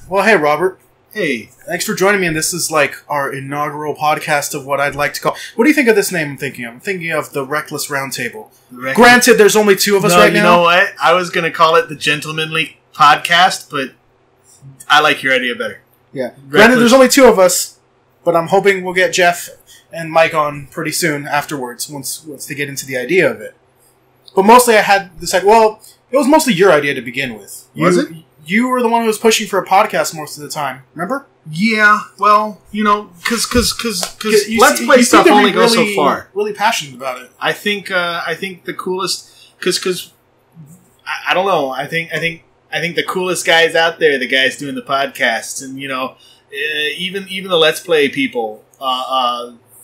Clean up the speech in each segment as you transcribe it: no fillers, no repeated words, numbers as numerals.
Well, hey, Robert. Hey. Thanks for joining me, and this is like our inaugural podcast of what I'd like to call... What do you think of this name I'm thinking of? I'm thinking of the REKTless Roundtable. Granted, there's only two of us right now. You know what? I was going to call it the Gentlemanly Podcast, but I like your idea better. Yeah. Granted, there's only two of us, but I'm hoping we'll get Jeff and Mike on pretty soon afterwards, once they get into the idea of it. But mostly I had this... Well, it was mostly your idea to begin with. Was it? You were the one who was pushing for a podcast most of the time. Remember? Yeah. Well, you know, because Let's Play stuff only goes so far. Really passionate about it. I think the coolest because I don't know. I think the coolest guys out there, the guys doing the podcasts, and you know, even the Let's Play people.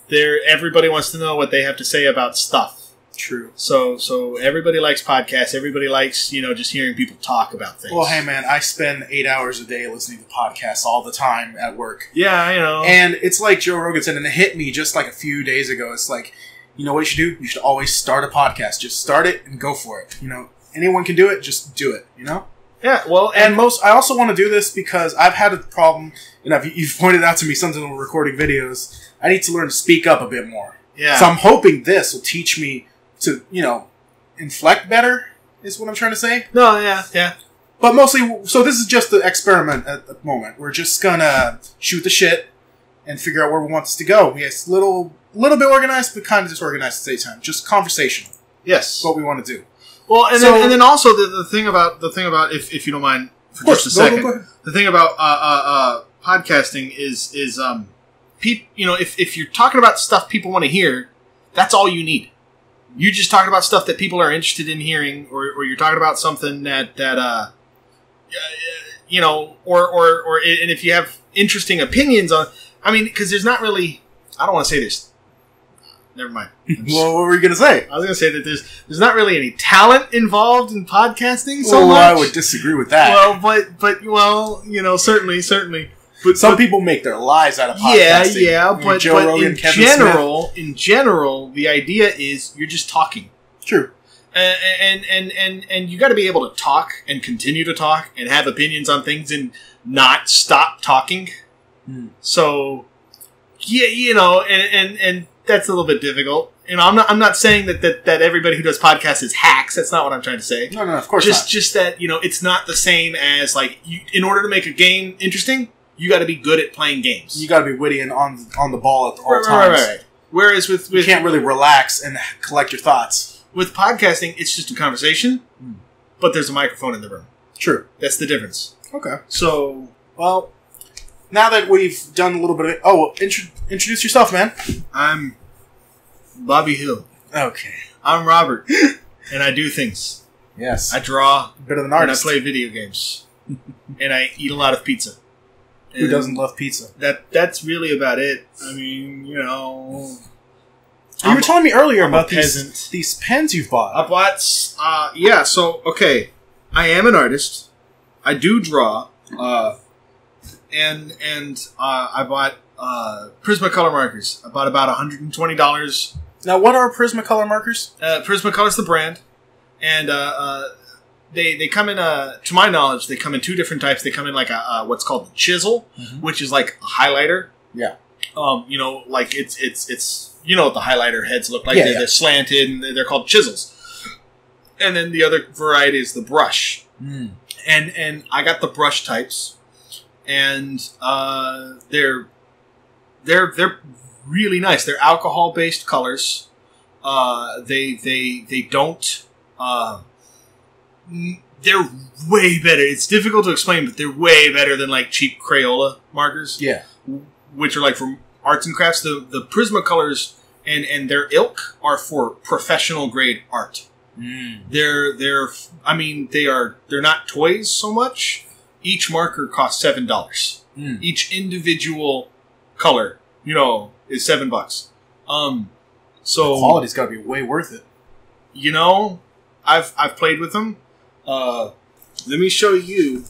Everybody wants to know what they have to say about stuff. True. So everybody likes podcasts. Everybody likes, just hearing people talk about things. Well, hey, man, I spend 8 hours a day listening to podcasts all the time at work. Yeah, And it's like Joe Rogan said, and it hit me just like a few days ago. It's like, you know what you should do? You should always start a podcast. Just start it and go for it. Anyone can do it. Just do it, Yeah, well... And I also want to do this because I've had a problem. You've pointed out to me something when we're recording videos. I need to learn to speak up a bit more. Yeah. So I'm hoping this will teach me to, inflect better, is what I'm trying to say. No, yeah. But mostly, so this is just the experiment at the moment. We're just gonna shoot the shit and figure out where we want this to go. It's a little bit organized, but kind of disorganized at the same time. Just conversational. Yes. That's what we want to do. Well, and then also the thing about if you don't mind for just a second, go ahead. The thing about podcasting is if you're talking about stuff people want to hear, that's all you need. You're just talking about stuff that people are interested in hearing, or you're talking about something that and if you have interesting opinions on, because there's not really, I don't want to say this. Never mind. Well, what were you going to say? I was going to say that there's not really any talent involved in podcasting so much. I would disagree with that. Well, certainly. But some people make their lives out of podcasting. Yeah, but Joe Rogan, in general, the idea is you're just talking. True. And you got to be able to talk and continue to talk and have opinions on things and not stop talking. So, yeah, and that's a little bit difficult. I'm not saying that everybody who does podcasts is hacks. That's not what I'm trying to say. No, of course not. Just that, it's not the same as, in order to make a game interesting, you got to be good at playing games. You got to be witty and on the ball at all times. Right. Whereas with you can't really relax and collect your thoughts. With podcasting, it's just a conversation, but there's a microphone in the room. True. That's the difference. Okay. So, well, now that we've done a little bit of it... Oh, introduce yourself, man. I'm Bobby Hill. Okay. I'm Robert, and I do things. Yes. I draw. A bit of an artist. And I play video games. And I eat a lot of pizza. Who doesn't love pizza? That's really about it. You were telling me earlier about these pens you've bought. I bought... okay. I am an artist. I do draw. And I bought Prismacolor markers. I bought about $120. Now, what are Prismacolor markers? Prismacolor's the brand. And they come in, to my knowledge, they come in two different types. They come in like a what's called the chisel, which is like a highlighter. Yeah. Like it's what the highlighter heads look like. Yeah, they're slanted, and they're called chisels. And then the other variety is the brush. And I got the brush types, and they're really nice. They're alcohol based colors. They don't. They're way better. It's difficult to explain, but they're way better than like cheap Crayola markers. Yeah, which are like from arts and crafts. The Prismacolors and their ilk are for professional grade art. They're not toys so much. Each marker costs $7. Each individual color, is $7. So the quality's got to be way worth it. I've played with them. Let me show you.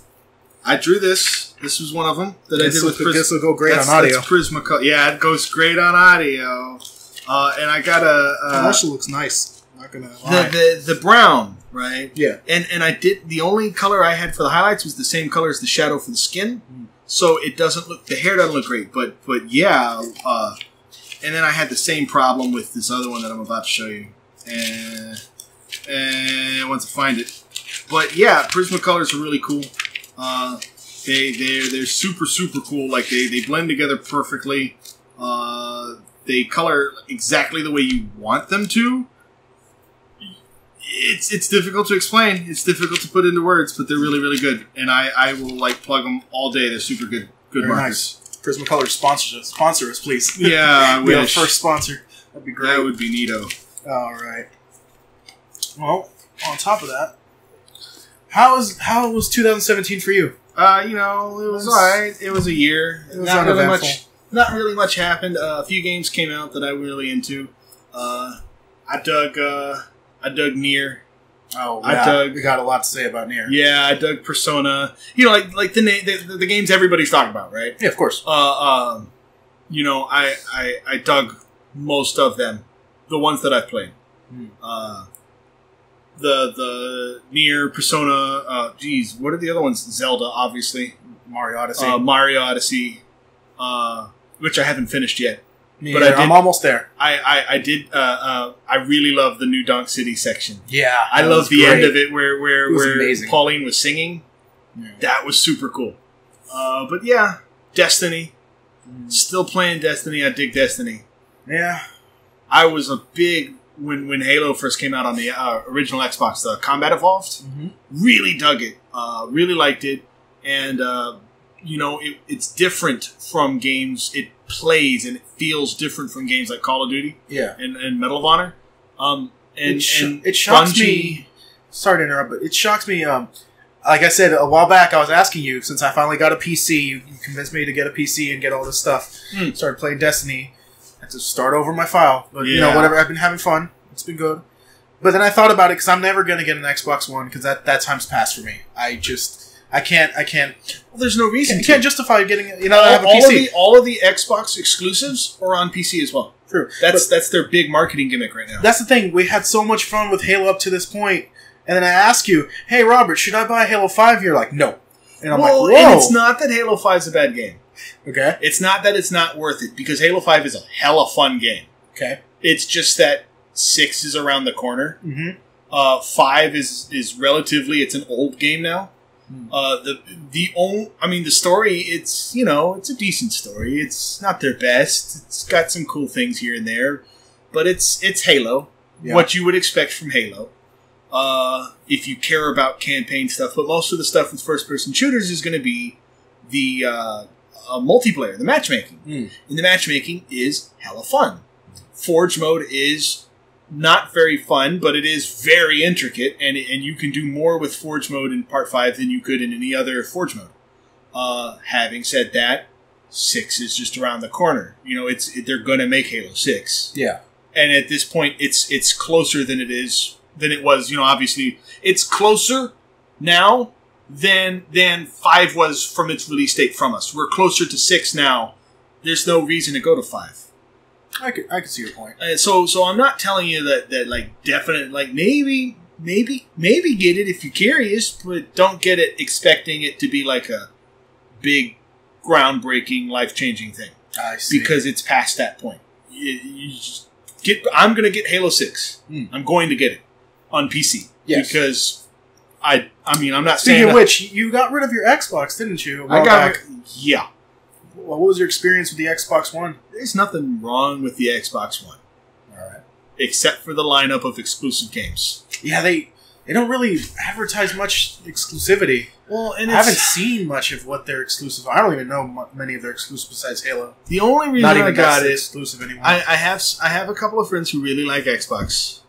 I drew this. This was one of them that I did with Prismacolor. This will go great on audio. That's Prismacolor. Yeah, it goes great on audio. And I got a... It actually looks nice. Not gonna lie. The brown, right? Yeah. And I did... The only color I had for the highlights was the same color as the shadow for the skin. So it doesn't look, the hair doesn't look great, but yeah, and then I had the same problem with this other one that I'm about to show you, and once I find it, but yeah, Prismacolors are really cool. They're super cool. Like they blend together perfectly. They color exactly the way you want them to. It's difficult to explain. It's difficult to put into words, but they're really good. And I will like plug them all day. They're super good. Good Very markers. nice. Prismacolor sponsor us, please. Yeah, I Be our wish. first sponsor. That'd be great. That would be neato. All right. Well, on top of that, how was 2017 for you? You know, it was alright. It was a year. It was uneventful. Not really much happened. A few games came out that I was really into. I dug Nier. Oh, yeah. We got a lot to say about Nier. Yeah, I dug Persona. You know, like the games everybody's talking about, right? Yeah, of course. You know, I dug most of them, the ones that I've played. The Nier, Persona. Geez, what are the other ones? Zelda, obviously. Mario Odyssey. Mario Odyssey, which I haven't finished yet. But I'm almost there. I did. I really love the New Donk City section. Yeah, I love the end of it where amazing. Pauline was singing. Yeah. That was super cool. But yeah, Destiny. Still playing Destiny. I dig Destiny. Yeah, I was a big when Halo first came out on the original Xbox. The Combat Evolved. Really dug it. Really liked it, and you know it's different from games. It plays and it feels different from games like Call of Duty, and Medal of Honor. It shocks me. Sorry to interrupt, but it shocks me. Like I said a while back, I was asking you since I finally got a PC. You convinced me to get a PC and get all this stuff. Started playing Destiny. I had to start over my file, but you know whatever. I've been having fun. It's been good. But then I thought about it because I'm never going to get an Xbox One because that time's passed for me. I can't. Well, there's no reason. You can't justify getting. You know, I have a PC. All of the Xbox exclusives are on PC as well. True. That's their big marketing gimmick right now. That's the thing. We had so much fun with Halo up to this point, and then I ask you, "Hey, Robert, should I buy Halo 5?" You're like, "No," and I'm like, "Whoa!" And it's not that Halo 5 is a bad game. Okay. It's not that it's not worth it because Halo 5 is a hella fun game. Okay. It's just that 6 is around the corner. 5 is relatively. It's an old game now. The story, it's, you know, it's a decent story. It's not their best. It's got some cool things here and there, but it's Halo. Yeah. What you would expect from Halo. If you care about campaign stuff, but most of the stuff with first-person shooters is going to be the multiplayer, the matchmaking. And the matchmaking is hella fun. Forge mode is not very fun, but it is very intricate, and you can do more with Forge mode in Part 5 than you could in any other Forge mode. Having said that, 6 is just around the corner. You know, they're going to make Halo 6. Yeah. And at this point, it's closer than it was. You know, obviously, it's closer now than 5 was from its release date from us. We're closer to 6 now. There's no reason to go to 5. I could see your point. So I'm not telling you that like definite, like maybe get it if you're curious, but don't get it expecting it to be like a big, groundbreaking, life-changing thing. I see. Because it's past that point. You just I'm going to get Halo 6. I'm going to get it on PC. Yes. Because I'm not saying. Speaking of which, you got rid of your Xbox, didn't you? Yeah. What was your experience with the Xbox One? There's nothing wrong with the Xbox One. All right. Except for the lineup of exclusive games. Yeah, they don't really advertise much exclusivity. Well, and I haven't seen much of what their exclusives are. I don't even know many of their exclusives besides Halo. The only reason I got it exclusive anymore. I have a couple of friends who really like Xbox.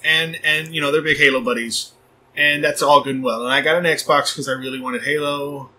And you know, they're big Halo buddies. And that's all good and well. And I got an Xbox because I really wanted Halo.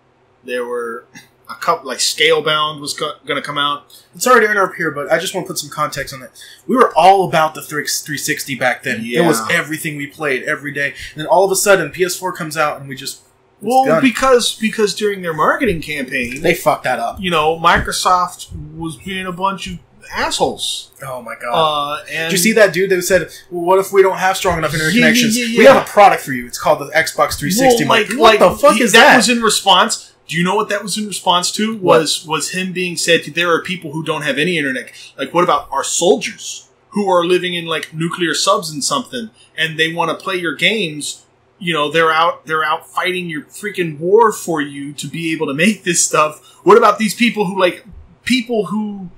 There were a couple, like Scalebound was going to come out. Sorry to interrupt here, but I just want to put some context on that. We were all about the 360 back then. Yeah. It was everything we played every day. And then all of a sudden, PS4 comes out and we just... Well, because during their marketing campaign... They fucked that up. You know, Microsoft was being a bunch of assholes. Oh my god. Did you see that dude that said, well, what if we don't have strong enough internet connections? We have a product for you. It's called the Xbox 360. Well, what the fuck is that? That was in response Do you know what that was in response to? Was him being said, there are people who don't have any internet. Like, what about our soldiers who are living in, like, nuclear subs and something, and they want to play your games? You know, they're out fighting your freaking war for you to be able to make this stuff. What about these people who, like, people who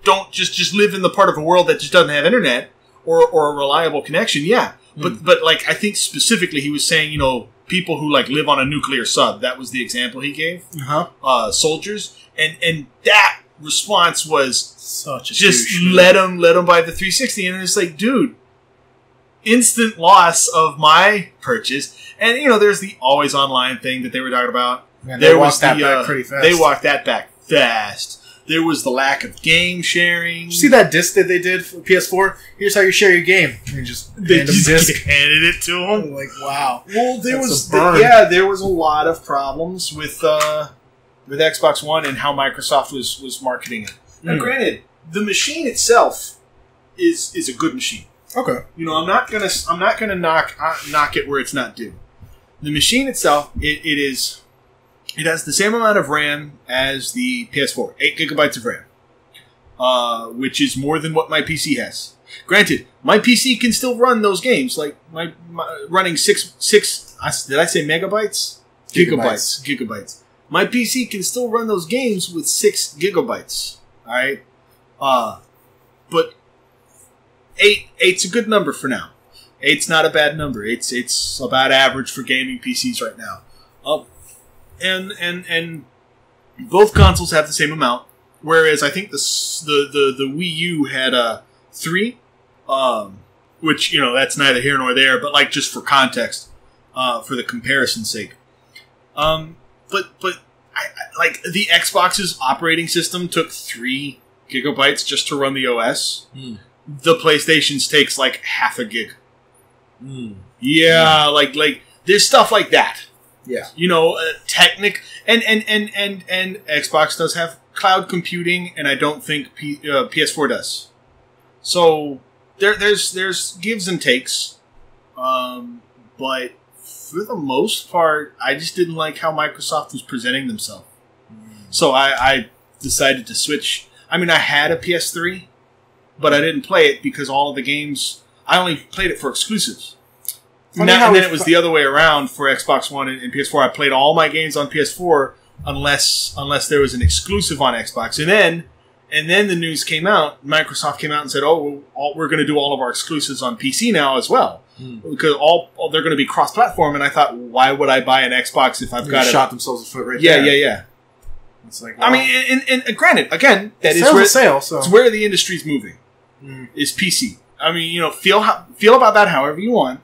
don't just live in the part of the world that just doesn't have internet or a reliable connection? Yeah. But like, I think specifically he was saying, you know, people who, like, live on a nuclear sub. That was the example he gave. Soldiers. And that response was such a just let them buy the 360. And it's like, dude, instant loss of my purchase. And, you know, there's the always online thing that they were talking about. Man, they walked that back pretty fast. They walked that back fast. There was the lack of game sharing. Did you see that disc that they did for PS4? Here's how you share your game. And they just handed it to them. I'm like, wow. Well, there was a lot of problems with Xbox One and how Microsoft was marketing it. Now, granted, the machine itself is a good machine. Okay. You know, I'm not gonna knock it where it's not due. The machine itself, it has the same amount of RAM as the PS4, 8 gigabytes of RAM, which is more than what my PC has. Granted, my PC can still run those games, like my running six. Did I say megabytes? Gigabytes. My PC can still run those games with 6 gigabytes. All right, but 8's a good number for now. 8's not a bad number. It's about average for gaming PCs right now. And both consoles have the same amount. Whereas I think the Wii U had 3, which, you know, that's neither here nor there. But, like, just for context, for the comparison's sake. But I like the Xbox's operating system took 3 gigabytes just to run the OS. The PlayStation's takes like half a gig. Yeah, like there's stuff like that. Yeah, you know, and Xbox does have cloud computing, and I don't think PS4 does. So there's gives and takes, but for the most part, I just didn't like how Microsoft was presenting themselves. So I decided to switch. I mean, I had a PS3, but I didn't play it because all of the games, I only played it for exclusives. And then it was the other way around for Xbox One and PS4. I played all my games on PS4 unless there was an exclusive on Xbox. And then the news came out. Microsoft came out and said, "Oh, we're going to do all of our exclusives on PC now as well, because they're going to be cross-platform." And I thought, why would I buy an Xbox if I've got it? Shot themselves a foot right there. Yeah. It's like, well, I mean, and granted, again, that is where it's where the industry's moving. Is PC. I mean, you know, feel about that however you want.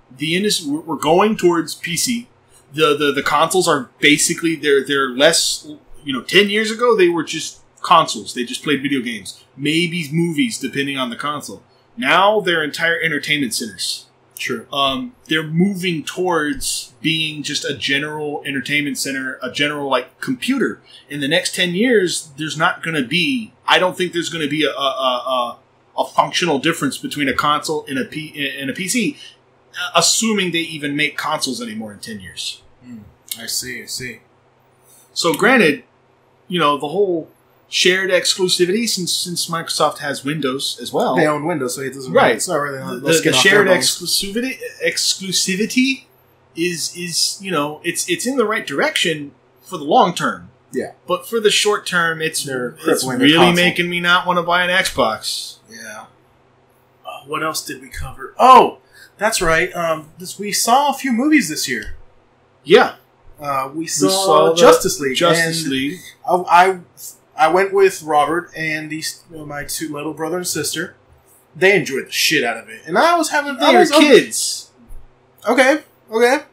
The industry, we're going towards PC. The consoles are basically they're less. You know, 10 years ago they were just consoles. They just played video games, maybe movies, depending on the console. Now they're entire entertainment centers. True. They're moving towards being just a general entertainment center, a general like computer. In the next 10 years, there's not going to be. I don't think there's going to be a functional difference between a console and a PC. Assuming they even make consoles anymore in 10 years. I see. So granted, you know, the whole shared exclusivity, since Microsoft has Windows as well. They own Windows, so it doesn't right. It's not really the shared exclusivity is, you know, it's in the right direction for the long term. Yeah. But for the short term, it's really making me not want to buy an Xbox. Yeah. What else did we cover? Oh! That's right. We saw a few movies this year. Yeah, we saw Justice League. League. I went with Robert and my two little brother and sister. They enjoyed the shit out of it, and I was having. They were kids. Okay.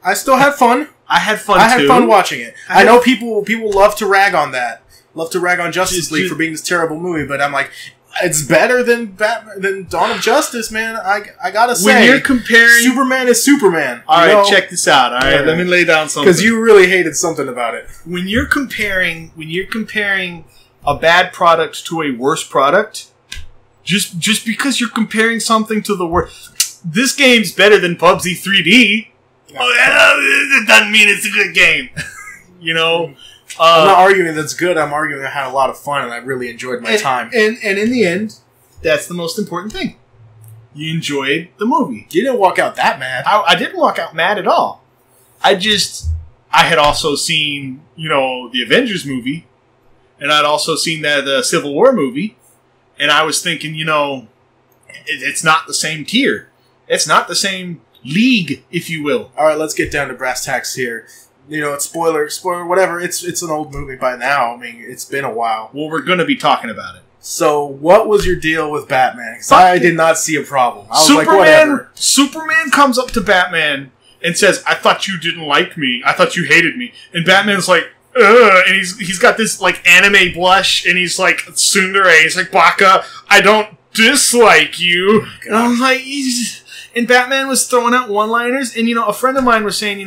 I still had fun. I had fun. I had fun watching it. I know people love to rag on that. Love to rag on Justice League for being this terrible movie, but I'm like. It's better than Dawn of Justice, man. I gotta say, when you're comparing, Superman is Superman. All right, check this out. All right, let me lay down something because you really hated something about it. When you're comparing a bad product to a worse product, just because you're comparing something to the worst, this game's better than PUBG 3D. it doesn't mean it's a good game. You know? I'm not arguing that's good. I'm arguing I had a lot of fun and I really enjoyed my time. And in the end, that's the most important thing. You enjoyed the movie. You didn't walk out that mad. I didn't walk out mad at all. I had also seen, the Avengers movie, and I'd also seen the Civil War movie, and I was thinking, it's not the same tier. It's not the same league, if you will. All right, let's get down to brass tacks here. It's spoiler, whatever. It's an old movie by now. I mean, it's been a while. Well, we're going to be talking about it. So, what was your deal with Batman? Because I did not see a problem. I was like, whatever. Superman comes up to Batman and says, "I thought you didn't like me. I thought you hated me." And Batman's like, "Ugh," and he's got this like anime blush, and he's like tsundere. He's like, "Baka, I don't dislike you." Oh, and I was like, and Batman was throwing out one-liners, and a friend of mine was saying,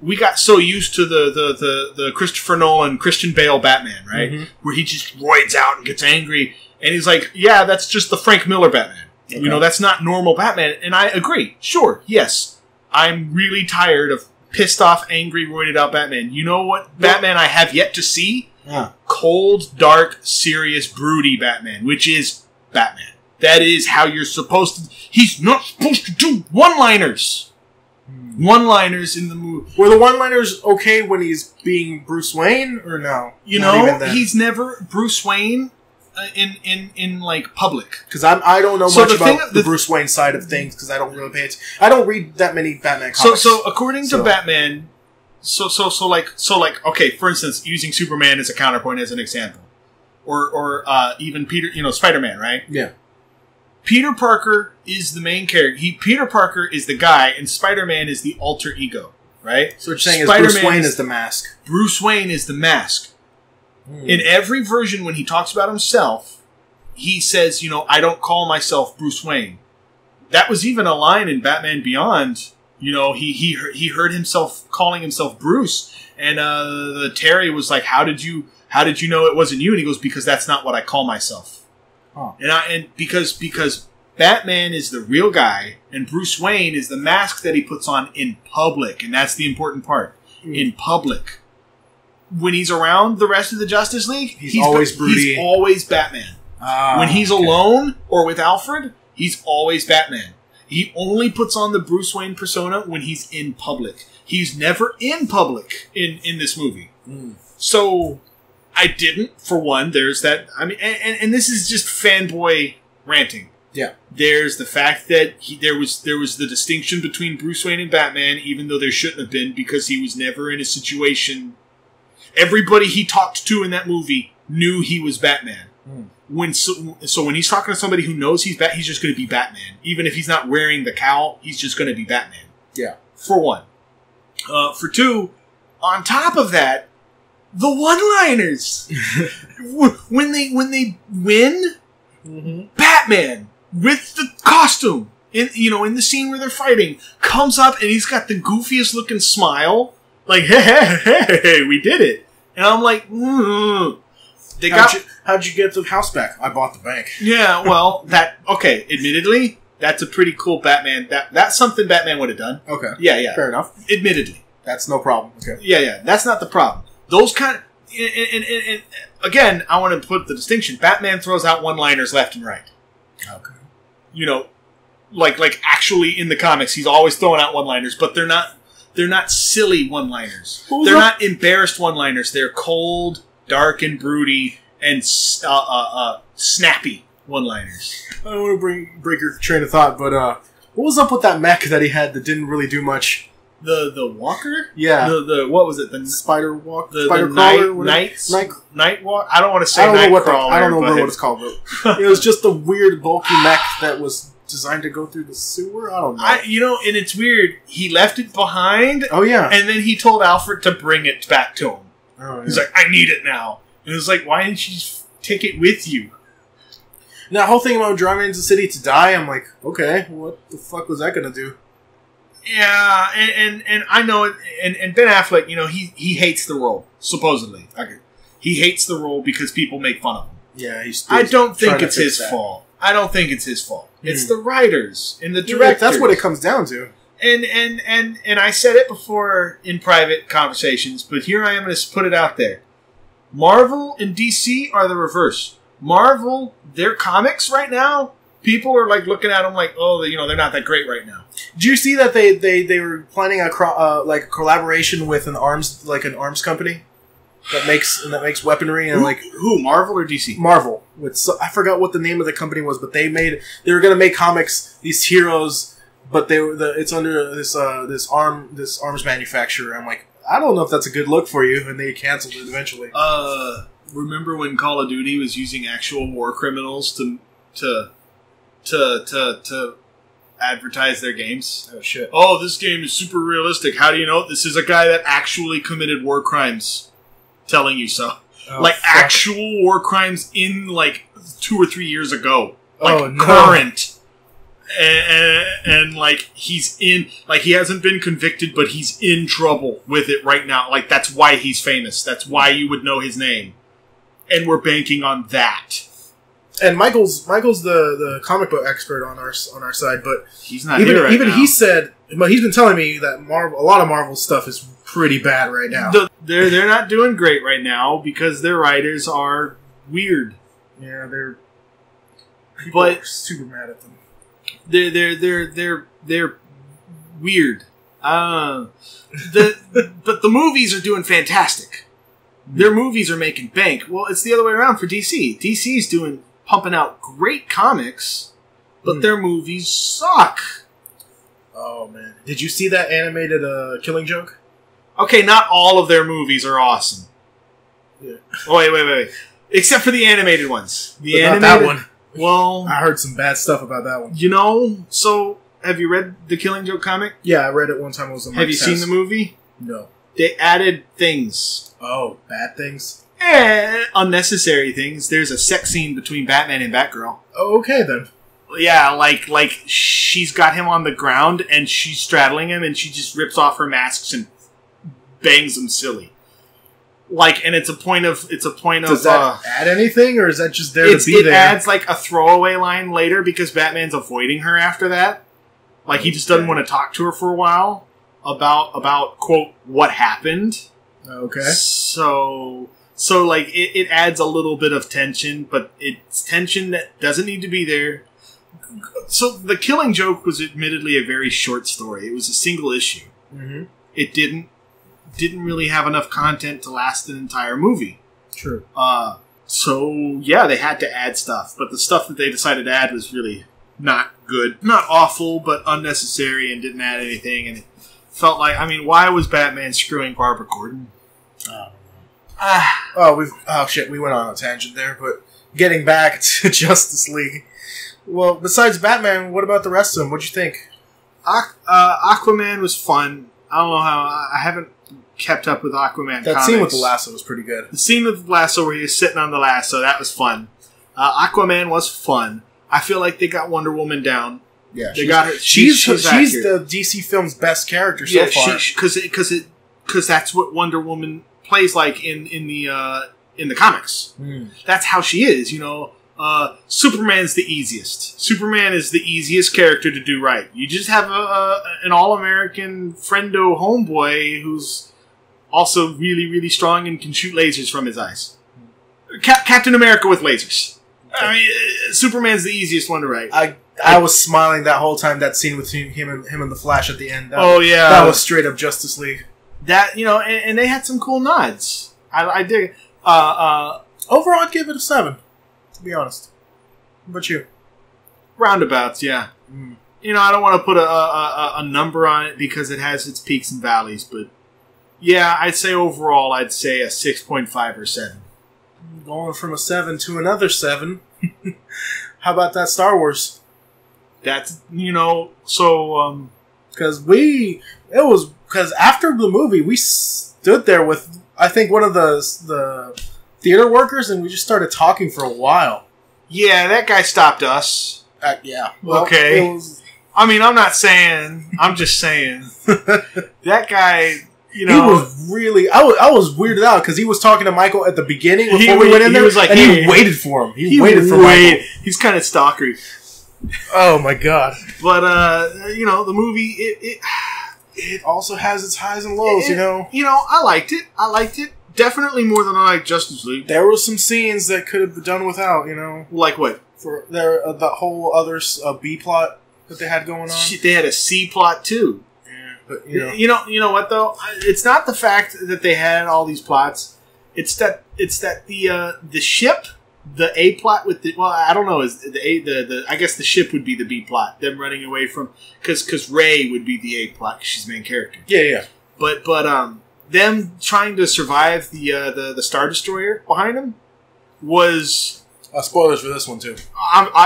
we got so used to the Christopher Nolan, Christian Bale Batman, right? Mm-hmm. Where he just roids out and gets angry. And he's like, yeah, that's just the Frank Miller Batman. Okay. That's not normal Batman. And I agree. Sure, yes. I'm really tired of pissed off, angry, roided out Batman. You know what Batman I have yet to see? Yeah. Cold, dark, serious, broody Batman, which is Batman. That is how you're supposed to... He's not supposed to do one-liners. One-liners in the movie. Were the one-liners okay when he's being Bruce Wayne, or no? He's never Bruce Wayne in like public. Because I don't know much about the Bruce Wayne side of things because I don't really pay attention. I don't read that many Batman comics. So according to Batman, okay, for instance, using Superman as a counterpoint as an example, or even Peter, Spider-Man, right? Yeah. Peter Parker is the main character. Peter Parker is the guy, and Spider-Man is the alter ego, right? So what you're saying is Bruce Wayne is the mask. Bruce Wayne is the mask. In every version, when he talks about himself, he says, I don't call myself Bruce Wayne. That was even a line in Batman Beyond. He heard himself calling himself Bruce, and Terry was like, "How did you know it wasn't you?" And he goes, "Because that's not what I call myself." Huh. And because Batman is the real guy, and Bruce Wayne is the mask that he puts on in public, and that's the important part. In public, when he's around the rest of the Justice League, he's always broody. He's always Batman. When he's alone or with Alfred, he's always Batman. He only puts on the Bruce Wayne persona when he's in public. He's never in public in this movie. So I didn't, for one. There's that. I mean, and this is just fanboy ranting. Yeah. There's the fact that there was the distinction between Bruce Wayne and Batman, even though there shouldn't have been, because he was never in a situation. Everybody he talked to in that movie knew he was Batman. When he's talking to somebody who knows he's just going to be Batman. Even if he's not wearing the cowl, he's just going to be Batman. Yeah. For one. For two, on top of that, the one-liners. when they win, Batman with the costume in the scene where they're fighting comes up and he's got the goofiest looking smile, like hey, we did it. And I'm like, how'd you get the house back? I bought the bank. Yeah, well, admittedly, that's a pretty cool Batman. That's something Batman would have done. Okay. Yeah. Fair enough. Admittedly. That's no problem. Okay. Yeah. That's not the problem. Those kind of... And again, I want to put the distinction. Batman throws out one-liners left and right. Okay. Like actually in the comics, he's always throwing out one-liners, but they're not silly one-liners. They're not embarrassed one-liners. They're cold, dark, and broody, and snappy one-liners. I don't want to break your train of thought, but what was up with that mech that he had that didn't really do much? The walker? Yeah. The what was it? The spider walk? The spider crawler? Night walk? I don't want to say night crawler. I don't know what it's called. But it was just a weird bulky mech that was designed to go through the sewer. I don't know. And it's weird. He left it behind. Oh yeah. And then he told Alfred to bring it back to him. Oh, yeah. He's like, I need it now. And it was like, why didn't you just take it with you? Now, the whole thing about driving into the city to die, I'm like, okay, what the fuck was that gonna do? Yeah, and I know it, and Ben Affleck, he hates the role, supposedly. Okay. He hates the role because people make fun of him. Yeah, I don't think it's his fault. I don't think it's his fault. It's the writers and the directors. That's what it comes down to. and I said it before in private conversations, but here I am going to put it out there. Marvel and DC are the reverse. Marvel, their comics right now, people are like looking at them like, oh, you know, they're not that great right now. Did you see that they were planning a like a collaboration with an arms company that makes weaponry and who Marvel or DC? Marvel. I forgot what the name of the company was, but they were going to make comics, these heroes, but it's under this arms manufacturer. I'm like, I don't know if that's a good look for you, and they canceled it eventually. Remember when Call of Duty was using actual war criminals to advertise their games? Oh shit! Oh, this game is super realistic. How do you know? This is a guy that actually committed war crimes, telling you so. Oh, like fuck. Actual war crimes in like 2 or 3 years ago, like current. And like he's in, like he hasn't been convicted, but he's in trouble with it right now. Like that's why he's famous. That's why you would know his name. And we're banking on that. And Michael's the comic book expert on our side, but he's not here right now. He said, but he's been telling me that a lot of Marvel stuff is pretty bad right now. They're not doing great right now because their writers are weird. Yeah, people are super mad at them. They're weird. But the movies are doing fantastic. Their movies are making bank. Well, it's the other way around for DC. DC's pumping out great comics, but their movies suck. Oh man, did you see that animated Killing Joke? Okay, not all of their movies are awesome. Yeah. Oh, wait. Except for the animated ones. Not that one. Well, I heard some bad stuff about that one. You know, so have you read the Killing Joke comic? Yeah, I read it one time. Have you seen the movie? No. They added things. Oh, bad things? Unnecessary things. There's a sex scene between Batman and Batgirl. Oh, okay then. Yeah, like she's got him on the ground and she's straddling him and she just rips off her masks and bangs him silly. Like, and it's a point of. Does that add anything, or is that just there to be there? It adds like a throwaway line later because Batman's avoiding her after that. Like he just doesn't want to talk to her for a while about quote what happened. Okay. So like it adds a little bit of tension, but it's tension that doesn't need to be there. So the Killing Joke was admittedly a very short story. It was a single issue. Mm-hmm. It didn't really have enough content to last an entire movie. True. So yeah, they had to add stuff, but the stuff that they decided to add was really not good. Not awful, but unnecessary and didn't add anything, and it felt like, I mean, why was Batman screwing Barbara Gordon? We went on a tangent there, but getting back to Justice League. Well, besides Batman, what about the rest of them? What'd you think? Aquaman was fun. I don't know how, I haven't kept up with Aquaman That comics. scene with the lasso was pretty good. The scene with the lasso where he was sitting on the lasso, that was fun. Aquaman was fun. I feel like they got Wonder Woman down. Yeah, they got her. She's the DC film's best character so far. Because that's what Wonder Woman plays like in the comics. That's how she is. You know, Superman's the easiest. Superman is the easiest character to do right. You just have an all-American friendo homeboy who's also really, really strong and can shoot lasers from his eyes. Captain America with lasers. I mean, Superman's the easiest one to write. I was smiling that whole time. That scene with him and the Flash at the end. Yeah, that was straight up Justice League. That, you know, and they had some cool nods. I dig it. Overall, I'd give it a 7. To be honest. What about you? Roundabouts, yeah. You know, I don't want to put a number on it because it has its peaks and valleys, but yeah, I'd say overall, I'd say a 6.5 or 7. Going from a 7 to another 7. How about that Star Wars? That's, you know, so because after the movie we stood there with, I think, one of the theater workers, and we just started talking for a while. Yeah, that guy stopped us. Yeah. Well, okay. I mean, I'm not saying. I'm just saying. That guy, you know, he was really. I was weirded out because he was talking to Michael at the beginning before we went in there. He was like, and he waited for him. He waited for Michael. He's kind of stalkery. Oh my god! But the movie it also has its highs and lows. I liked it. I liked it definitely more than I liked Justice League. There were some scenes that could have been done without. Like what? For the whole other B plot that they had going on. Shit, they had a C plot too. Yeah, but you know what though? It's not the fact that they had all these plots. It's that the ship, the A plot with the I don't know, is the I guess the ship would be the B plot. Them running away from because Rey would be the A plot because she's the main character. Yeah. But them trying to survive the Star Destroyer behind them was spoilers for this one too.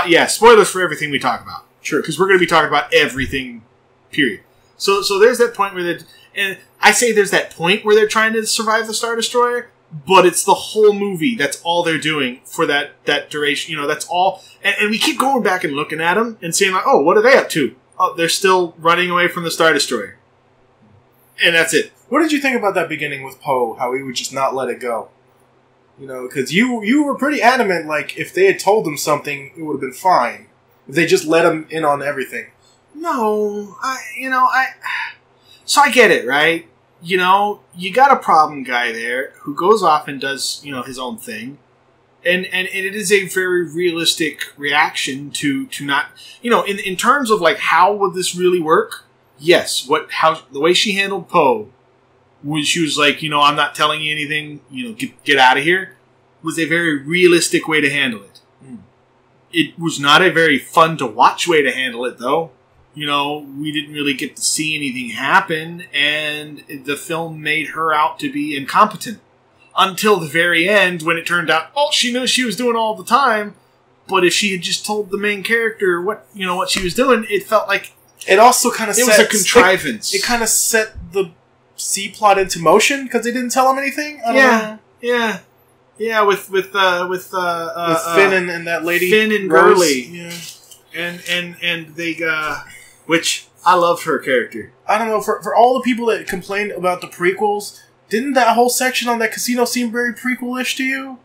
Yeah, spoilers for everything we talk about. Sure, because we're going to be talking about everything. Period. So there's that point where I say there's that point where they're trying to survive the Star Destroyer, but it's the whole movie. That's all they're doing for that duration. That's all. And we keep going back and looking at them and saying like, oh, what are they up to? Oh, they're still running away from the Star Destroyer, and that's it. What did you think about that beginning with Poe? How he would just not let it go? Because you were pretty adamant. Like if they had told him something, it would have been fine. If they just let him in on everything. No, so I get it, right? You got a problem guy there who goes off and does, his own thing. And it is a very realistic reaction to not, in terms of like, how would this really work? Yes. The way she handled Poe, when she was like, I'm not telling you anything, get out of here, was a very realistic way to handle it. It was not a very fun to watch way to handle it, though. We didn't really get to see anything happen, and the film made her out to be incompetent. Until the very end, when it turned out, she knew she was doing all the time, but if she had just told the main character what she was doing, it felt like... It also kind of was a contrivance. It kind of set the C plot into motion, because they didn't tell him anything? I don't know. Yeah, with Finn and that lady, Finn and Rose. Gurley, yeah, and they which I loved her character. I don't know for all the people that complained about the prequels, didn't that whole section on that casino seem very prequel-ish to you?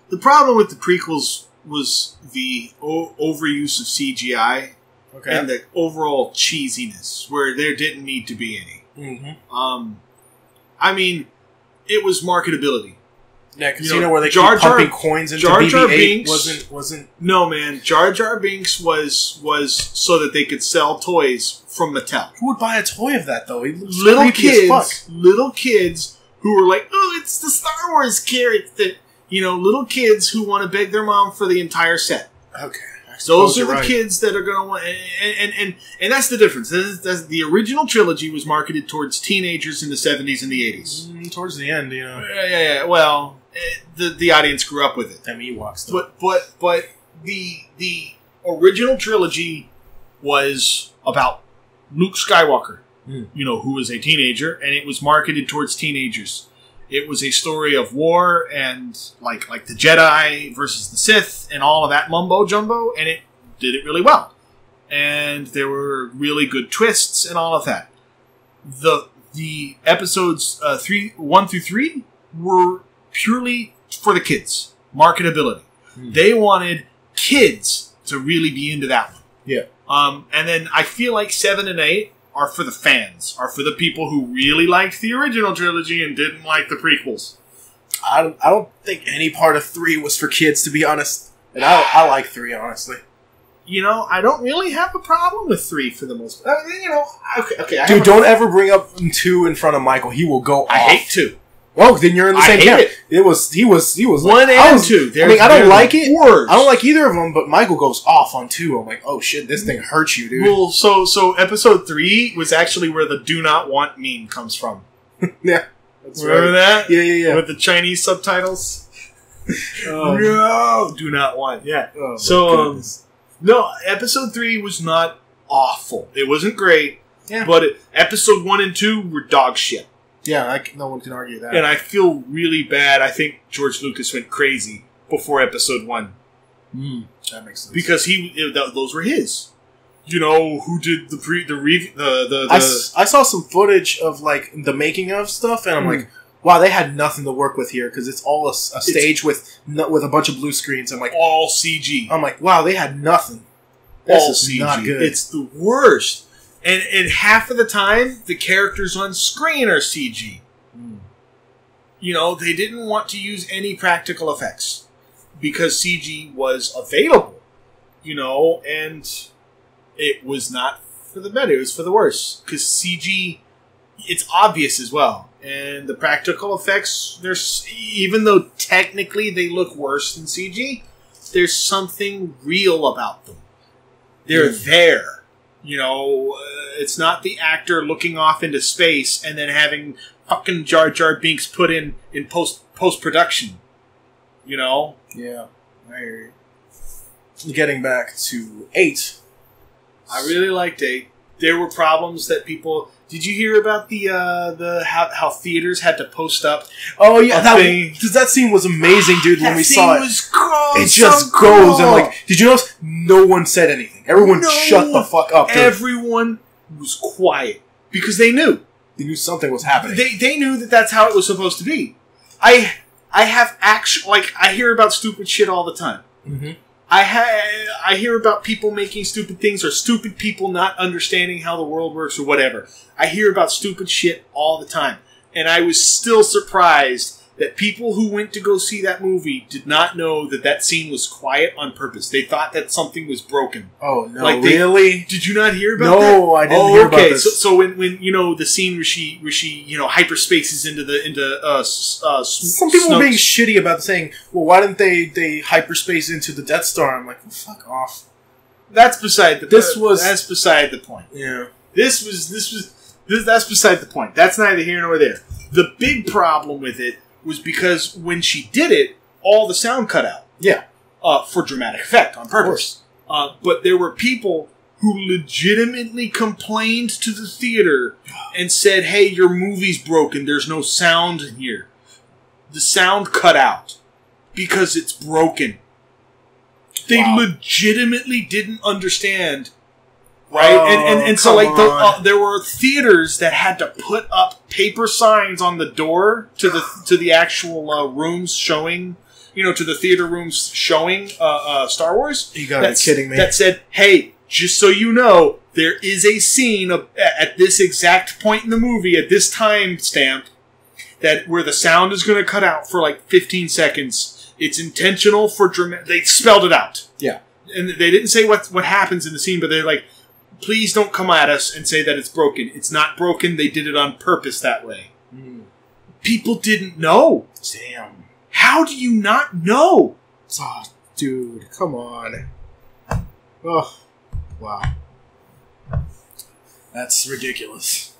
The problem with the prequels was the overuse of CGI and the overall cheesiness, where there didn't need to be any. Mm-hmm. I mean, it was marketability. Yeah, casino where they keep pumping coins into BB-8 wasn't. No, man. Jar Jar Binks was so that they could sell toys from Mattel. Who would buy a toy of that though? Little kids who were like, "Oh, it's the Star Wars character." Little kids who want to beg their mom for the entire set. Okay, those are the kids that are going to want, and that's the difference. That's the original trilogy was marketed towards teenagers in the 70s and the 80s. Towards the end, Yeah. Well, the audience grew up with it. Them Ewoks, but the original trilogy was about Luke Skywalker, who was a teenager, and it was marketed towards teenagers. It was a story of war and like the Jedi versus the Sith and all of that mumbo jumbo, and it did it really well. And there were really good twists and all of that. The episodes 1 through 3 were purely for the kids, marketability. They wanted kids to really be into that one. Yeah. And then I feel like 7 and 8 are for the fans, are for the people who really liked the original trilogy and didn't like the prequels. I don't think any part of 3 was for kids, to be honest. And I like 3, honestly. I don't really have a problem with 3 for the most part. Okay. Dude, don't ever bring up 2 in front of Michael. He will go off. I hate 2. Oh, then you're in the same camp. He was 1 and 2. I don't like it. Words. I don't like either of them, but Michael goes off on 2. I'm like, oh shit, this thing hurts you, dude. Well, so episode 3 was actually where the "do not want" meme comes from. Yeah, that's remember that? Yeah. With the Chinese subtitles. No, do not want. Yeah. Oh, so no, episode 3 was not awful. It wasn't great. Yeah. But episode 1 and 2 were dog shit. Yeah, no one can argue that. And I feel really bad. I think George Lucas went crazy before episode 1. That makes sense. Because those were his. Who did the I saw some footage of like the making of stuff, and I'm like, wow, they had nothing to work with here because it's all a stage with a bunch of blue screens. I'm like, all CG. I'm like, wow, they had nothing. all CG. Not good. It's the worst. And half of the time, the characters on screen are CG. You know, they didn't want to use any practical effects because CG was available, you know, and it was not for the better, it was for the worse. Because CG, it's obvious as well. And the practical effects, even though technically they look worse than CG, there's something real about them. They're there. You know, it's not the actor looking off into space and then having fucking Jar Jar Binks put in post-production. You know? Yeah. I hear you. Getting back to 8. I really liked 8. There were problems that people... Did you hear about how theaters had to post up? Oh yeah, that scene was amazing, dude. When we saw it, it just goes and like. Did you notice? No one said anything. Everyone shut the fuck up. Dude. Everyone was quiet because they knew. They knew something was happening. They knew that that's how it was supposed to be. I have I hear about stupid shit all the time. Mm-hmm. I hear about people making stupid things or stupid people not understanding how the world works or whatever. I hear about stupid shit all the time. And I was still surprised that people who went to go see that movie did not know that scene was quiet on purpose. They thought that something was broken. Oh, no, really? Did you not hear about that? No, I didn't hear about this. So when you know, the scene where she you know, hyperspaces into some people were being shitty about saying, well, why didn't they hyperspace into the Death Star? I'm like, well, fuck off. That's beside the that's beside the point. Yeah. That's beside the point. That's neither here nor there. The big problem with it was because when she did it, all the sound cut out. Yeah. For dramatic effect, on purpose. But there were people who legitimately complained to the theater and said, hey, your movie's broken. There's no sound in here. The sound cut out because it's broken. They legitimately didn't understand. Right? And so, like, there were theaters that had to put up paper signs on the door to the actual rooms showing, you know, to the theater rooms showing Star Wars. You gotta be kidding me. That said, hey, just so you know, there is a scene at this exact point in the movie, at this time stamp, where the sound is going to cut out for like 15 seconds. It's intentional for dramatic. They spelled it out. Yeah. And they didn't say what happens in the scene, but they're like, please don't come at us and say that it's broken. It's not broken. They did it on purpose that way. People didn't know. Damn. How do you not know? Oh, dude, come on. Oh, wow. That's ridiculous.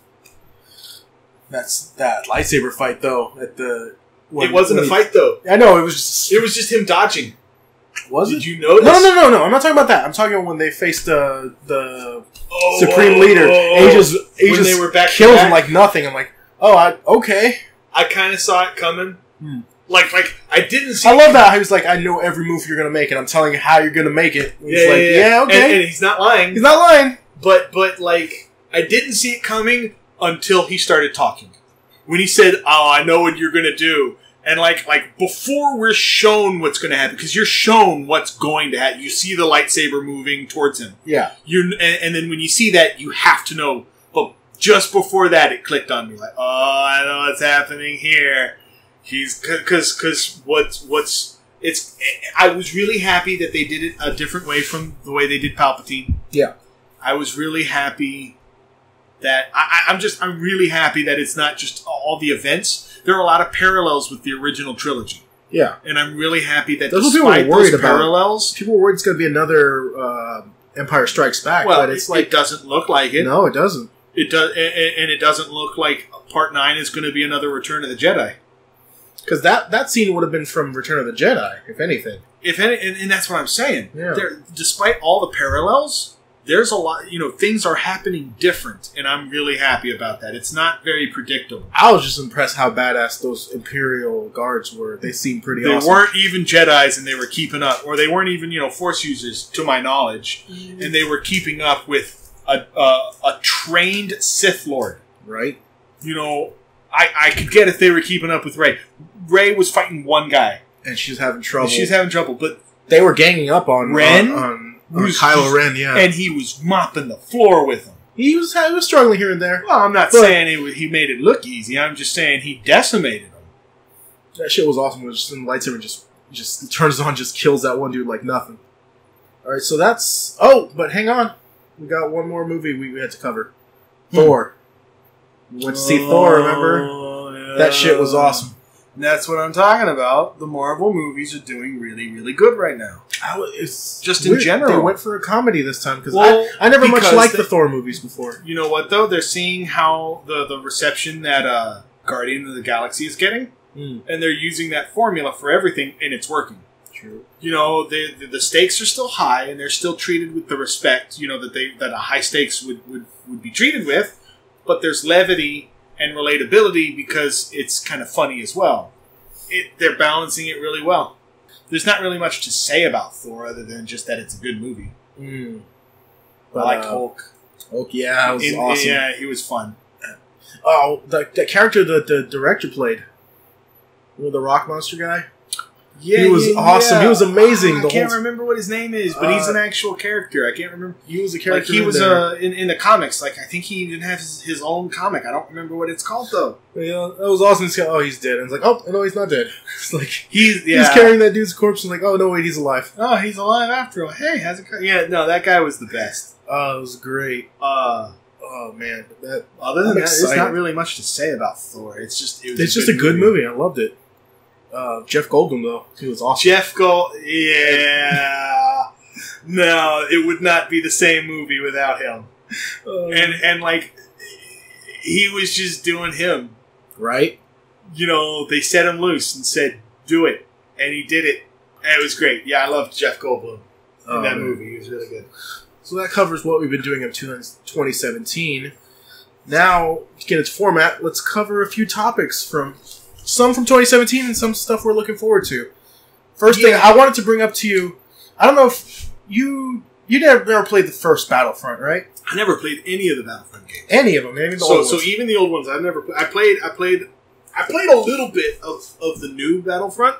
That lightsaber fight, though, it wasn't a fight, though. I know, it was just him dodging. Was it? Did you notice? No. I'm not talking about that. I'm talking about when they faced the Supreme Leader. And he just they were back kills him like nothing. I'm like, okay. I kind of saw it coming. Like I didn't see. I love that. He was like, I know every move you're gonna make, and I'm telling you how you're gonna make it. And he's yeah, okay. And he's not lying. He's not lying. But like, I didn't see it coming until he started talking. When he said, "Oh, I know what you're gonna do." And like before we're shown what's going to happen, because you're shown what's going to happen. You see the lightsaber moving towards him. Yeah. And then when you see that, you have to know. But just before that, it clicked on me. Like, oh, I know what's happening here. Because I was really happy that they did it a different way from the way they did Palpatine. Yeah. I was really happy that I'm really happy that it's not just all the events. There are a lot of parallels with the original trilogy. Yeah. And I'm really happy that that's despite those parallels... People were worried it's going to be another Empire Strikes Back, well, but it's it doesn't look like it. No, it doesn't. It does, and it doesn't look like Part 9 is going to be another Return of the Jedi. Because that scene would have been from Return of the Jedi, if anything. And that's what I'm saying. Yeah. Despite all the parallels... There's a lot, things are happening different, and I'm really happy about that. It's not very predictable. I was just impressed how badass those Imperial guards were. They seemed pretty awesome. They weren't even Jedis, and they were keeping up. Or they weren't even, Force users, to my knowledge. And they were keeping up with a trained Sith Lord. Right. I could get if they were keeping up with Rey. Rey was fighting one guy. And she's having trouble. But they were ganging up on Ren. Kylo Ren, yeah. And he was mopping the floor with him. He was struggling here and there. Well, I'm not saying he made it look easy. I'm just saying he decimated him. That shit was awesome. It was just the lightsaber just turns on, just kills that one dude like nothing. All right, so that's... Oh, but hang on. We got one more movie we had to cover. Thor. We went to see Thor, remember? Yeah. That shit was awesome. That's what I'm talking about. The Marvel movies are doing really, really good right now. It's just weird. In general. They went for a comedy this time because I never much liked the Thor movies before. You know what, though? They're seeing how the reception that Guardian of the Galaxy is getting, and they're using that formula for everything, and it's working. True. You know, the stakes are still high, and they're still treated with the respect, you know, that a high stakes would be treated with, but there's levity and relatability because it's kind of funny as well. They're balancing it really well. There's not really much to say about Thor other than just that it's a good movie. But, I liked Hulk. Hulk, yeah, it was awesome. Yeah, he was fun. Oh, the character that the director played, the rock monster guy. Yeah, he was awesome. He was amazing. I can't remember what his name is, but he's an actual character. I can't remember. He was a character. Like he was in the comics. Like I think he even has his own comic. I don't remember what it's called though. Yeah, that was awesome. Oh, he's dead. And it's like, oh no, he's not dead. It's like he's carrying that dude's corpse. And like, oh no, wait, he's alive. Oh, he's alive after all. Hey, how's it going? Yeah, no, that guy was the best. Oh, it was great. Oh man, other than that, there's not really much to say about Thor. It's just a good movie. I loved it. Jeff Goldblum, though, he was awesome. Yeah. No, it would not be the same movie without him. And like, he was just doing him. Right? You know, they set him loose and said, do it. And he did it. And it was great. Yeah, I loved Jeff Goldblum in that movie. He was really good. So that covers what we've been doing up to 2017. Now, to get its format, let's cover a few topics some from 2017 and some stuff we're looking forward to. First thing I wanted to bring up to you, I don't know if you never played the first Battlefront, right? I never played any of the Battlefront games. Any of them, even the old ones. So even the old ones, I've never played. I played a little bit of the new Battlefront.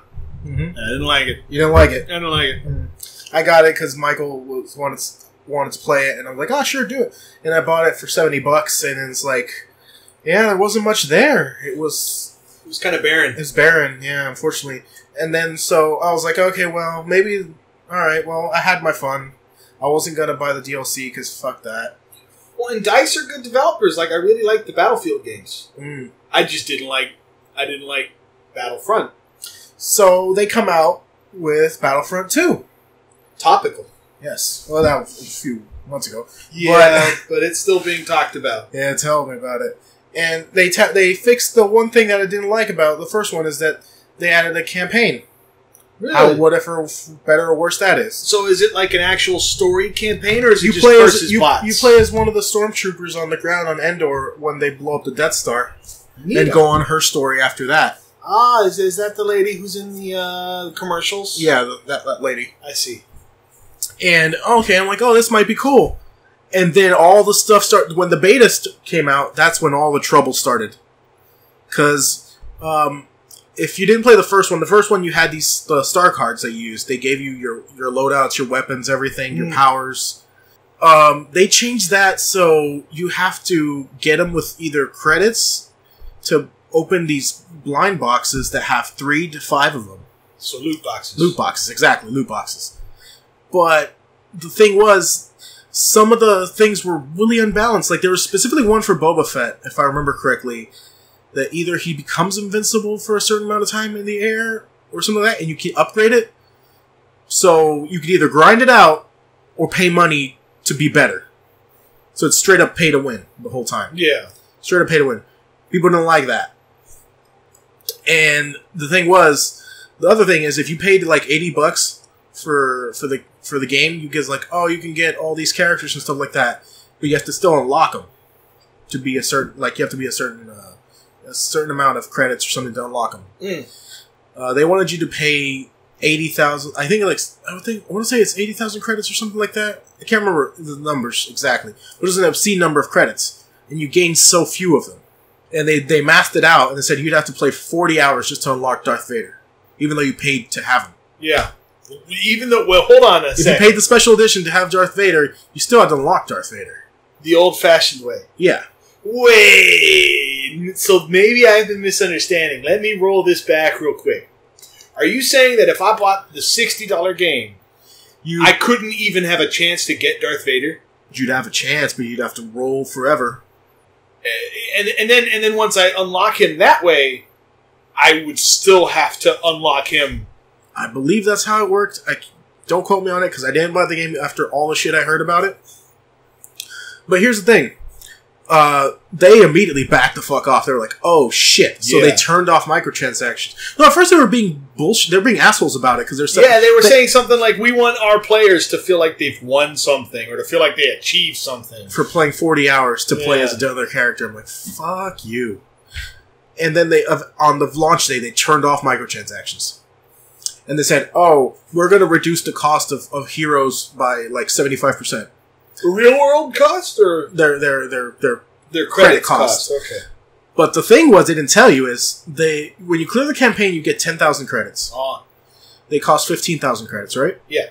Mm-hmm. I didn't like it. You didn't like it? I don't like it. I got it because Michael wanted to play it, and I'm like, oh, sure, do it. And I bought it for $70, and it's like, yeah, there wasn't much there. It was kind of barren. It's barren, yeah, unfortunately. And then, so, I was like, okay, well, maybe, alright, well, I had my fun. I wasn't going to buy the DLC, because fuck that. Well, and DICE are good developers. Like, I really like the Battlefield games. I just didn't like Battlefront. So, they come out with Battlefront 2. Topical. Yes. Well, that was a few months ago. Yeah, but it's still being talked about. Yeah, tell me about it. And they fixed the one thing that I didn't like about the first one is that they added a campaign. Really? Whatever better or worse that is. So is it like an actual story campaign, or is it just versus bots? You play as one of the stormtroopers on the ground on Endor when they blow up the Death Star. And go on her story after that. Ah, is that the lady who's in the commercials? Yeah, that lady. I see. And, okay, I'm like, oh, this might be cool. And then all the stuff started... When the beta came out, that's when all the trouble started. Because if you didn't play the first one you had these star cards that you used. They gave you your loadouts, your weapons, everything, your powers. They changed that so you have to get them with either credits to open these blind boxes that have 3 to 5 of them. So loot boxes. Loot boxes, exactly, loot boxes. But the thing was... Some of the things were really unbalanced. Like, there was specifically one for Boba Fett, if I remember correctly, that either he becomes invincible for a certain amount of time in the air, or something like that, and you can upgrade it. So, you could either grind it out, or pay money to be better. So, it's straight up pay to win the whole time. Yeah. Straight up pay to win. People don't like that. And the thing was, the other thing is, if you paid like $80 for the game, you get like, oh, you can get all these characters and stuff like that, but you have to still unlock them to be a certain, like, you have to be a certain amount of credits or something to unlock them. They wanted you to pay 80,000. I want to say it's 80,000 credits or something like that. I can't remember the numbers exactly, but it was an obscene number of credits, and you gained so few of them. And they mathed it out, and they said you'd have to play 40 hours just to unlock Darth Vader, even though you paid to have him. Yeah. Even though, well, hold on a second. If you paid the special edition to have Darth Vader, you still had to unlock Darth Vader. The old-fashioned way. Yeah. Wait. So maybe I've been misunderstanding. Let me roll this back real quick. Are you saying that if I bought the $60 game, I couldn't even have a chance to get Darth Vader? You'd have a chance, but you'd have to roll forever. And then once I unlock him that way, I would still have to unlock him. I believe that's how it worked. Don't quote me on it, because I didn't buy the game after all the shit I heard about it. But here's the thing. They immediately backed the fuck off. They were like, oh shit. So they turned off microtransactions. No, at first they were being bullshit. They were being assholes about it, because they're saying... Yeah, they were saying something like, we want our players to feel like they've won something, or to feel like they achieved something. For playing 40 hours to play as another character. I'm like, fuck you. And then on the launch day, they turned off microtransactions. And they said, oh, we're going to reduce the cost of heroes by like 75%. The real world cost? Or their credit cost. Okay. But the thing was, they didn't tell you, is when you clear the campaign, you get 10,000 credits. They cost 15,000 credits, right? Yeah.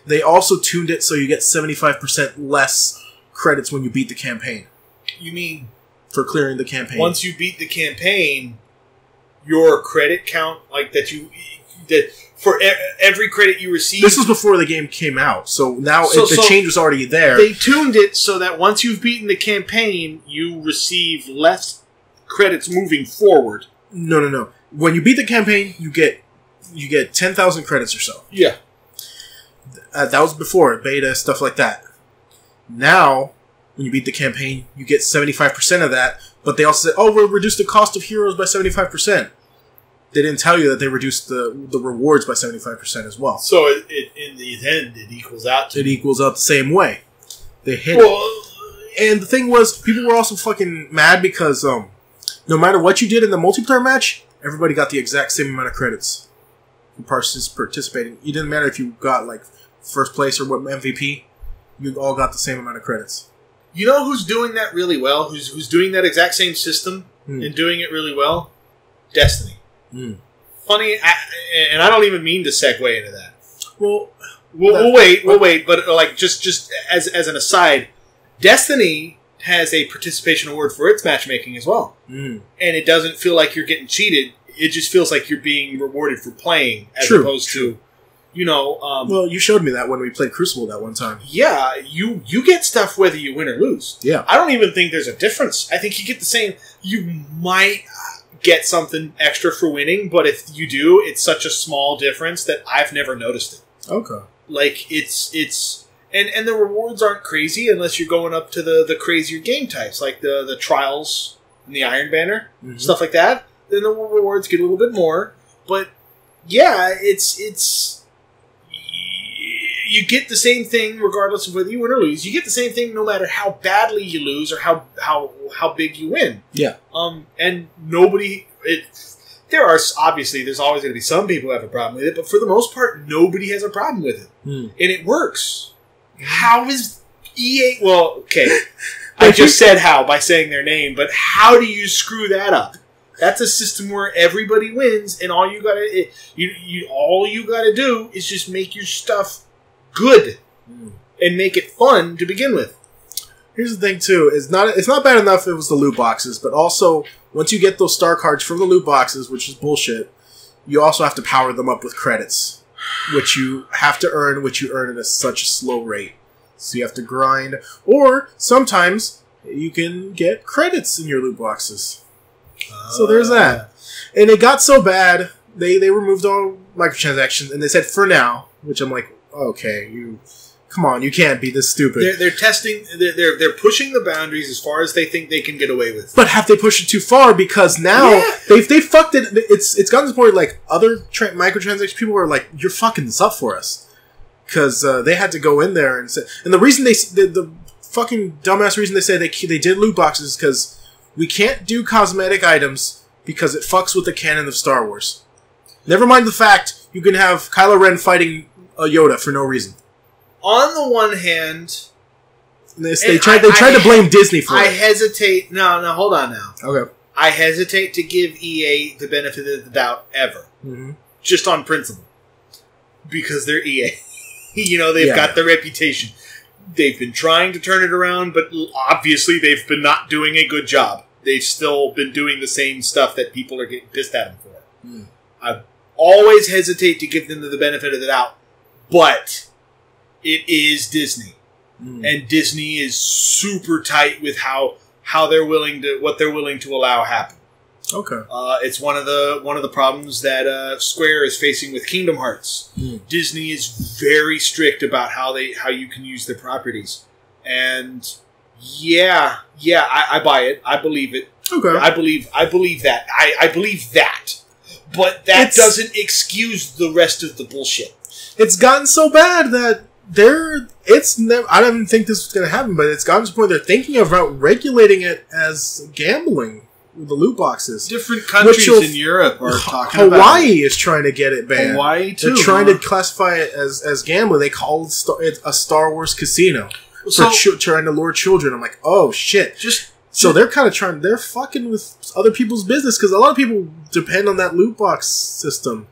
They also tuned it so you get 75% less credits when you beat the campaign. You mean... For clearing the campaign. Once you beat the campaign, your credit count, like that for every credit you receive... This was before the game came out, so now the change was already there. They tuned it so that once you've beaten the campaign, you receive less credits moving forward. No. When you beat the campaign, you get 10,000 credits or so. Yeah. That was before, beta, stuff like that. Now, when you beat the campaign, you get 75% of that, but they also said, oh, we'll reduce the cost of heroes by 75%. They didn't tell you that they reduced the rewards by 75% as well. So in the end, it equals out. It equals out the same way. They hit it. And the thing was, people were also fucking mad because no matter what you did in the multiplayer match, everybody got the exact same amount of credits for participating. It didn't matter if you got like first place or what MVP. You all got the same amount of credits. You know who's doing that really well? Who's doing that exact same system and doing it really well? Destiny. Funny, and I don't even mean to segue into that. We'll wait. But like just as an aside, Destiny has a participation award for its matchmaking as well, and it doesn't feel like you're getting cheated. It just feels like you're being rewarded for playing, as opposed to, well, you showed me that when we played Crucible that one time. Yeah, you get stuff whether you win or lose. Yeah, I don't even think there's a difference. I think you get the same. You might get something extra for winning, but if you do, it's such a small difference that I've never noticed it. Okay. Like, it's and the rewards aren't crazy unless you're going up to the crazier game types, like the Trials and the Iron Banner, stuff like that. Then the rewards get a little bit more, but yeah, it's you get the same thing regardless of whether you win or lose. You get the same thing no matter how badly you lose or how big you win. Yeah. And nobody... there's always going to be some people who have a problem with it, but for the most part, nobody has a problem with it. And it works. How is EA... Well, okay. I just said how by saying their name, but how do you screw that up? That's a system where everybody wins, and all you gotta do is just make your stuff good and make it fun to begin with. Here's the thing too: it's not bad enough if it was the loot boxes, but also once you get those star cards from the loot boxes, which is bullshit, you also have to power them up with credits, which you have to earn, which you earn at such a slow rate. So you have to grind, or sometimes you can get credits in your loot boxes. So there's that. And it got so bad, they removed all microtransactions, and they said for now, which I'm like, okay, come on, you can't be this stupid. They're testing, they're pushing the boundaries as far as they think they can get away with. But have they pushed it too far? Because now they fucked it. It's gotten to the point like other microtransactions people are like, you're fucking this up for us, because they had to go in there and say, and the reason the fucking dumbass reason they said they did loot boxes is because we can't do cosmetic items because it fucks with the canon of Star Wars. Never mind the fact you can have Kylo Ren fighting a Yoda for no reason. On the one hand, they tried to blame Disney for it. I hesitate. No, hold on now. Okay. I hesitate to give EA the benefit of the doubt ever. Just on principle. because they're EA. They've got the reputation. They've been trying to turn it around, but obviously they've been not doing a good job. They've still been doing the same stuff that people are getting pissed at them for. I always hesitate to give them the benefit of the doubt, but it is Disney. And Disney is super tight with how they're willing to, what they're willing to allow happen. Okay. It's one of the problems that Square is facing with Kingdom Hearts. Disney is very strict about how you can use their properties, and I buy it. I believe it. Okay. I believe that. I believe that, but that doesn't excuse the rest of the bullshit. It's gotten so bad that I don't even think this was going to happen, but it's gotten to the point they're thinking about regulating it as gambling. The loot boxes. Different countries in Europe are talking about it. Hawaii is trying to get it banned. Hawaii, too. They're trying to classify it as gambling. They call it a Star Wars casino. For trying to lure children. I'm like, oh, shit. So they're kind of they're fucking with other people's business, because a lot of people depend on that loot box system.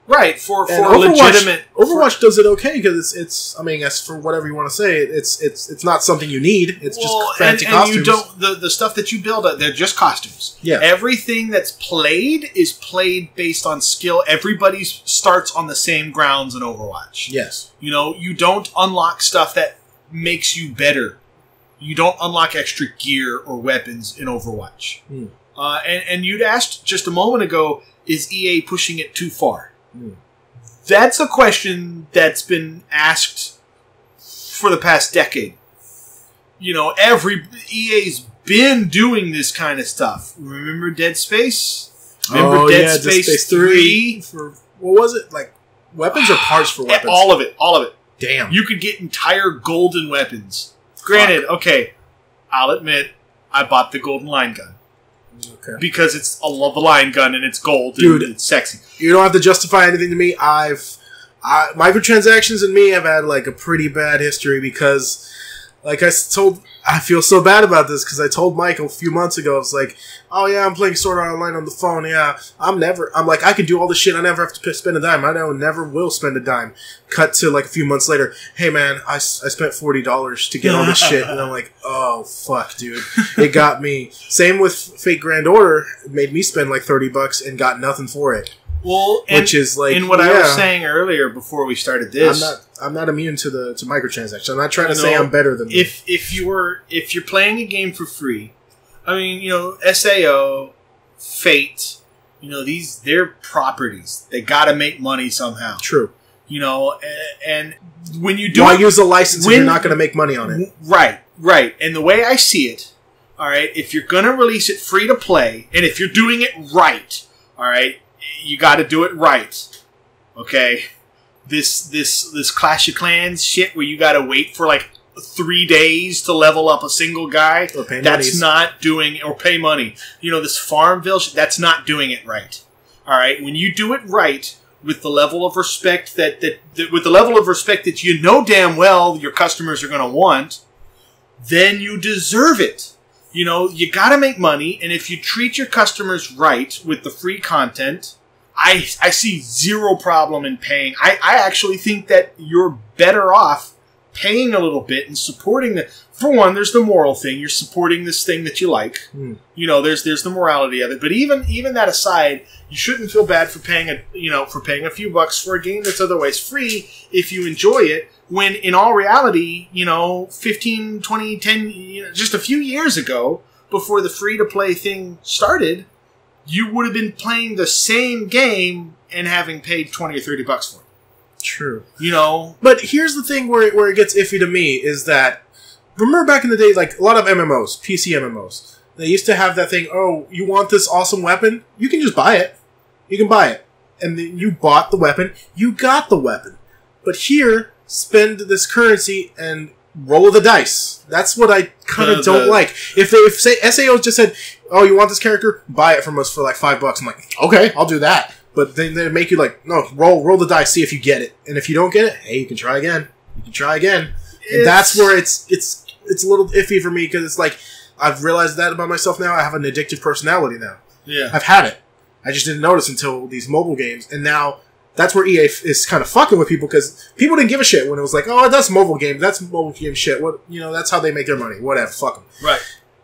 Right, for Overwatch, legitimate... Overwatch does it okay, because it's I mean, as for whatever you want to say, it's not something you need. It's just fancy costumes. The stuff that you build, they're just costumes. Yeah. Everything that's played is played based on skill. Everybody starts on the same grounds in Overwatch. Yes. You don't unlock stuff that makes you better. You don't unlock extra gear or weapons in Overwatch. And you'd asked just a moment ago, is EA pushing it too far? That's a question that's been asked for the past decade. EA's been doing this kind of stuff. Remember Dead Space? Remember Dead Space 3? What was it? Like weapons or parts for weapons? All of it. Damn. You could get entire golden weapons. Granted, okay, I'll admit, I bought the golden line gun. Okay. Because I love the line gun and it's gold and it's sexy. You don't have to justify anything to me. Microtransactions and me have had like a pretty bad history, because like I feel so bad about this, because I told Michael a few months ago, it's like, oh yeah, I'm playing Sword Art Online on the phone. Yeah, I'm like, I can do all this shit. I never have to spend a dime. I never will spend a dime. Cut to like a few months later. Hey man, I spent $40 to get all this shit. And I'm like, oh fuck, dude. It got me. Same with Fate Grand Order. It made me spend like $30 and got nothing for it. Well, which is like, and what I was saying earlier before we started this, I'm not immune to microtransactions. I'm not trying to say I'm better than them. If you're playing a game for free, I mean, SAO, Fate, they're properties. They got to make money somehow. True. And when you do, why use a license if you're not going to make money on it? Right. And the way I see it, all right, if you're going to release it free to play, and if you're doing it right, all right, you got to do it right. Okay, this Clash of Clans shit where you got to wait for like 3 days to level up a single guy. Or pay that's not doing, or pay money. This Farmville shit, that's not doing it right. All right, when you do it right with the level of respect that you know damn well your customers are going to want, then you deserve it. You got to make money, and if you treat your customers right with the free content, I see zero problem in paying. I actually think that you're better off paying a little bit and supporting the. For one, there's the moral thing. You're supporting this thing that you like. There's the morality of it. But even that aside, you shouldn't feel bad for paying a few bucks for a game that's otherwise free if you enjoy it. When in all reality, 15, 20, 10, just a few years ago, before the free-to-play thing started, you would have been playing the same game and having paid $20 or $30 for it. True. But here's the thing where it gets iffy to me is that, remember back in the day, like a lot of MMOs, PC MMOs, they used to have that thing, oh, you want this awesome weapon? You can just buy it. You can buy it. And then you bought the weapon, you got the weapon. But here, spend this currency and roll the dice. That's what I kind of don't like. If say SAO just said, "Oh, you want this character? Buy it from us for like $5." I'm like, okay, I'll do that. But then they make you like, no, roll the dice, see if you get it. And if you don't get it, hey, you can try again. And that's where it's a little iffy for me, because it's like I've realized that about myself now. I have an addictive personality now. Yeah, I've had it. I just didn't notice until these mobile games, and now that's where EA is kind of fucking with people because people didn't give a shit when it was like, oh, that's mobile game. That's mobile game shit. What that's how they make their money. Whatever. Fuck them. Right.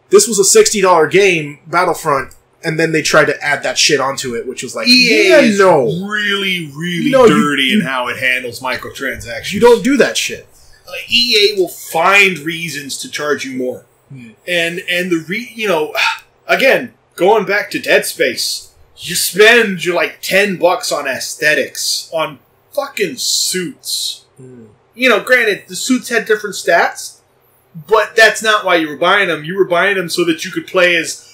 This was a $60 game, Battlefront, and then they tried to add that shit onto it, which was like, EA is really, really dirty in how it handles microtransactions. You don't do that shit. EA will find reasons to charge you more. And again, going back to Dead Space, you spend your like $10 on aesthetics, on fucking suits. Granted, the suits had different stats, but that's not why you were buying them. You were buying them so that you could play as,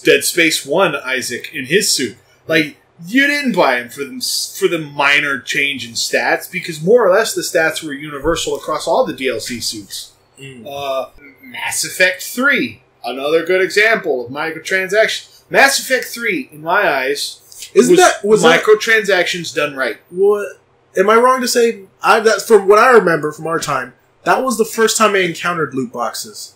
Dead Space 1 Isaac in his suit. Like, you didn't buy them for the minor change in stats, because more or less the stats were universal across all the DLC suits. Mass Effect 3, another good example of microtransactions. Mass Effect 3, in my eyes, was microtransactions done right. What? Am I wrong to say, that's from what I remember from our time, that was the first time I encountered loot boxes?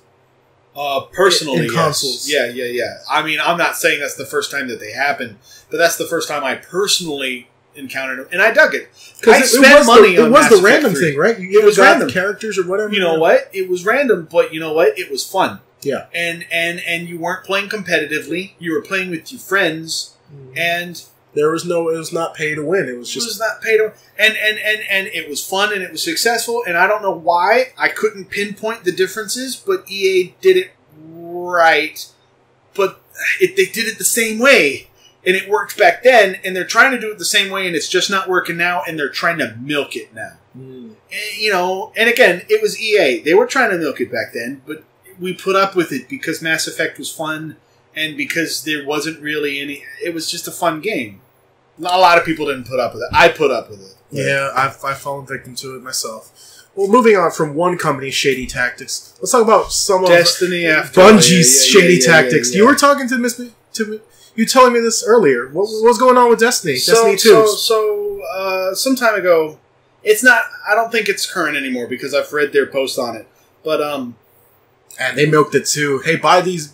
Personally, in consoles. Yes. Yeah. I mean, I'm not saying that's the first time that they happened, but that's the first time I personally encountered them, and I dug it. Because it was the random thing, right? It was random characters or whatever. You know what? It was random, but you know what? It was fun. Yeah. And you weren't playing competitively. You were playing with your friends, and it was not pay to win. It was not pay to win. And it was fun and it was successful, and I don't know why I couldn't pinpoint the differences, but EA did it right. But they did it the same way. And it worked back then, and they're trying to do it the same way, and it's just not working now, and they're trying to milk it now. And, and again, it was EA. They were trying to milk it back then, but we put up with it because Mass Effect was fun, and because there wasn't really any... It was just a fun game. A lot of people didn't put up with it. I put up with it. Yeah, I've fallen victim to it myself. Well, moving on from one company's shady tactics, let's talk about some Destiny of after Bungie's shady tactics. You were talking to me. You telling me this earlier. What's going on with Destiny? Destiny 2. So some time ago, it's not... I don't think it's current anymore because I've read their post on it. But, and they milked it too. Hey, buy these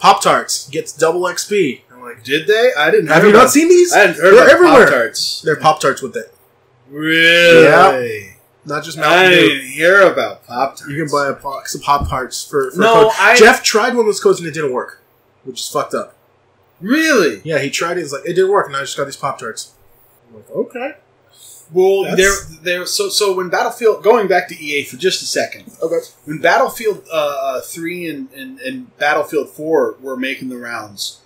Pop-Tarts. Gets double XP. I'm like, did they? I didn't. Have you not seen these? I hadn't heard about everywhere. Pop-Tarts. They're Pop-Tarts with it. Really? Yeah. Not just Mountain Dew. I didn't hear about Pop-Tarts. You can buy a box of Pop-Tarts for no, a code. Jeff tried one of those codes and it didn't work, which is fucked up. Really? Yeah, he tried it. He's like, it didn't work, and I just got these Pop-Tarts. I'm like, okay. Well, so when Battlefield... Going back to EA for just a second. Okay. When Battlefield 3 and Battlefield 4 were making the rounds,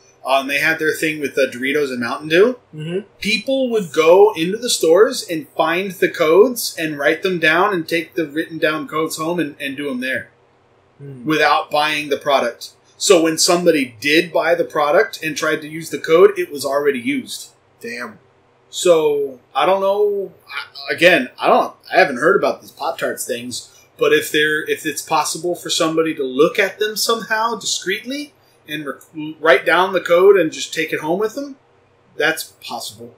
they had their thing with Doritos and Mountain Dew. People would go into the stores and find the codes and write them down and take the written down codes home and do them there. Without buying the product. So when somebody did buy the product and tried to use the code, it was already used. Damn. So, I don't know. I haven't heard about these Pop-Tarts things, but if it's possible for somebody to look at them somehow discreetly and write down the code and just take it home with them, that's possible.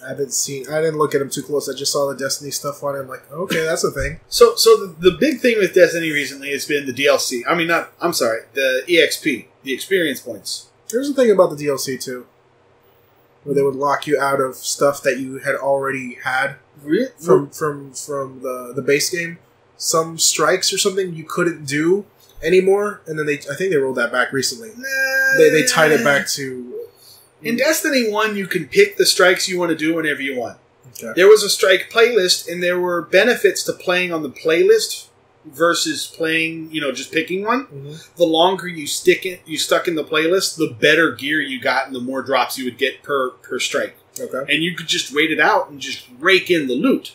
I didn't look at them too close. I just saw the Destiny stuff on it. I'm like, okay, that's a thing. So the big thing with Destiny recently has been the DLC. The EXP, the experience points. There's a thing about the DLC too, where they would lock you out of stuff that you had already had from the base game. Some strikes or something you couldn't do anymore, and then I think they rolled that back recently. They tied it back to... In Destiny 1, you can pick the strikes you want to do whenever you want. Okay. There was a strike playlist, and there were benefits to playing on the playlist versus playing, just picking one. The longer you stuck in the playlist, the better gear you got and the more drops you would get per strike. Okay. And you could just wait it out and just rake in the loot.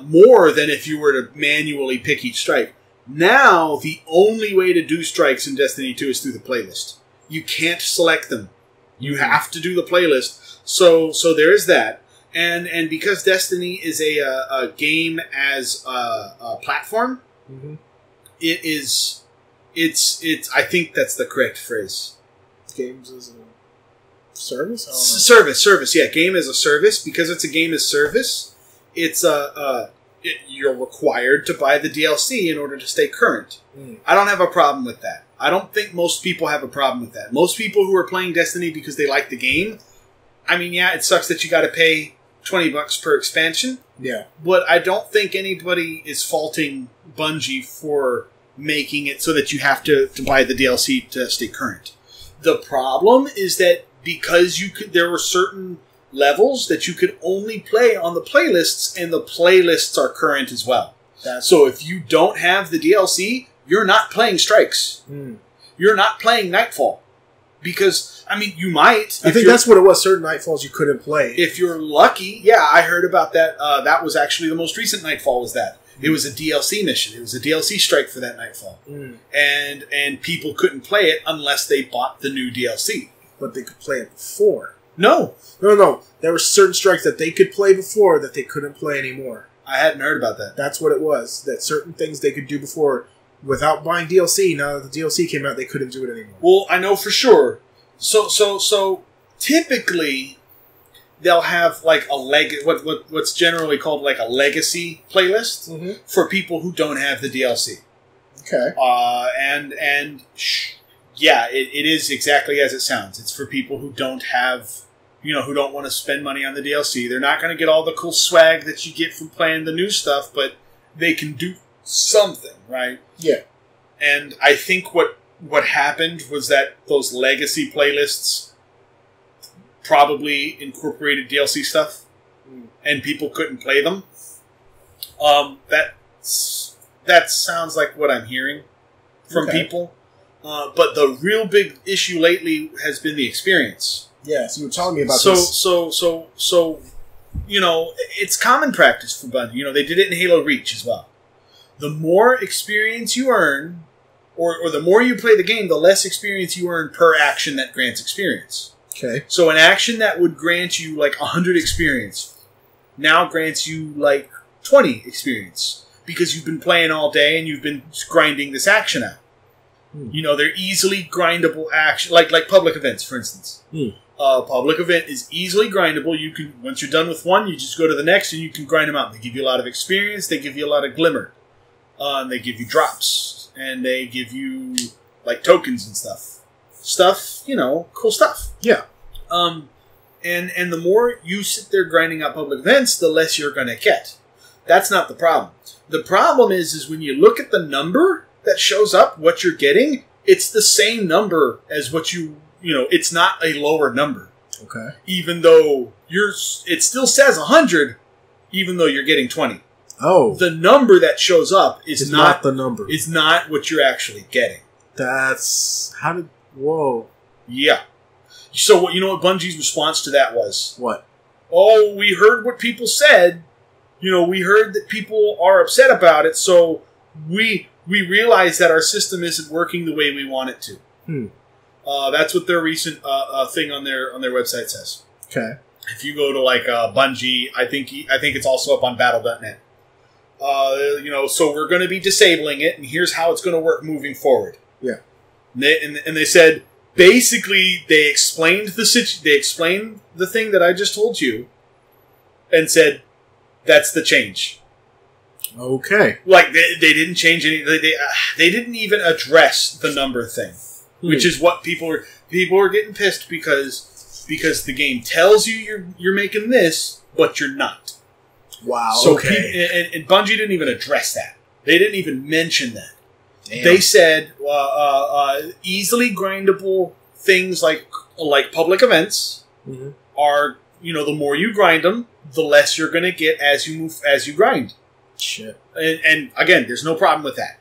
More than if you were to manually pick each strike. Now, the only way to do strikes in Destiny 2 is through the playlist. You can't select them. You have to do the playlist. So there is that. And because Destiny is a game as a platform, it's I think that's the correct phrase. Games as a service? Service. Yeah, game as a service. Because it's a game as service, it's you're required to buy the DLC in order to stay current. I don't have a problem with that. I don't think most people have a problem with that. Most people who are playing Destiny because they like the game, I mean, yeah, it sucks that you got to pay $20 per expansion. Yeah. But I don't think anybody is faulting Bungie for making it so that you have to buy the DLC to stay current. The problem is that because there were certain levels that you could only play on the playlists, and the playlists are current as well. So if you don't have the DLC, you're not playing Strikes. You're not playing Nightfall. Because, I mean, you might. I think that's what it was. Certain Nightfalls you couldn't play. If you're lucky, yeah, I heard about that. That was actually the most recent Nightfall was that. It was a DLC mission. It was a DLC strike for that Nightfall. And people couldn't play it unless they bought the new DLC. But they could play it before. No. There were certain strikes that they could play before that they couldn't play anymore. I hadn't heard about that. That's what it was. That certain things they could do before without buying DLC. Now that the DLC came out, they couldn't do it anymore. Well, I know for sure. So typically they'll have like what's generally called like a legacy playlist for people who don't have the DLC. Okay. Yeah, it is exactly as it sounds. It's for people who don't have, who don't want to spend money on the DLC. They're not going to get all the cool swag that you get from playing the new stuff, but they can do something, right? Yeah. And I think what happened was that those legacy playlists probably incorporated DLC stuff, and people couldn't play them. That sounds like what I'm hearing from people. But the real big issue lately has been the experience. Yeah, so you were telling me about this. So, it's common practice for Bungie. They did it in Halo Reach as well. The more experience you earn, or the more you play the game, the less experience you earn per action that grants experience. Okay. So an action that would grant you like 100 experience now grants you like 20 experience because you've been playing all day and you've been grinding this action out. They're easily grindable action, like public events, for instance. Public event is easily grindable. You can, once you're done with one, you just go to the next and you can grind them out. They give you a lot of experience. They give you a lot of glimmer. And they give you drops. And they give you, like, tokens and stuff. Cool stuff. Yeah. And the more you sit there grinding out public events, the less you're going to get. That's not the problem. The problem is when you look at the number that shows up, what you're getting, it's the same number as what it's not a lower number. Okay. Even though it still says 100, even though you're getting 20. Oh. The number that shows up is not the number. It's not what you're actually getting. Whoa. Yeah. So what Bungie's response to that was? What? Oh, we heard what people said. We heard that people are upset about it, so we realize that our system isn't working the way we want it to. That's what their recent thing on their website says. Okay. If you go to like Bungie, I think it's also up on Battle.net. So we're going to be disabling it, and here's how it's going to work moving forward. Yeah. And they said basically they explained the thing that I just told you, and said that's the change. Okay. Like they didn't change any. They didn't even address the number thing, which is what people are getting pissed because the game tells you you're making this, but you're not. Wow. So okay. And Bungie didn't even address that. They didn't even mention that. Damn. They said easily grindable things like public events are the more you grind them, the less you're going to get as you grind. Shit. And again, there's no problem with that.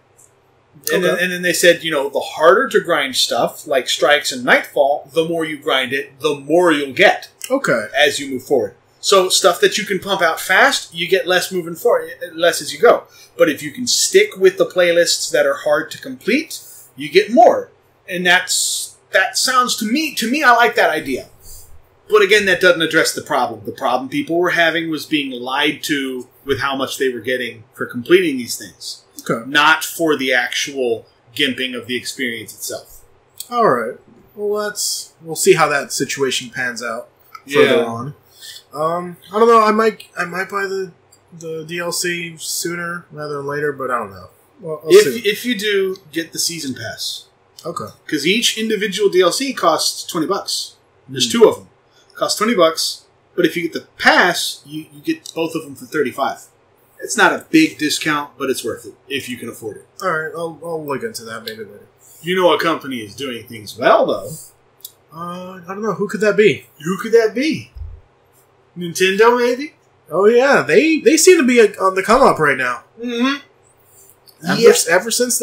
And, Okay. then they said, the harder to grind stuff, like Strikes and Nightfall, the more you grind it, the more you'll get. Okay. As you move forward. So stuff that you can pump out fast, you get less moving forward, less as you go. But if you can stick with the playlists that are hard to complete, you get more. And that sounds to me, I like that idea. But again, that doesn't address the problem. The problem people were having was being lied to with how much they were getting for completing these things. Okay. Not for the actual gimping of the experience itself. All right. Well, we'll see how that situation pans out further on. I don't know. I might buy the DLC sooner rather than later, but I don't know. Well, if you do, get the season pass. Okay. Because each individual DLC costs $20. There's two of them. Costs $20, but if you get the pass, you get both of them for $35. It's not a big discount, but it's worth it if you can afford it. All right, I'll look into that maybe later. You know a company is doing things well, though. I don't know. Who could that be? Who could that be? Nintendo, maybe? Oh, yeah. They seem to be on the come-up right now. Mm-hmm. Ever since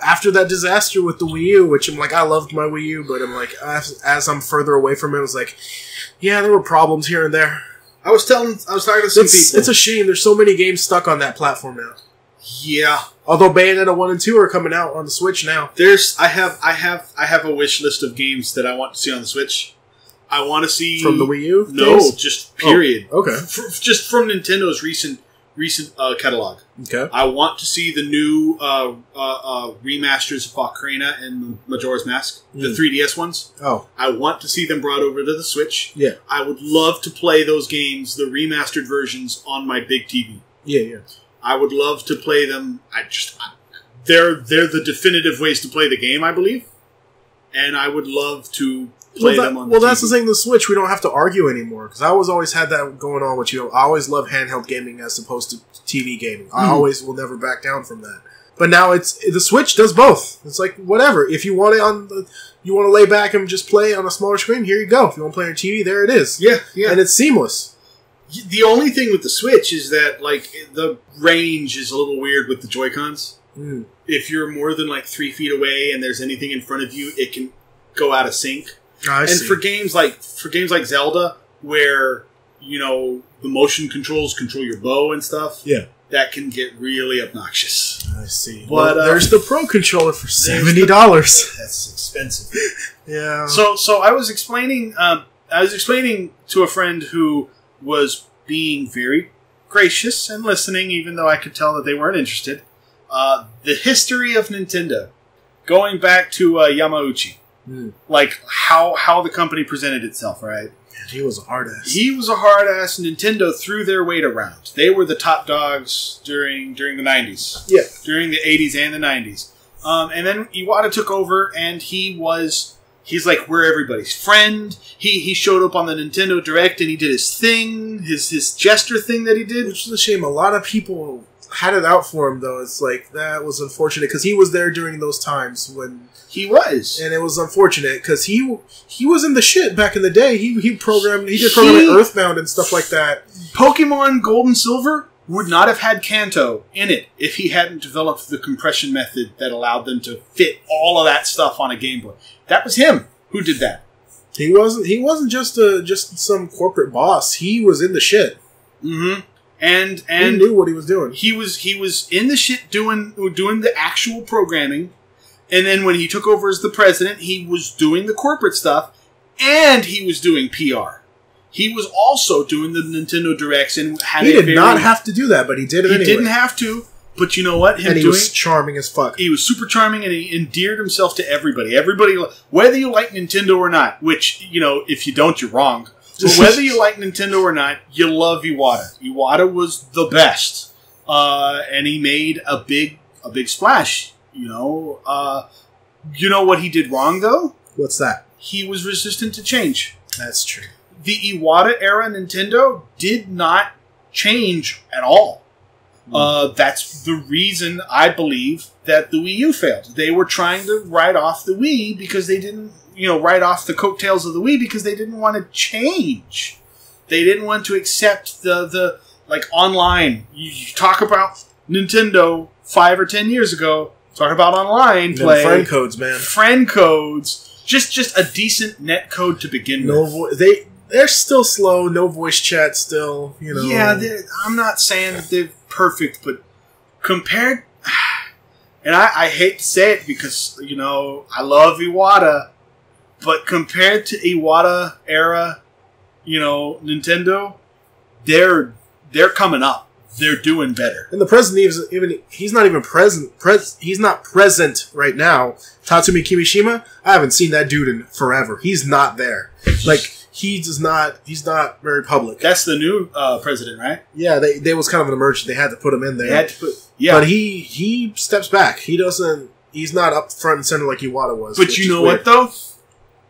after that disaster with the Wii U, which I'm like, I loved my Wii U, but I'm like, as I'm further away from it, I was like, yeah, there were problems here and there. I was talking to some people. It's a shame. There's so many games stuck on that platform now. Yeah. Although Bayonetta 1 and 2 are coming out on the Switch now. I have a wish list of games that I want to see on the Switch. I want to see from the Wii U. No, days? just period. Oh, okay. Just from Nintendo's recent catalog. Okay. I want to see the new remasters of Ocarina and Majora's Mask, the 3DS ones. Oh. I want to see them brought over to the Switch. Yeah. I would love to play those games, the remastered versions, on my big TV. Yeah, yeah. I would love to play them. They're the definitive ways to play the game, I believe, and I would love to play them on. That's the thing. The Switch, we don't have to argue anymore because I always had that going on with you. I always love handheld gaming as opposed to TV gaming. I always will never back down from that. But now the Switch does both. It's like whatever. If you want it you want to lay back and just play on a smaller screen. Here you go. If you want to play on your TV, there it is. Yeah, yeah, and it's seamless. The only thing with the Switch is that like the range is a little weird with the Joy-Cons. Mm. If you're more than like 3 feet away and there's anything in front of you, it can go out of sync. I see. For games like Zelda, where the motion controls control your bow and stuff, yeah, that can get really obnoxious. I see. But there's the Pro controller for $70. That's expensive. Yeah. So I was explaining to a friend who was being very gracious and listening, even though I could tell that they weren't interested. The history of Nintendo, going back to Yamauchi, like how the company presented itself. Right? Man, he was a hard ass. He was a hard ass. Nintendo threw their weight around. They were the top dogs during the 90s. Yeah, during the 80s and the 90s. And then Iwata took over, and he's like, we're everybody's friend. He showed up on the Nintendo Direct and he did his thing, his gesture thing that he did. Which is a shame. A lot of people had it out for him, though. It's like, that was unfortunate because he was there during those times when... He was. And it was unfortunate because he was in the shit back in the day. He did programming Earthbound and stuff like that. Pokemon Gold and Silver would not have had Kanto in it if he hadn't developed the compression method that allowed them to fit all of that stuff on a Game Boy. That was him who did that. He wasn't just some corporate boss. He was in the shit. Mm-hmm. And he knew what he was doing. He was in the shit doing the actual programming. And then when he took over as the president, he was doing the corporate stuff and he was doing PR. He was also doing the Nintendo Directs and he did not have to do that, but he did it anyway. He didn't have to. But you know what? He was charming as fuck. He was super charming, and he endeared himself to everybody. Everybody, whether you like Nintendo or not, which, if you don't, you're wrong. But whether you like Nintendo or not, you love Iwata. Iwata was the best. And he made a big splash, You know what he did wrong, though? What's that? He was resistant to change. That's true. The Iwata era Nintendo did not change at all. That's the reason I believe that the Wii U failed. They were trying to write off the Wii because they didn't, write off the coattails of the Wii because they didn't want to change. They didn't want to accept the online. You talk about Nintendo 5 or 10 years ago. Talk about online play. Friend codes, man. Friend codes. Just a decent net code to begin with. They're still slow. No voice chat still. Yeah, I'm not saying that they're perfect, but compared, and I hate to say it because I love Iwata, but compared to Iwata era, Nintendo, they're coming up. They're doing better. And the president he's not even present. He's not present right now. Tatsumi Kimishima, I haven't seen that dude in forever. He's not there. He's not very public. That's the new president, right? Yeah, they was kind of an emergency. They had to put him in there. They had to put, but he steps back. He's not up front and center like Iwata was. But you know what though?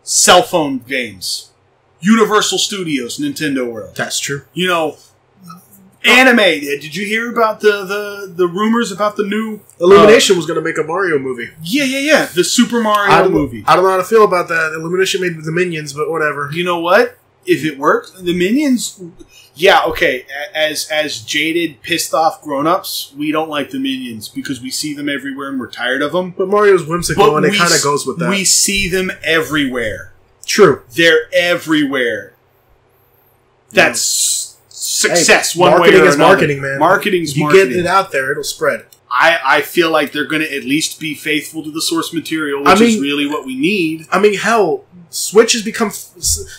Cell phone games. Universal Studios, Nintendo World. That's true. You know, anime. Did you hear about the rumors about the new Illumination was going to make a Mario movie? Yeah. The Super Mario movie. I don't know how to feel about that. Illumination made the Minions, but whatever. You know what? If it worked, the Minions. Yeah, okay. As jaded, pissed off grown-ups, we don't like the Minions because we see them everywhere and we're tired of them. But Mario's whimsical and it kind of goes with that. We see them everywhere. True. They're everywhere. That's success. Hey, one way or marketing is another. marketing, man. Marketing's you marketing. get it out there, it'll spread. I feel like they're going to at least be faithful to the source material, which is really what we need. I mean, hell, Switch has become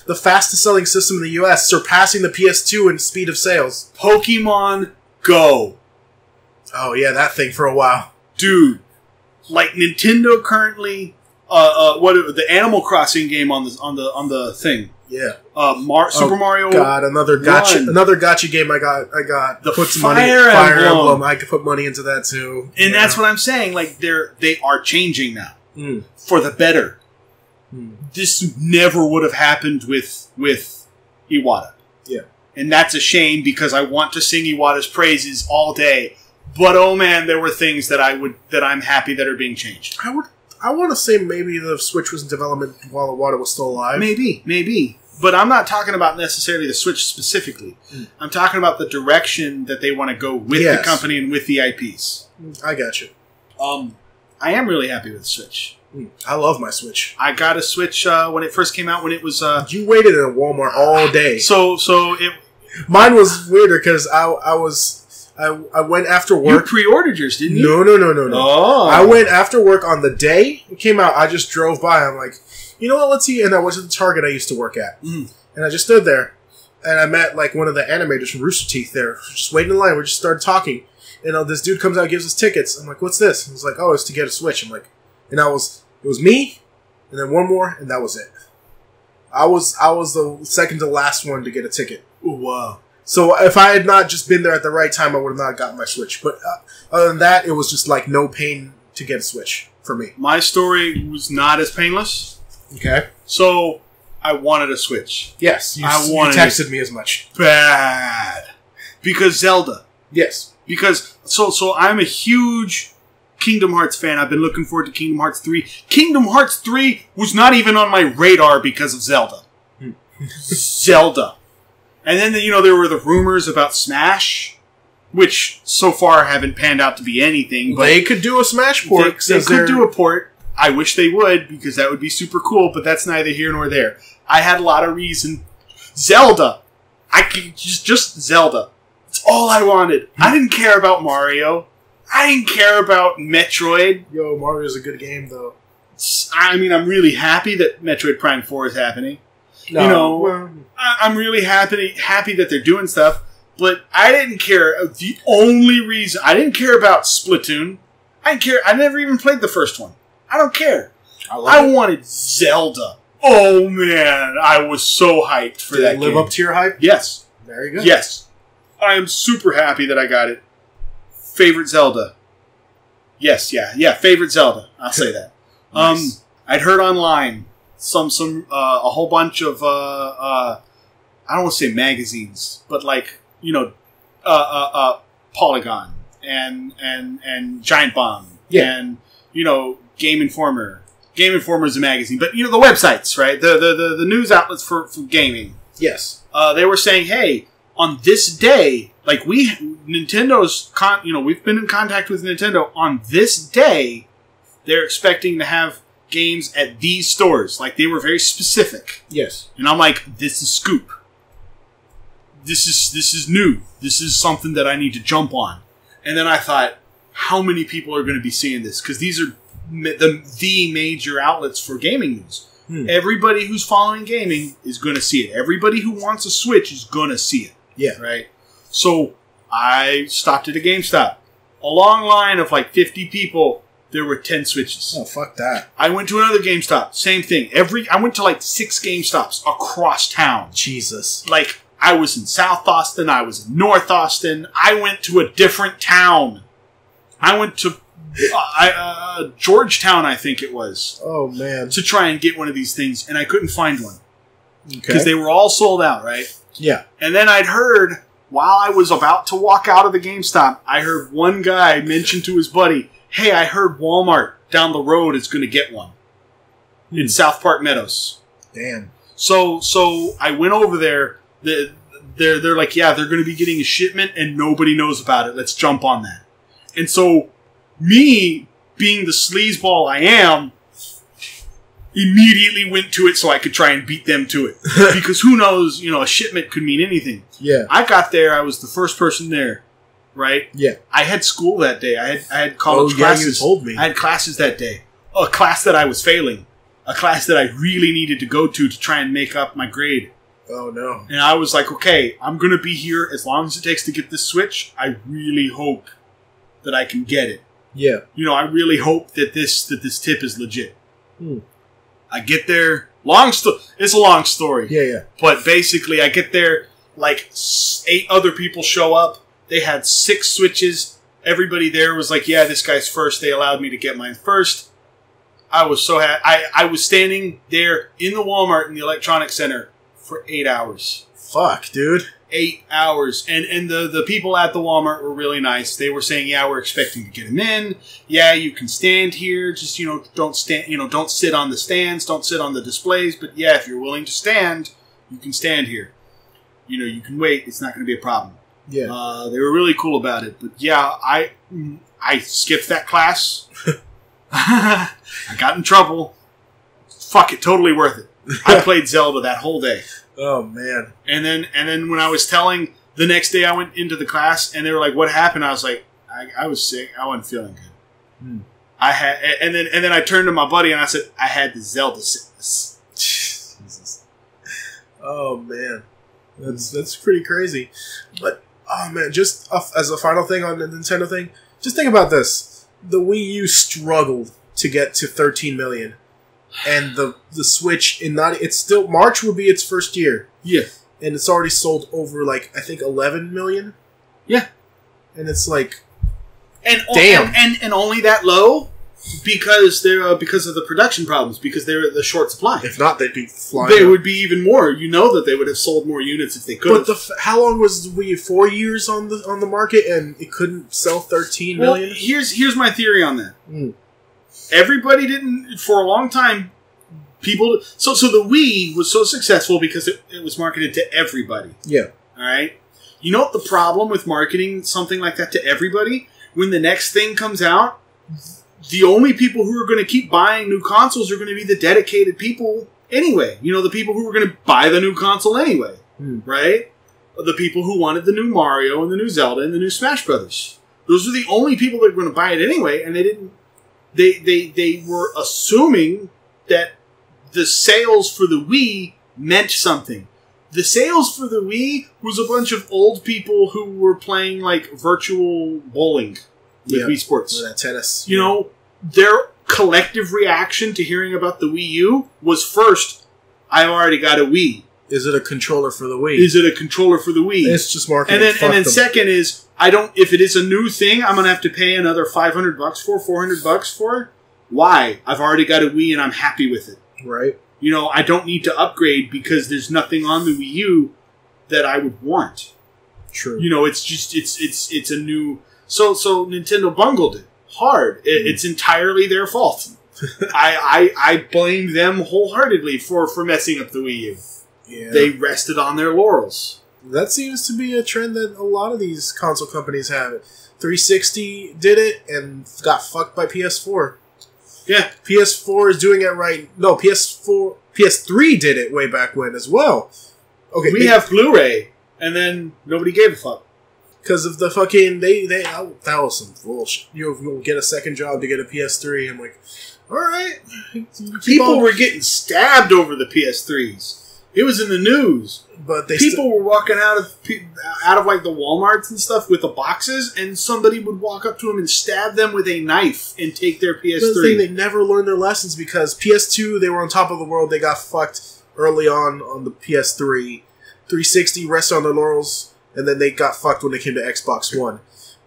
the fastest selling system in the US, surpassing the PS2 in speed of sales. Pokemon Go. Oh yeah, that thing for a while, dude. Like Nintendo currently, the Animal Crossing game on the thing. Yeah. Super Mario. God, another gotcha game. I got. The put some Fire Emblem. I could put money into that too. And that's what I'm saying. Like they are changing now for the better. This never would have happened with Iwata. Yeah. And that's a shame because I want to sing Iwata's praises all day. But oh man, there were things that I'm happy that are being changed. I want to say maybe the Switch was in development while Iwata was still alive. Maybe. But I'm not talking about necessarily the Switch specifically. I'm talking about the direction that they want to go with the company and with the IPs. I got you. I am really happy with the Switch. I love my Switch. I got a Switch when it first came out. When it was you waited in Walmart all day. Mine was weirder because I went after work. You pre-ordered yours, didn't you? No. Oh. I went after work on the day it came out. I just drove by. I'm like, you know what? Let's see. And I went to the Target I used to work at, and I just stood there, and I met like one of the animators from Rooster Teeth there, just waiting in line. We just started talking. And this dude comes out, and gives us tickets. I'm like, what's this? And he's like, oh, it's to get a Switch. I'm like, and it was me, and then one more, and that was it. I was the second to last one to get a ticket. Ooh, wow. So if I had not just been there at the right time, I would have not gotten my Switch. But other than that, it was just like no pain to get a Switch for me. My story was not as painless. Okay. So I wanted a Switch. Yes, you texted me as much. Bad. Because Zelda. Yes. Because so I'm a huge Kingdom Hearts fan. I've been looking forward to Kingdom Hearts 3. Kingdom Hearts 3 was not even on my radar because of Zelda. Zelda. And then, there were the rumors about Smash, which so far haven't panned out to be anything. But they could do a Smash port. They could do a port. I wish they would, because that would be super cool, but that's neither here nor there. I had a lot of reason. Zelda. I could just Zelda. That's all I wanted. I didn't care about Mario. I didn't care about Metroid. Yo, Mario's a good game, though. I mean, I'm really happy that Metroid Prime 4 is happening. No, I'm really happy that they're doing stuff, but I didn't care. The only reason I didn't care about Splatoon, I didn't care. I never even played the first one. I don't care. I wanted Zelda. Oh man, I was so hyped for that. Did it live up to your hype? Yes. Very good. Yes, I am super happy that I got it. Favorite Zelda? Yes, yeah. Favorite Zelda. I'll say that. Nice. I'd heard online. A whole bunch of I don't want to say magazines, but like Polygon and Giant Bomb and Game Informer. Game Informer is a magazine, but the websites, right? The news outlets for gaming. Yes. They were saying, hey, on this day, like Nintendo's we've been in contact with Nintendo on this day. They're expecting to have games at these stores. Like, they were very specific. Yes. And I'm like, this is scoop. This is new. This is something that I need to jump on. And then I thought, how many people are going to be seeing this? Because these are the major outlets for gaming news. Everybody who's following gaming is going to see it. Everybody who wants a Switch is going to see it. Yeah. Right? So, I stopped at a GameStop. A long line of like 50 people. There were 10 Switches. Oh, fuck that. I went to another GameStop. Same thing. I went to like 6 GameStops across town. Jesus. Like, I was in South Austin. I was in North Austin. I went to a different town. I went to Georgetown, I think it was. Oh, man. To try and get one of these things, and I couldn't find one. because they were all sold out, right? Yeah. And then I'd heard, while I was about to walk out of the GameStop, I heard one guy mention to his buddy, "Hey, I heard Walmart down the road is going to get one in South Park Meadows." Damn. So I went over there. They're like, "Yeah, they're going to be getting a shipment, and nobody knows about it. Let's jump on that." And so, me being the sleazeball I am, immediately went to it so I could try and beat them to it. Because who knows, a shipment could mean anything. Yeah. I got there, I was the first person there, right? Yeah. I had school that day. I had college classes. You told me. I had classes that day. A class that I was failing. A class that I really needed to go to try and make up my grade. Oh, no. And I was like, okay, I'm going to be here as long as it takes to get this Switch. I really hope that I can get it. Yeah. I really hope that this tip is legit. I get there. It's a long story. Yeah. But basically, I get there. Like 8 other people show up. They had 6 Switches. Everybody there was like, "Yeah, this guy's first." They allowed me to get mine first. I was so happy. I was standing there in the Walmart in the Electronics Center for 8 hours. Fuck, dude. 8 hours. And the people at the Walmart were really nice. They were saying, "Yeah, we're expecting to get them in. Yeah, you can stand here. Just, don't stand, don't sit on the stands. Don't sit on the displays. But yeah, if you're willing to stand, you can stand here. You can wait. It's not going to be a problem." Yeah. They were really cool about it. But yeah, I skipped that class. I got in trouble. Fuck it. Totally worth it. I played Zelda that whole day. Oh, man. And then when I was telling, the next day I went into the class and they were like, "What happened?" I was like, I was sick. I wasn't feeling good. I had, and then I turned to my buddy and I said, "I had the Zelda sickness." Jesus. Oh, man. That's pretty crazy. But, oh, man, just as a final thing on the Nintendo thing, just think about this. The Wii U struggled to get to 13 million. And the Switch it's still March will be its first year. Yeah. And it's already sold over I think 11 million. Yeah. And it's like damn. And only that low because of the production problems, because they're the short supply. If not, they'd be flying. They would be even more. That they would have sold more units if they could. But how long was the Wii U? 4 years on the market and it couldn't sell 13 million? Here's my theory on that. Everybody didn't, for a long time, people... So the Wii was so successful because it was marketed to everybody. Yeah. Alright? You know what the problem with marketing something like that to everybody? When the next thing comes out, the only people who are going to keep buying new consoles are going to be the dedicated people anyway. The people who are going to buy the new console anyway. Right? The people who wanted the new Mario and the new Zelda and the new Smash Brothers. Those are the only people that are going to buy it anyway, and they didn't... They were assuming that the sales for the Wii meant something. The sales for the Wii was a bunch of old people who were playing virtual bowling with Wii Sports. Or that tennis. Their collective reaction to hearing about the Wii U was first, "I've already got a Wii. Is it a controller for the Wii? Is it a controller for the Wii?" It's just marketing. And then second is, if it is a new thing, I'm going to have to pay another $500 for, $400 for. Why? I've already got a Wii and I'm happy with it. Right. I don't need to upgrade because there's nothing on the Wii U that I would want. True. It's just, it's a new... So Nintendo bungled it hard. It's entirely their fault. I blame them wholeheartedly for messing up the Wii U. Yeah. They rested on their laurels. That seems to be a trend that a lot of these console companies have. 360 did it and got fucked by PS4. Yeah. PS4 is doing it right. No, PS3 did it way back when as well. Okay, we have Blu-ray, and then nobody gave a fuck. Because of the fucking... that was some bullshit. You'll get a second job to get a PS3. I'm like, alright. People were getting stabbed over the PS3s. It was in the news. But people were walking out of the Walmarts and stuff with the boxes, and somebody would walk up to them and stab them with a knife and take their PS3. But the thing, they never learned their lessons because PS2, they were on top of the world. They got fucked early on the PS3. 360 rested on their laurels, and then they got fucked when they came to Xbox One.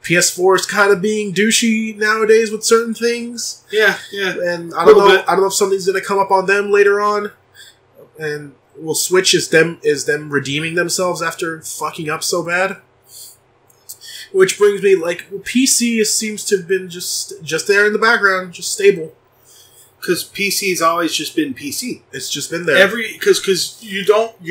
PS4 is kind of being douchey nowadays with certain things. Yeah. And I don't know if something's going to come up on them later on. And Well, Switch is them redeeming themselves after fucking up so bad. Which brings me, like, PC seems to have been just there in the background, just stable. Because PC's always just been PC. It's just been there. Because you don't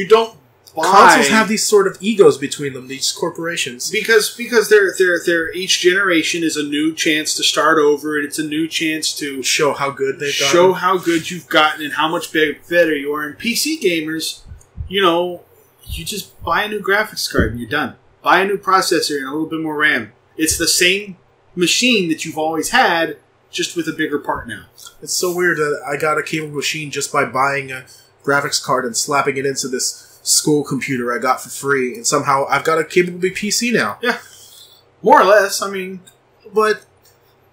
buy... Consoles have these sort of egos between them, these corporations. Because they're each generation is a new chance to start over, and it's a new chance to show how good they've gotten. Show how good you've gotten and how much better you are. And PC gamers, you just buy a new graphics card and you're done. Buy a new processor and a little bit more RAM. It's the same machine that you've always had, just with a bigger part now. It's so weird that I got a capable machine just by buying a graphics card and slapping it into this school computer I got for free, and somehow I've got a capable PC now. Yeah. More or less, I mean. But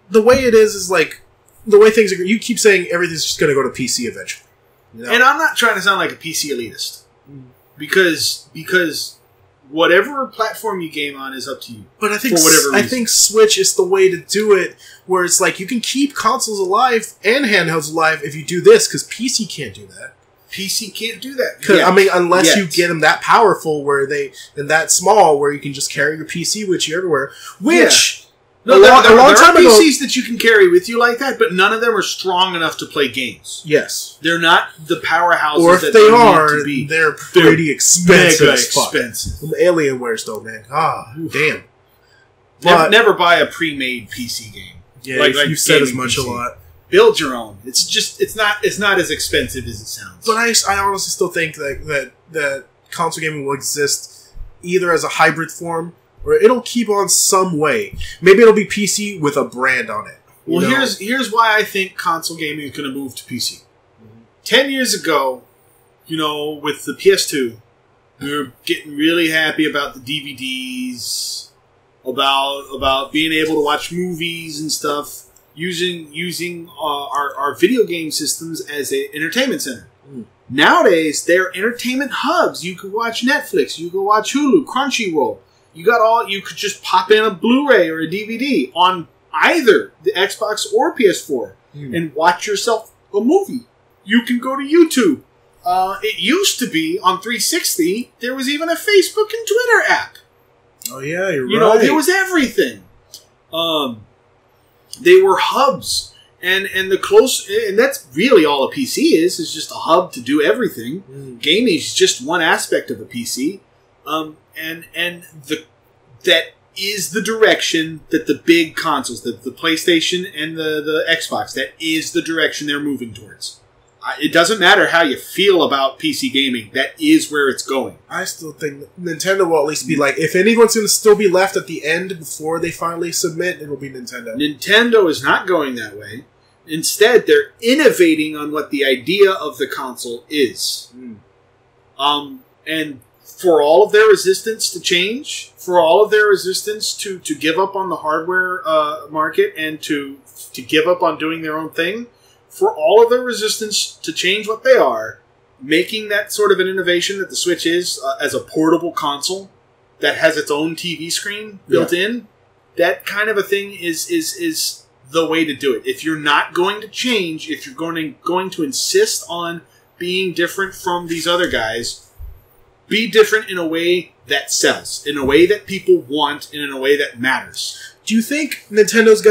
the way it is like, the way things are, you keep saying everything's just going to go to PC eventually. You know? And I'm not trying to sound like a PC elitist. Because whatever platform you game on is up to you. But I think Switch is the way to do it, where it's like you can keep consoles alive and handhelds alive if you do this, because PC can't do that. PC can't do that. I mean, unless you get them that powerful, and that small, where you can just carry your PC with you everywhere. Which there are PCs that you can carry with you like that, but none of them are strong enough to play games. Yes, they're not the powerhouses. Or if that they are, to be. They're pretty expensive. Mega expensive. Alienwares, though, man. Damn. Never buy a pre-made PC game. Yeah, like you've said as much PC. A lot. Build your own. It's not as expensive as it sounds. But I honestly still think that console gaming will exist either as a hybrid form, or it'll keep on some way. Maybe it'll be PC with a brand on it. Well, here's why I think console gaming is going to move to PC. 10 years ago, with the PS2, we were getting really happy about the DVDs, about being able to watch movies and stuff, using our video game systems as an entertainment center. Nowadays, they're entertainment hubs. You could watch Netflix, you could watch Hulu, Crunchyroll. You could just pop in a Blu-ray or a DVD on either the Xbox or PS4 and watch yourself a movie. You can go to YouTube. It used to be on 360, there was even a Facebook and Twitter app. Oh yeah, you're right. There was everything. They were hubs. And that's really all a PC is just a hub to do everything. Gaming is just one aspect of a PC. That is the direction that the big consoles, the PlayStation and the Xbox, that is the direction they're moving towards. It doesn't matter how you feel about PC gaming. That is where it's going. I still think Nintendo will at least be like, if anyone's going to still be left at the end before they finally submit, it'll be Nintendo. Nintendo is not going that way. Instead, they're innovating on what the idea of the console is. And for all of their resistance to change, for all of their resistance to give up on the hardware market and to give up on doing their own thing, for all of their resistance to change what they are, making that sort of an innovation that the Switch is as a portable console that has its own TV screen built in, that kind of a thing is the way to do it. If you're not going to change, if you're going to insist on being different from these other guys, be different in a way that sells, in a way that people want, and in a way that matters. Do you think Nintendo's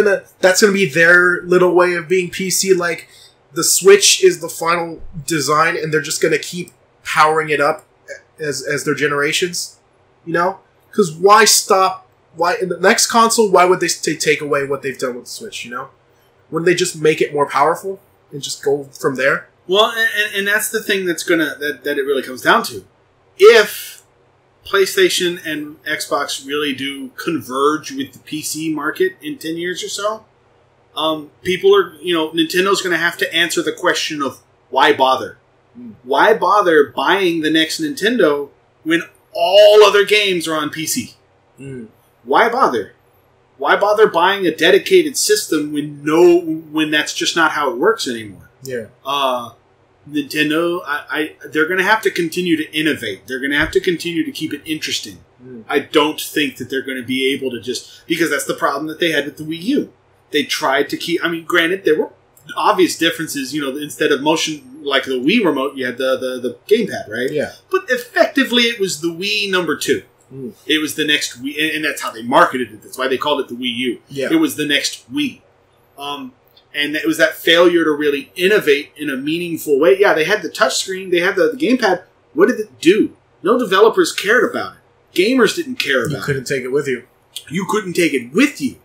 that's gonna be their little way of being PC? Like, the Switch is the final design, and they're just gonna keep powering it up as their generations? Because why stop? Why in the next console? Why would they take away what they've done with the Switch? Wouldn't they just make it more powerful and just go from there? Well, and that's the thing that it really comes down to. If PlayStation and Xbox really do converge with the PC market in 10 years or so, Nintendo's going to have to answer the question of why bother? Why bother buying the next Nintendo when all other games are on PC? Why bother? Why bother buying a dedicated system when that's just not how it works anymore? Yeah. Nintendo, they're going to have to continue to innovate. They're going to have to continue to keep it interesting. I don't think that they're going to be able to because that's the problem that they had with the Wii U. They tried to keep, granted, there were obvious differences, instead of motion like the Wii remote, you had the gamepad, right? Yeah. But effectively, it was the Wii number 2. Mm. It was the next Wii, and that's how they marketed it. That's why they called it the Wii U. Yeah. It was the next Wii. And it was that failure to really innovate in a meaningful way. Yeah, they had the touchscreen, they had the gamepad. What did it do? No developers cared about it. Gamers didn't care about it. You couldn't take it with you. You couldn't take it with you.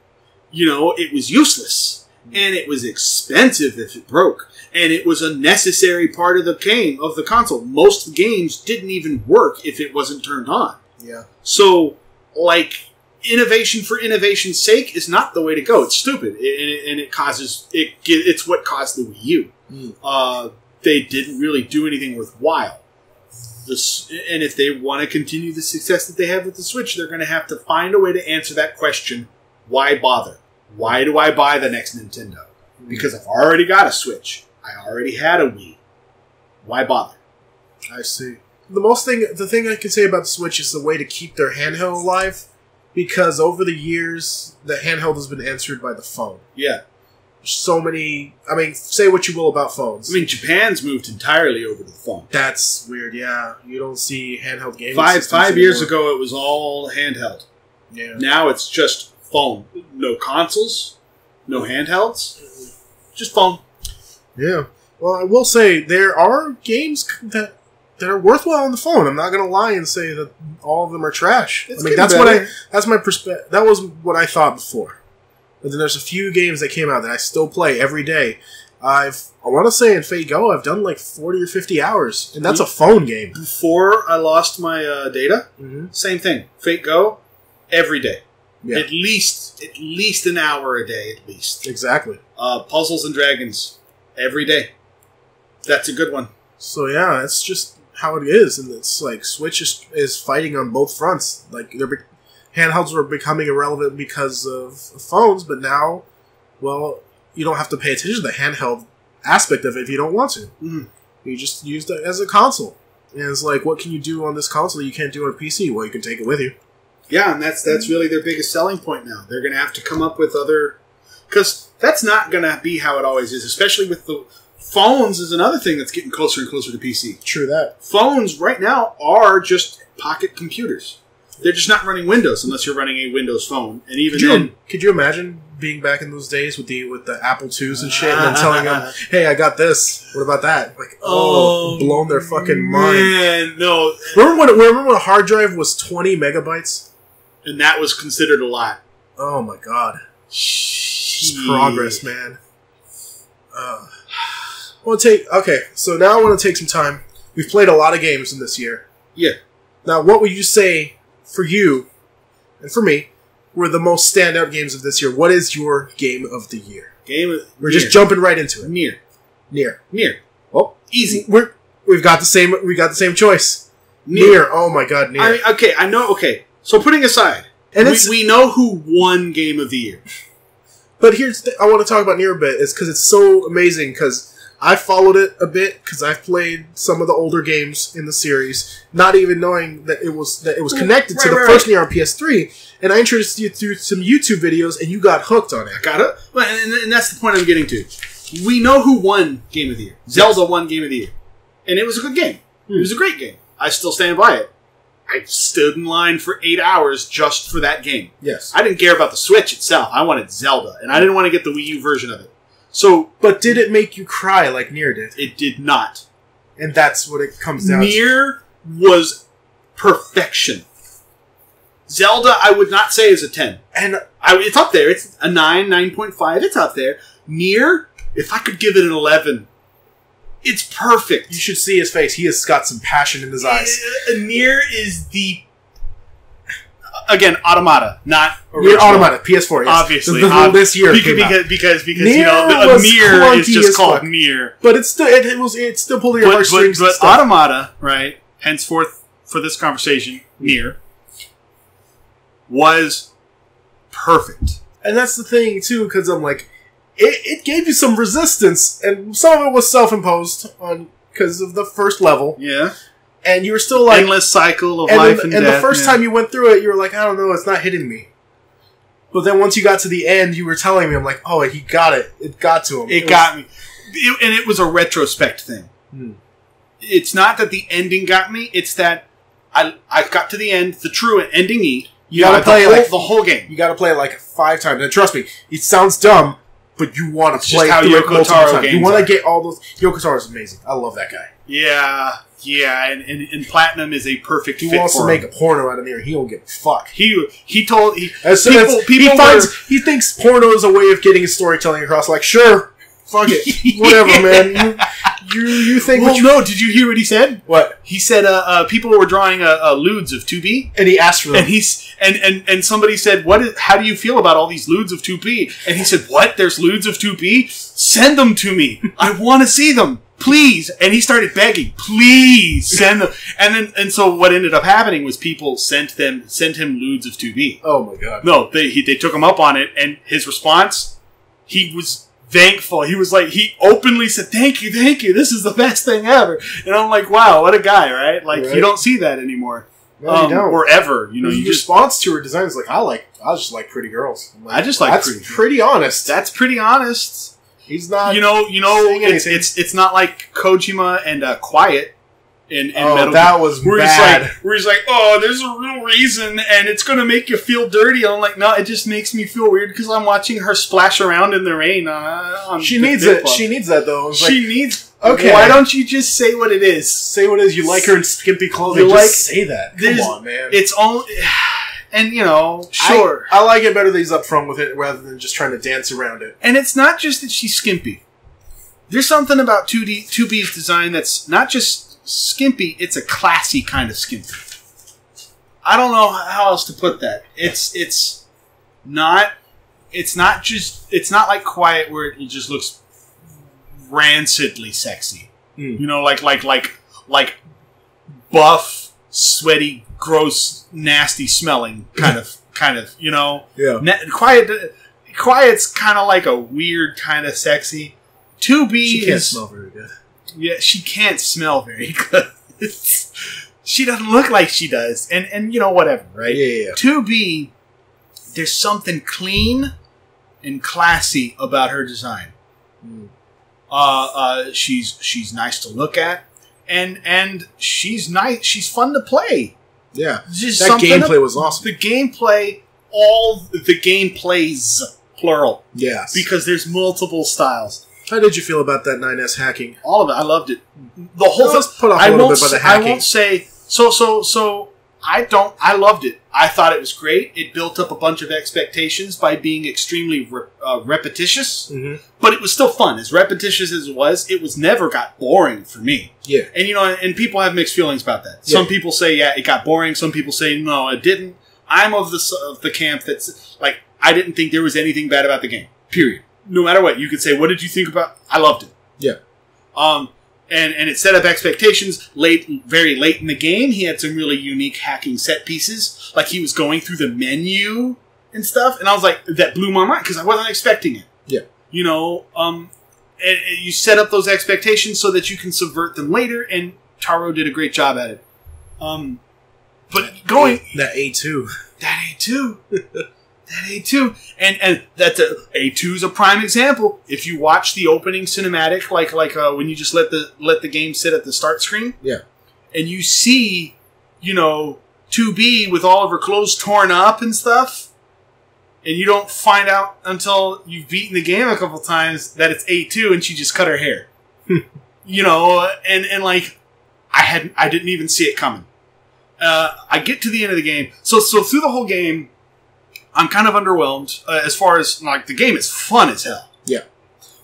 You know, it was useless. And it was expensive if it broke. And it was a necessary part of the game, of the console. Most games didn't even work if it wasn't turned on. Yeah. So, like, innovation for innovation's sake is not the way to go. It's stupid. And it causes... It's what caused the Wii U. Mm. They didn't really do anything worthwhile. And if they want to continue the success that they have with the Switch, they're going to have to find a way to answer that question. Why bother? Why do I buy the next Nintendo? Because I've already got a Switch. I already had a Wii. Why bother? I see. The thing I can say about the Switch is the way to keep their handheld alive, because over the years, the handheld has been answered by the phone. Yeah. So many... I mean, say what you will about phones. I mean, Japan's moved entirely over to the phone. That's weird, yeah. You don't see handheld gaming Five years ago, it was all handheld. Yeah. Now it's just phone. No consoles, no handhelds, just phone. Yeah. Well, I will say, there are games that are worthwhile on the phone. I'm not going to lie and say that all of them are trash. It's I mean, that's my perspective. That was what I thought before. But then there's a few games that came out that I still play every day. I want to say in Fate Go, I've done like 40 or 50 hours, and that's a phone game. Before I lost my data, same thing. Fate Go, every day. Yeah. At least an hour a day, at least. Exactly. Puzzles and Dragons, every day. That's a good one. So yeah, that's just how it is, and it's like Switch is fighting on both fronts. Like handhelds were becoming irrelevant because of phones, but now, well, you don't have to pay attention to the handheld aspect of it if you don't want to. Mm-hmm. You just use it as a console. And it's like, what can you do on this console that you can't do on a PC? Well, you can take it with you. Yeah, and that's really their biggest selling point now. They're going to have to come up with other... Because that's not going to be how it always is, especially with the... Phones is another thing that's getting closer and closer to PC. True that. Phones right now are just pocket computers. They're just not running Windows unless you're running a Windows phone. And even then... Could you imagine being back in those days with the Apple IIs and shit and then telling them, hey, I got this. What about that? Like, blown their fucking mind. Man, no. Remember when a hard drive was 20 megabytes? And that was considered a lot. Oh my god. It's progress, man. Okay, so now I want to take some time. We've played a lot of games in this year. Yeah. Now, what would you say, for you, and for me, were the most standout games of this year? What is your game of the year? We're just jumping right into it. Nier. Oh, easy. We've got the same choice. Nier. Oh my god, Nier. I know. Okay, so putting aside, and we know who won game of the year. But I want to talk about Nier a bit, is because it's so amazing, because I followed it a bit, because I've played some of the older games in the series, not even knowing that it was connected to the first Nier on PS3, and I introduced you through some YouTube videos, and you got hooked on it. I got it. Well, and that's the point I'm getting to. We know who won Game of the Year. Zelda won Game of the Year. And it was a good game. It was a great game. I still stand by it. I stood in line for 8 hours just for that game. Yes. I didn't care about the Switch itself. I wanted Zelda, and I didn't want to get the Wii U version of it. So, but did it make you cry like Nier did? It did not. And that's what it comes down to. Nier was perfection. Zelda, I would not say is a 10. And it's up there. It's a 9, 9.5. It's up there. Nier, if I could give it an 11, it's perfect. You should see his face. He has got some passion in his eyes. Nier is the... Again, Automata, not original. Nier Automata, PS4, yes. Obviously. This year because Nier is just called Nier. But it's still pulling your heartstrings. But Automata, right, henceforth for this conversation, Nier, was perfect. And that's the thing, too, because I'm like, it gave you some resistance, and some of it was self-imposed because of the first level. Yeah. And you were still like... Endless cycle of life and death. And the first time you went through it, you were like, I don't know, it's not hitting me. But then once you got to the end, you were telling me, I'm like, oh, he got it. It got to him. It got me. And it was a retrospect thing. It's not that the ending got me. It's that I got to the end, the true ending E. You gotta play the whole game. You gotta play it like 5 times. And trust me, it sounds dumb, but you want to play how through it Yoko multiple Taro times. games You want are. to get all those. Yoko Taro is amazing. I love that guy. Yeah, and Platinum is a perfect He fit wants for to make him. a porno out of me, or he don't give a fuck. He thinks porno is a way of getting his storytelling across. Like, sure, fuck it, whatever, man. You think? Well, no. Did you hear what he said? What he said? People were drawing lewds of 2B, and he asked for them. And somebody said, how do you feel about all these lewds of 2B? And he said, what? There's lewds of 2B? Send them to me. I want to see them. Please. And he started begging, please send them. And so what ended up happening was people sent him lewds of 2B. Oh my god. No, they took him up on it, and his response, he was thankful. He was like, he openly said, thank you, this is the best thing ever. And I'm like, wow, what a guy, right? Like, you don't see that anymore. No, you don't. Or ever. You know, his you just... response to her design is like, I just like pretty girls. Like, I just like that's pretty honest. That's pretty honest. He's not. It's not like Kojima and Quiet in Metal that was bad. Where he's like, oh, there's a real reason, and it's going to make you feel dirty. I'm like, no, it just makes me feel weird because I'm watching her splash around in the rain. She needs it. She needs that, though. She needs... Okay. Why don't you just say what it is? Say what it is. You like her in skimpy clothing. Just say that. Come on, man. It's only... And, you know, sure. I like it better that he's upfront with it rather than just trying to dance around it. And it's not just that she's skimpy. There's something about 2B's design that's not just skimpy, it's a classy kind of skimpy. I don't know how else to put that. It's not like Quiet where it just looks rancidly sexy. You know, like buff, sweaty, gross, nasty smelling kind of, you know. Yeah. Quiet's kind of like a weird kind of sexy. 2B she can't smell very good. Yeah, she can't smell very good. She doesn't look like she does. And you know, whatever, right? Yeah. 2B, there's something clean and classy about her design. She's nice to look at. And she's nice. She's fun to play. Yeah. That gameplay was awesome. The gameplay, all the gameplays, plural. Yes. Because there's multiple styles. How did you feel about that 9S hacking? All of it. I loved it. The whole thing. Put off a little bit by the hacking. I won't say... So, I loved it. I thought it was great. It built up a bunch of expectations by being extremely repetitious. But it was still fun. As repetitious as it was never got boring for me. Yeah. And, you know, and people have mixed feelings about that. Some people say, yeah, it got boring. Some people say, no, it didn't. I'm of the camp that's, like, I didn't think there was anything bad about the game. Period. No matter what. You could say, what did you think about... I loved it. Yeah. And it set up expectations very late in the game. He had some really unique hacking set pieces. Like, he was going through the menu and stuff. And I was like, that blew my mind because I wasn't expecting it. Yeah. You know, and you set up those expectations so that you can subvert them later. And Taro did a great job at it. But going... That A2. That A2. That A2. And that's A2 is a prime example. If you watch the opening cinematic, like when you just let the game sit at the start screen, and you see, you know, 2B with all of her clothes torn up and stuff, and you don't find out until you've beaten the game a couple times that it's A2 and she just cut her hair. You know, and like I didn't even see it coming. I get to the end of the game, so through the whole game, I'm kind of underwhelmed as far as, like, the game is fun as hell. Yeah.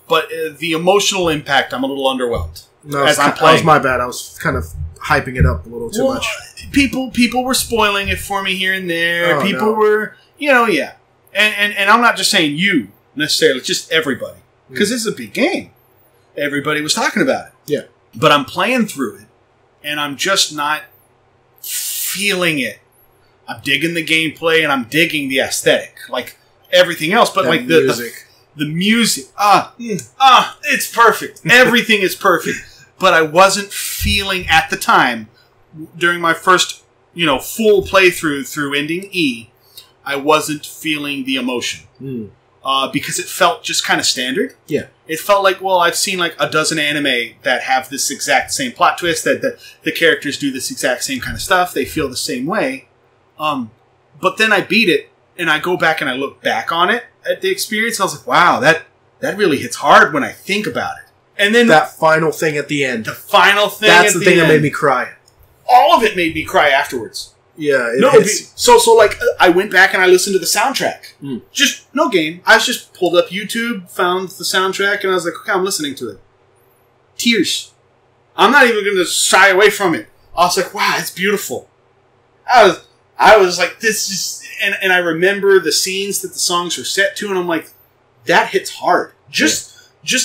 But the emotional impact, I'm a little underwhelmed. No, that was my bad. I was kind of hyping it up a little too much. People were spoiling it for me here and there. People were, you know, yeah. And I'm not just saying you, necessarily, just everybody. Because this is a big game. Everybody was talking about it. Yeah. But I'm playing through it, and I'm just not feeling it. I'm digging the gameplay and I'm digging the aesthetic, like everything else. But like the music, it's perfect. Everything is perfect. But I wasn't feeling at the time during my first, you know, full playthrough through ending E. I wasn't feeling the emotion. because it felt just kind of standard. Yeah. It felt like, well, I've seen like a dozen anime that have this exact same plot twist, that the characters do this exact same kind of stuff. They feel the same way. But then I beat it, and I go back and I look back on it at the experience, and I was like, wow, that really hits hard when I think about it. And then that final thing at the end. The final thing That's the thing that made me cry. All of it made me cry afterwards. Yeah. So like, I went back and I listened to the soundtrack. Just, no game. I just pulled up YouTube, found the soundtrack, and I was like, okay, I'm listening to it. Tears. I'm not even going to shy away from it. I was like, wow, it's beautiful. I was like, this is... And I remember the scenes that the songs were set to, and I'm like, that hits hard. Just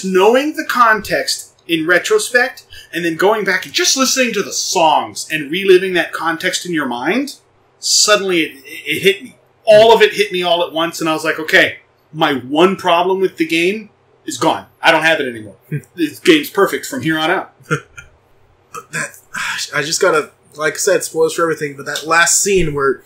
knowing the context in retrospect, and then going back and just listening to the songs and reliving that context in your mind, suddenly it hit me. All of it hit me all at once, and I was like, okay, my one problem with the game is gone. I don't have it anymore. This game's perfect from here on out. But that... I just gotta... Like I said, spoilers for everything, but that last scene where...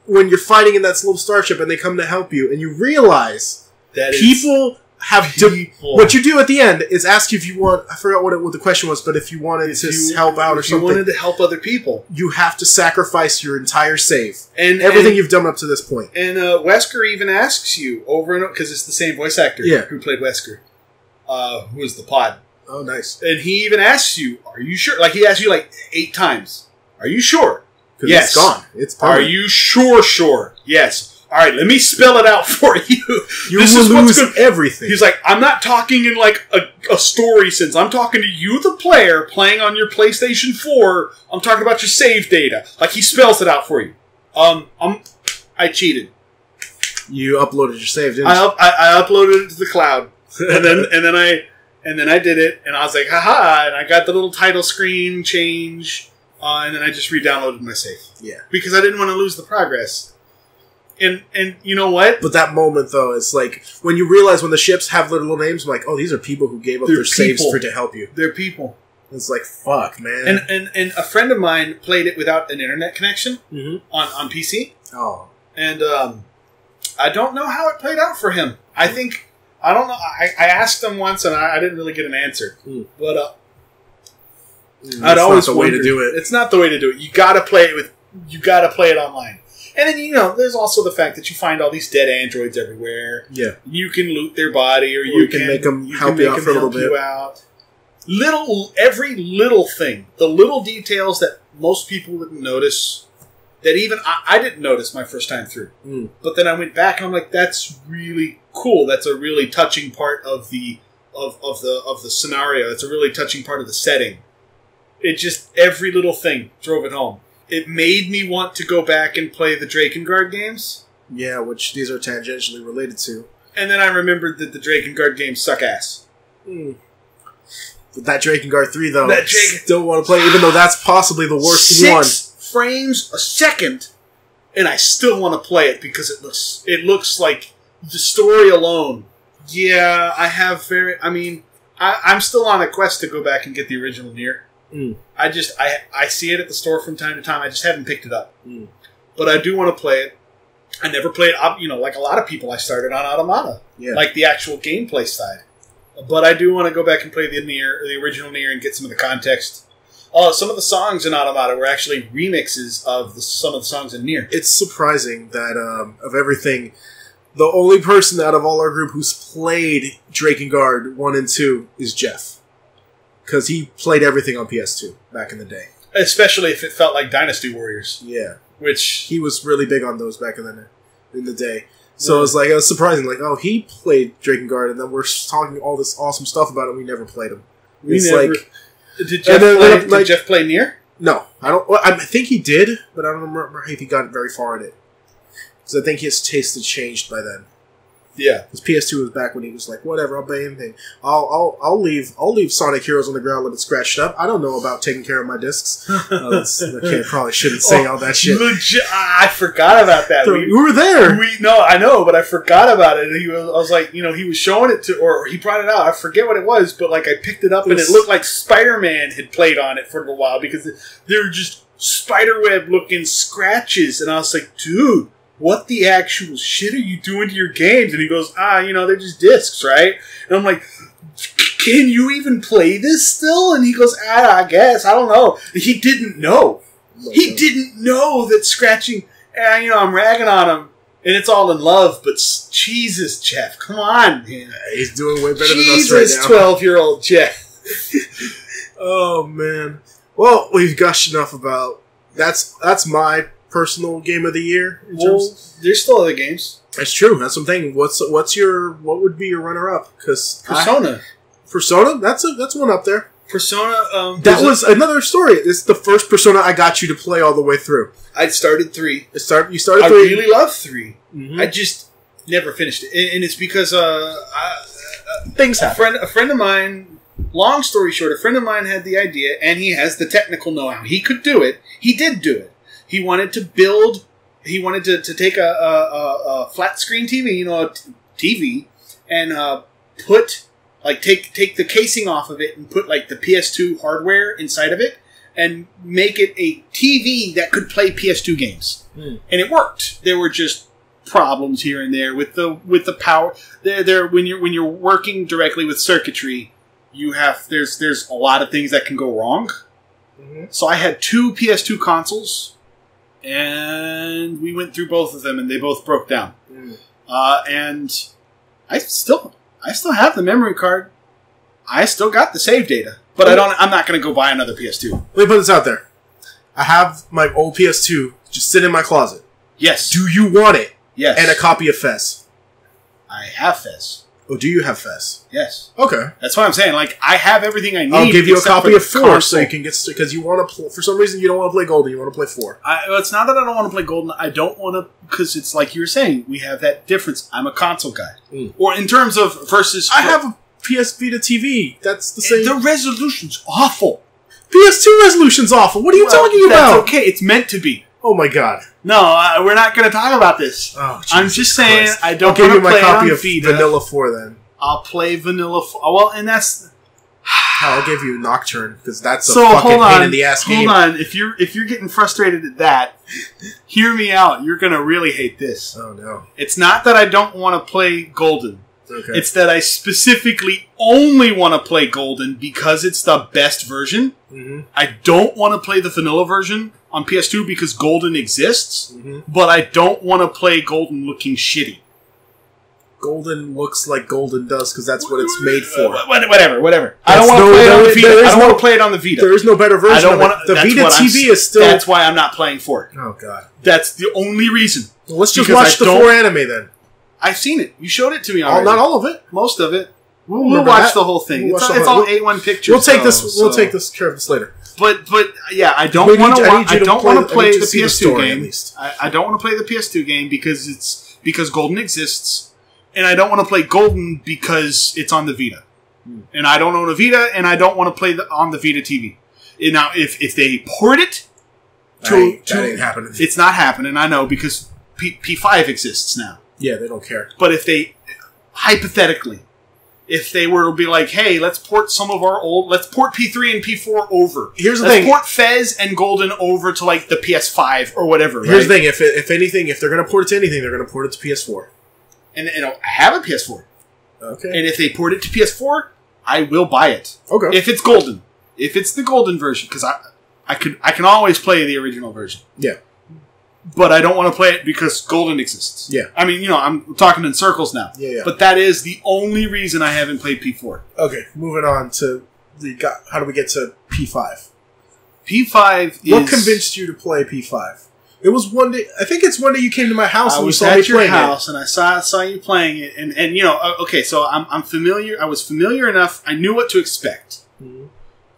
when you're fighting in that little starship and they come to help you, and you realize that people have... what you do at the end is ask you if you want... I forgot what the question was, but if you wanted to help out or something... If you wanted to help other people. You have to sacrifice your entire save. And everything you've done up to this point. And Wesker even asks you over and over... Because it's the same voice actor who played Wesker. Who was the pod. Oh, nice. And he even asks you, are you sure? Like, he asks you like 8 times. Are you sure? Yes. It's gone. It's permanent. Are you sure? Yes. All right, let me spell it out for you. You will lose everything. He's like, I'm not talking in like a story sense. I'm talking to you, the player, playing on your PlayStation 4. I'm talking about your save data. Like, he spells it out for you. I cheated. You uploaded your save, didn't you? I uploaded it to the cloud, and then I did it, and I was like, haha, and I got the little title screen change. And then I just re-downloaded my save. Yeah. Because I didn't want to lose the progress. And you know what? But that moment, though, is like, when you realize when the ships have little names, I'm like, oh, these are people who gave up their saves to help you. They're people. It's like, fuck, man. And a friend of mine played it without an internet connection on PC. Oh. And I don't know how it played out for him. I don't know. I asked him once, and I didn't really get an answer. But... I'd always not the way to do it. It's not the way to do it. You gotta play it online. And then, there's also the fact that you find all these dead androids everywhere. Yeah. You can loot their body, or you can make them help you out for a little bit. Every little thing, the little details that most people wouldn't notice, that even I didn't notice my first time through. But then I went back and I'm like, that's really cool. That's a really touching part of the scenario. It's a really touching part of the setting. It just, every little thing drove it home. It made me want to go back and play the Drakengard games. Yeah, which these are tangentially related to. And then I remembered that the Drakengard games suck ass. But that Drakengard 3, though, I still want to play, even though that's possibly the worst one. 6 frames a second, and I still want to play it because it looks like the story alone. Yeah, I'm still on a quest to go back and get the original Nier. I see it at the store from time to time. I just haven't picked it up. But I do want to play it. I never played, like a lot of people, I started on Automata. Yeah. Like the actual gameplay side. But I do want to go back and play the original Nier, and get some of the context. Some of the songs in Automata were actually remixes of some of the songs in Nier. It's surprising that, of everything, the only person out of all our group who's played Drakengard 1 and 2 is Jeff. Because he played everything on PS2 back in the day. Especially if it felt like Dynasty Warriors. Yeah. Which... He was really big on those back in the day. So it was surprising. Like, oh, he played Drakengard, and then we're talking all this awesome stuff about it, and we never played him. Did Jeff play Nier? No. I think he did, but I don't remember if he got very far in it. Because I think his taste had changed by then. Yeah, because PS2 was back when he was like, whatever, I'll play anything. I'll leave Sonic Heroes on the ground, let it scratched up. I don't know about taking care of my discs. Probably shouldn't say all that shit. I forgot about that. You were there. No, I know, but I forgot about it. I was like, he was showing it or he brought it out. I forget what it was, but like I picked it up and it looked like Spider-Man had played on it for a while because they were just spiderweb looking scratches, and I was like, dude. what the actual shit are you doing to your games? And he goes, they're just discs, right? And I'm like, can you even play this still? And he goes, I guess. I don't know. He didn't know. He didn't know that scratching, I'm ragging on him. And it's all in love, but Jesus, Jeff, come on, man. He's doing way better than us right now. 12-year-old Jeff. Oh, man. Well, we've gushed enough about... That's my personal game of the year. There's still other games. That's true. That's something. What would be your runner-up? Because Persona. Persona? That's one up there. Persona. That was another story. It's the first Persona I got you to play all the way through. I started 3. You started 3. I really love 3. Mm-hmm. I just never finished it, and it's because things happen. A friend of mine. Long story short, a friend of mine had the idea, and he has the technical know-how. He could do it. He did do it. He wanted to build. He wanted to take a flat screen TV, a TV, and take the casing off of it and put like the PS2 hardware inside of it and make it a TV that could play PS2 games. And it worked. There were just problems here and there with the power. There when you're working directly with circuitry, there's a lot of things that can go wrong. Mm-hmm. So I had 2 PS2 consoles, and we went through both of them, and they both broke down. And I still have the memory card. I still got the save data, but I'm not going to go buy another PS2. Let me put this out there. I have my old PS2 just sitting in my closet. Yes. Do you want it? Yes. And a copy of Fez. I have Fez. Oh, do you have Fez? Yes. Okay. That's what I'm saying. Like, I have everything I need. I'll give you a copy of 4 so you can get... Because you want to... For some reason, you don't want to play Golden. You want to play 4. It's not that I don't want to play Golden. I don't want to... Because it's like you were saying. We have that difference. I'm a console guy. Or in terms of versus... I have a PS Vita TV. That's the same... The resolution's awful. PS2 resolution's awful. What are you talking about? That's okay. It's meant to be. Oh my god. No, we're not going to talk about this. Oh, I'm just saying Christ. I don't I'll give you my play copy on of Vita. Vanilla 4 then. I'll play Vanilla 4. Well, and that's... I'll give you Nocturne, because that's a so fucking pain in the ass game. Hold on. If you're getting frustrated at that, hear me out. You're going to really hate this. Oh, no. It's not that I don't want to play Golden. Okay. It's that I specifically only want to play Golden because it's the best version. Mm-hmm. I don't want to play the vanilla version on PS2 because Golden exists, but I don't want to play Golden looking shitty. Golden looks like Golden does because that's what it's made for. Whatever. I don't want to play it on the Vita. I don't want to play it on the Vita. There is no better version. I don't want the Vita TV is still. That's why I'm not playing for it. Oh god. That's the only reason. Well, let's just watch the 4 anime then. I've seen it. You showed it to me already. Not all of it. Most of it. We'll watch the whole thing. It's all A1 pictures. We'll take this. We'll take this care of this later. But yeah, I don't want to play the PS2 game. I don't want to play the PS2 game because Golden exists, and I don't want to play Golden because it's on the Vita, and I don't own a Vita, and I don't want to play on the Vita TV. And now, if they port it to, that ain't happening. It's not happening. I know because P5 exists now. Yeah, they don't care. But if they hypothetically. If they were to be like, hey, let's port let's port P3 and P4 over. Here's the thing. Let's port Fez and Golden over to like the PS5 or whatever. Here's the thing. If anything, if they're going to port it to anything, they're going to port it to PS4. And I have a PS4. Okay. And if they port it to PS4, I will buy it. Okay. If it's Golden. If it's the Golden version. Because I can always play the original version. Yeah. But I don't want to play it because Golden exists. Yeah. I mean, I'm talking in circles now. Yeah. But that is the only reason I haven't played P4. Okay, moving on to how do we get to P5? P5 is... What convinced you to play P5? It was one day... I think it's one day you came to my house and you saw me playing it. I was at your house and I saw you playing it. And okay, so I'm familiar. I was familiar enough. I knew what to expect. Mm-hmm.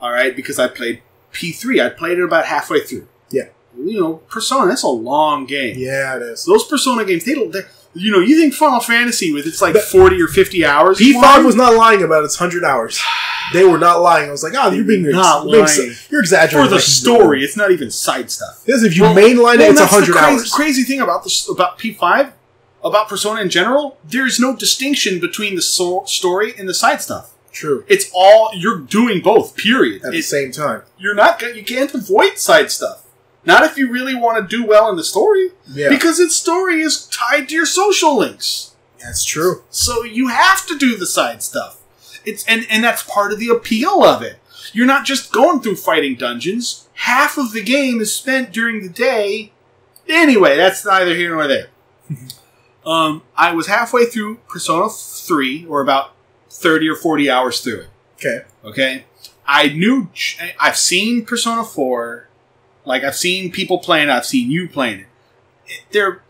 All right, because I played P3. I played it about halfway through. Yeah. Persona, that's a long game. Yeah, it is. Those Persona games, you think Final Fantasy with it's like 40 or 50 hours? P5 was not lying about its 100 hours. They were not lying. I was like, you're being lying. You're exaggerating. For the story, it's not even side stuff. Because if you mainline it, it's 100 hours. The crazy thing about P5, about Persona in general, there's no distinction between the story and the side stuff. True. It's all, you're doing both, period. At the same time. You can't avoid side stuff. Not if you really want to do well in the story. Yeah. Because its story is tied to your social links. That's true. So you have to do the side stuff. And that's part of the appeal of it. You're not just going through fighting dungeons. Half of the game is spent during the day. Anyway, that's neither here nor there. I was halfway through Persona 3, or about 30 or 40 hours through it. Okay? I've seen Persona 4. Like, I've seen people playing it. I've seen you playing it. They're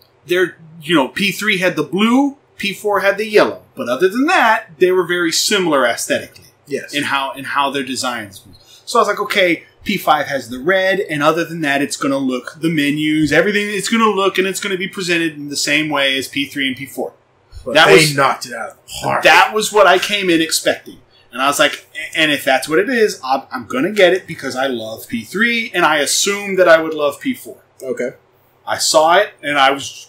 P3 had the blue, P4 had the yellow. But other than that, they were very similar aesthetically. Yes. In how their designs were. So I was like, okay, P5 has the red, and other than that, it's going to look, the menus, everything, it's going to look, and it's going to be presented in the same way as P3 and P4. But they knocked it out of the park. That was what I came in expecting. And I was like, and if that's what it is, I'm going to get it because I love P3, and I assumed that I would love P4. Okay. I saw it, and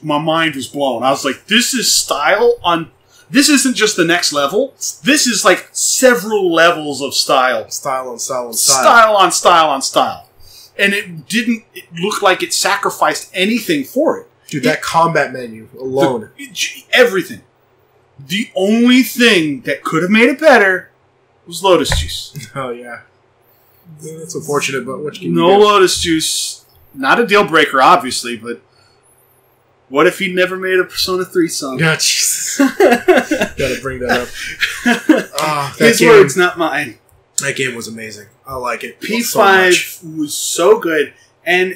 my mind was blown. I was like, this is style on... This isn't just the next level. This is like several levels of style. Style on style on style. Style on style on style. And it look like it sacrificed anything for it. Dude, that combat menu alone. Everything. The only thing that could have made it better was Lotus Juice. Oh, yeah. That's unfortunate, but what can you do? No Lotus Juice. Not a deal breaker, obviously, but what if he never made a Persona 3 song? God, Jesus. Gotta bring that up. His words, not mine. That game was amazing. I like it. P5 was so good. And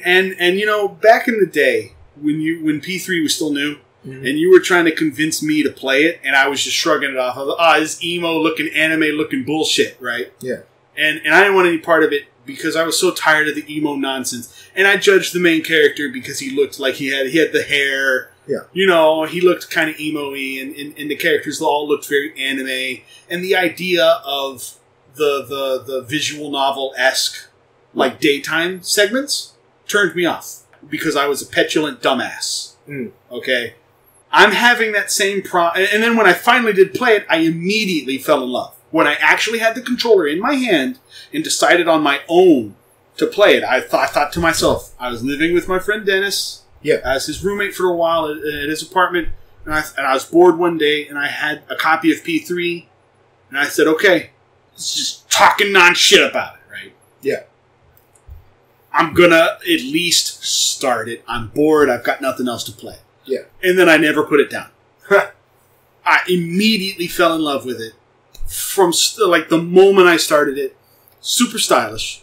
back in the day, when P3 was still new, and you were trying to convince me to play it, and I was just shrugging it off. I was this emo-looking, anime-looking bullshit, right? Yeah. And I didn't want any part of it because I was so tired of the emo nonsense. And I judged the main character because he looked like he had the hair. Yeah. He looked kind of emo-y, and the characters all looked very anime. And the idea of the visual novel-esque, like, daytime segments turned me off because I was a petulant dumbass. Okay? I'm having that same problem. And then when I finally did play it, I immediately fell in love. When I actually had the controller in my hand and decided on my own to play it, I thought to myself, I was living with my friend Dennis. Yeah. As his roommate for a while at his apartment. And I was bored one day, and I had a copy of P3. And I said, okay, it's just talking non-shit about it, right? Yeah. I'm gonna at least start it. I'm bored. I've got nothing else to play. Yeah. And then I never put it down. I immediately fell in love with it. From the moment I started it. Super stylish.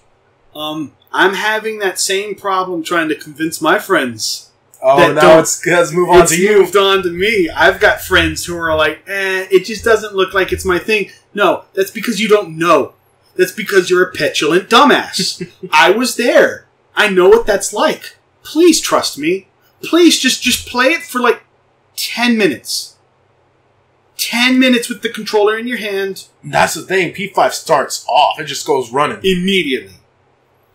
I'm having that same problem trying to convince my friends. Oh, now let's move on to you. Moved on to me. I've got friends who are like, it just doesn't look like it's my thing. No, that's because you don't know. That's because you're a petulant dumbass. I was there. I know what that's like. Please trust me. Please just play it for like 10 minutes. 10 minutes with the controller in your hand. That's the thing. P5 starts off. It just goes running. Immediately.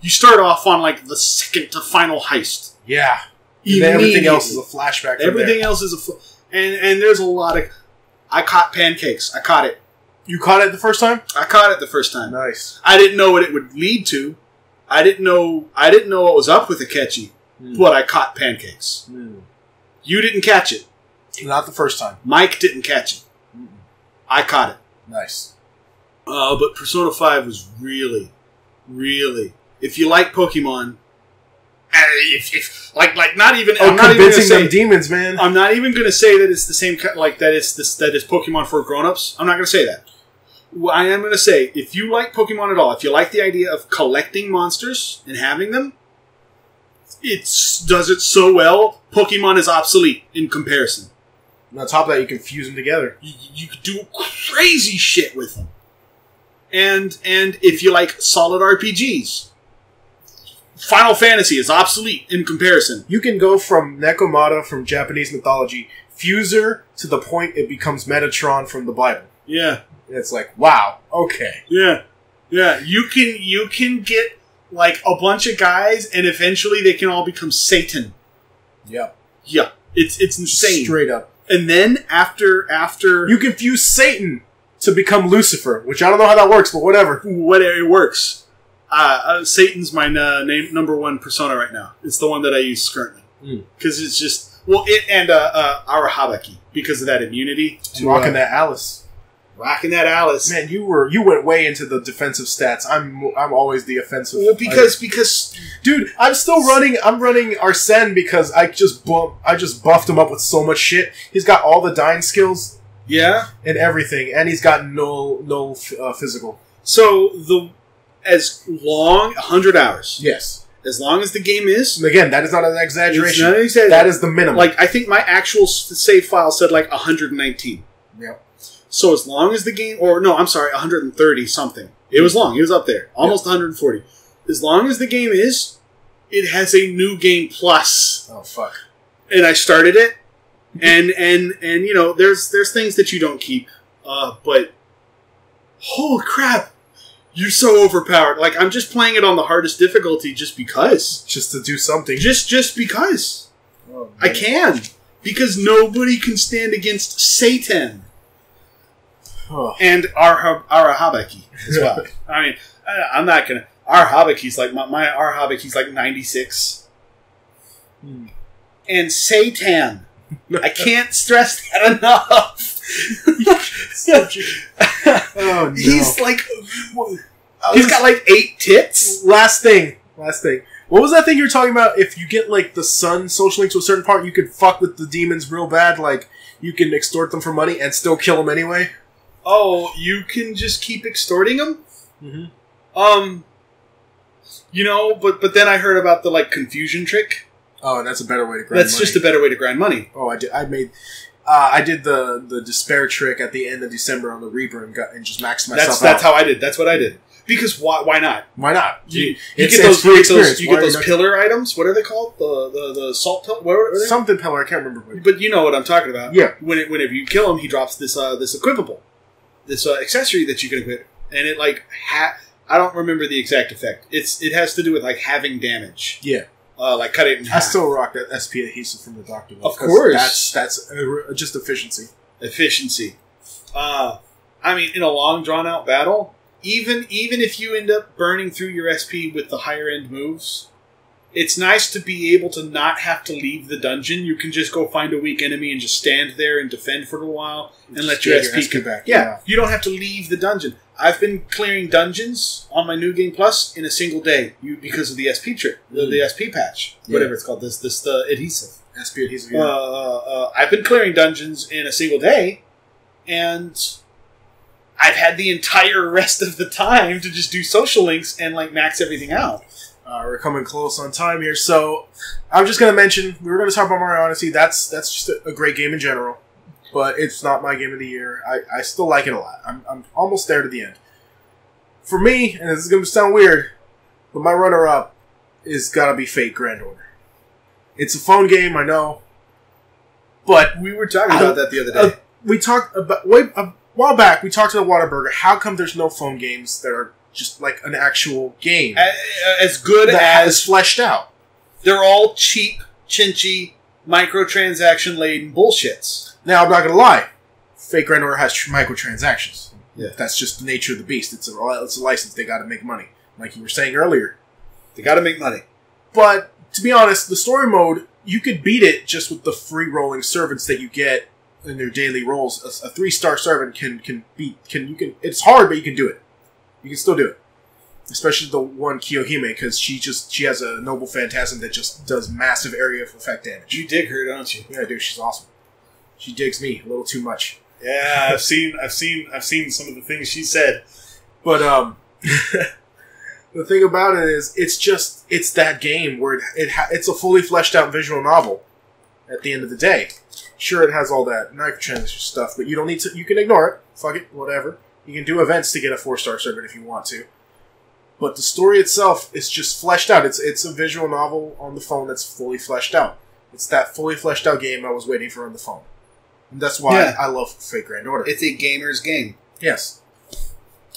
You start off on like the second to final heist. Yeah. And then everything else is a flashback. Everything else is and there's a lot of... I caught pancakes. I caught it. You caught it the first time? I caught it the first time. Nice. I didn't know what it would lead to. I didn't know what was up with Akechi, but I caught pancakes. You didn't catch it. Not the first time. Mike didn't catch it. I caught it. Nice. But Persona 5 was really, really... If you like Pokemon... not even... I'm not even convincing them demons, man. I'm not even going to say that it's the same... that it's Pokemon for grown-ups. I'm not going to say that. What I am going to say, if you like Pokemon at all, if you like the idea of collecting monsters and having them, it does it so well, Pokemon is obsolete in comparison. And on top of that, you can fuse them together. You can do crazy shit with them. And if you like solid RPGs, Final Fantasy is obsolete in comparison. You can go from Nekomata from Japanese mythology, Fuser, to the point it becomes Metatron from the Bible. Yeah. And it's like, wow, okay. Yeah. Yeah. You can get like a bunch of guys and eventually they can all become Satan. Yep. Yeah. It's insane. Straight up. And then after you can fuse Satan to become Lucifer, which I don't know how that works, but whatever. Whatever, it works. Satan's my number one persona right now. It's the one that I use currently because it's just it and Arahabaki because of that immunity. Rocking that Alice. Rocking that Alice. Man, you went way into the defensive stats. I'm always the offensive. Well, because dude, I'm running Arsene because I just buffed him up with so much shit. He's got all the dying skills, and everything, and he's got no physical. So as long 100 hours, yes, as long as the game is. And again, that is not an exaggeration. Not an exaggeration. That is the minimum. Like I think my actual save file said like 119. Yeah. So as long as the game, 130 something. It was long. It was up there, almost 140. As long as the game it has a new game plus. Oh fuck! And I started it, and you know, there's things that you don't keep, but holy crap, you're so overpowered. Like I'm just playing it on the hardest difficulty just because, just to do something, just because I can, because nobody can stand against Satan. And Arahabaki as well. I mean, I'm not gonna. Arahabaki's like my Arahabaki's like 96, and Satan. I can't stress that enough. Oh no! He's like, he's got like 8 tits. Last thing. What was that thing you were talking about? If you get like the sun social link to a certain part, you could fuck with the demons real bad. Like you can extort them for money and still kill them anyway. Oh, you can just keep extorting them? Mm-hmm. You know, but then I heard about the, like, confusion trick. Oh, and that's a better way to grind money. That's just a better way to grind money. Oh, I did the despair trick at the end of December on the Reaper and just maxed myself out. That's how I did. That's what I did. Because why not? Why not? You get those pillar items. What are they called? The salt pillar? What are they? Something pillar. I can't remember. But you know what I'm talking about. Yeah. Whenever you kill him, he drops this equipable. This accessory that you can equip, and it like I don't remember the exact effect. It has to do with like having damage. Yeah, like cut it in half. I still rock that SP adhesive from the Doctor. Of course, that's just efficiency. Efficiency. I mean, in a long drawn out battle, even if you end up burning through your SP with the higher end moves, it's nice to be able to not have to leave the dungeon. You can just go find a weak enemy and just stand there and defend for a while and let your SP come back. Yeah, you don't have to leave the dungeon. I've been clearing dungeons on my New Game Plus in a single day because of the SP trick, the SP patch, whatever it's called. The adhesive. SP adhesive. Yeah. I've been clearing dungeons in a single day, and I've had the entire rest of the time to just do social links and like max everything out. We're coming close on time here, so I'm just going to mention, we were going to talk about Mario Odyssey. That's just a great game in general, but it's not my game of the year. I still like it a lot. I'm almost there to the end. For me, and this is going to sound weird, but my runner-up is got to be Fate Grand Order. It's a phone game, I know, but we were talking about that the other day. We talked about, a while back, we talked to the Whataburger. How come there's no phone games that are just like an actual game, as good as fleshed out? They're all cheap, chinchy, microtransaction laden bullshits. Now I'm not gonna lie, Fate Grand Order has microtransactions. Yeah, that's just the nature of the beast. It's a license. They got to make money, like you were saying earlier. They got to make money. But to be honest, the story mode, you could beat it just with the free rolling servants that you get in their daily rolls. A 3-star servant can beat. It's hard, but you can do it. You can still do it. Especially the one Kiyohime, because she has a Noble Phantasm that just does massive area of effect damage. You dig her, don't you? Yeah, I do. She's awesome. She digs me a little too much. Yeah, I've seen some of the things she said. But the thing about it is, it's that game where it's a fully fleshed out visual novel. At the end of the day, sure, it has all that microtransaction stuff, but you don't need to. You can ignore it. Fuck it, whatever. You can do events to get a 4-star servant if you want to. But the story itself is just fleshed out. It's a visual novel on the phone that's fully fleshed out. It's that fully fleshed out game I was waiting for on the phone. And that's why I love Fate Grand Order. It's a gamer's game. Yes.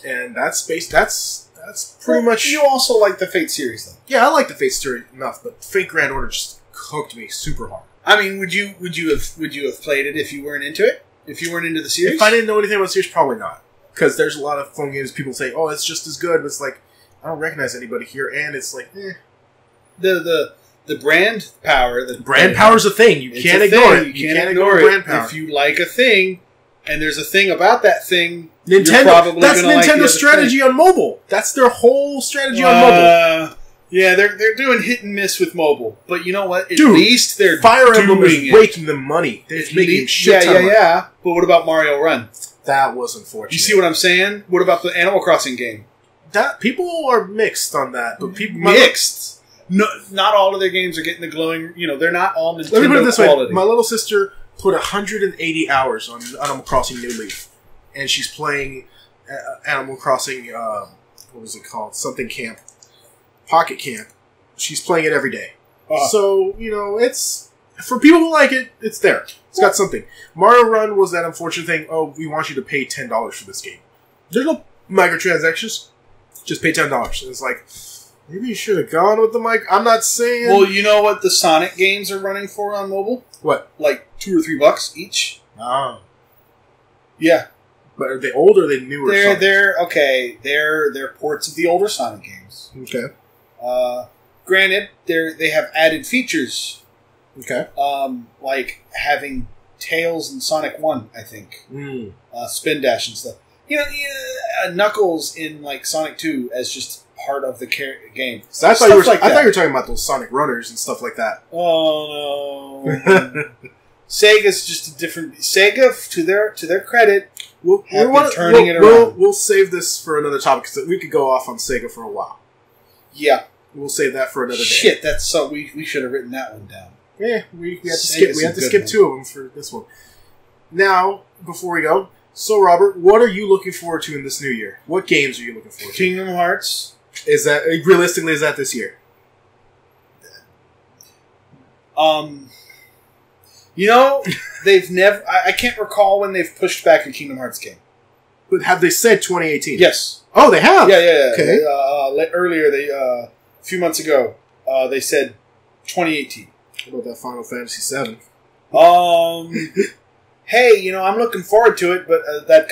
And that's pretty much... You also like the Fate series, though. Yeah, I like the Fate series enough, but Fate Grand Order just hooked me super hard. I mean, would you have played it if you weren't into it? If you weren't into the series? If I didn't know anything about the series, probably not. Because there's a lot of phone games people say, oh, it's just as good. But it's like, I don't recognize anybody here, and it's like, The brand power. The brand power's a thing. You can't ignore it. You can't ignore it. Brand power. If you like a thing, and there's a thing about that thing, Nintendo. you're probably That's gonna Nintendo's like strategy on mobile. That's their whole strategy on mobile. Yeah, they're doing hit and miss with mobile, but you know what? At Dude, least they're Fire Emblem doing is it. making them money. They're making shit ton of money. Yeah. But what about Mario Run? That was unfortunate. You see what I'm saying? What about the Animal Crossing game? That people are mixed on that, but people Mixed. No, not all of their games are getting the glowing. You know, they're not all Nintendo Let me put it this quality. way: my little sister put 180 hours on Animal Crossing New Leaf, and she's playing Animal Crossing. What was it called? Something Camp, Pocket Camp. She's playing it every day. So it's for people who like it. It's there. It's got something. Mario Run was that unfortunate thing. Oh, we want you to pay $10 for this game. There's no microtransactions. Just pay $10. And it's like, maybe you should have gone with the mic. I'm not saying. Well, you know what the Sonic games are running for on mobile? What? Like $2 or $3 each. Oh. Yeah. But are they old or are they newer? They're okay. They're ports of the older Sonic games. Okay. Granted, they have added features. Okay. Like having Tails in Sonic 1, I think. Spin dash and stuff. Knuckles in like Sonic 2 as just part of the game. So I thought you were talking about those Sonic Runners and stuff like that. Oh no. Sega's just a different Sega to their credit. We'll turning it around. We'll save this for another topic because we could go off on Sega for a while. Yeah. We'll save that for another day. Shit, that's so we should have written that one down. Yeah, we have to skip. We have to skip 2 of them for this one. Now, before we go, so Robert, what are you looking forward to in this new year? What games are you looking forward to? Kingdom Hearts. Is that realistically? Is that this year? They've never. I can't recall when they've pushed back a Kingdom Hearts game. But have they said 2018? Yes. Oh, they have. Yeah. Okay. Earlier, a few months ago, they said 2018. What about that Final Fantasy VII? Hey, I'm looking forward to it, but that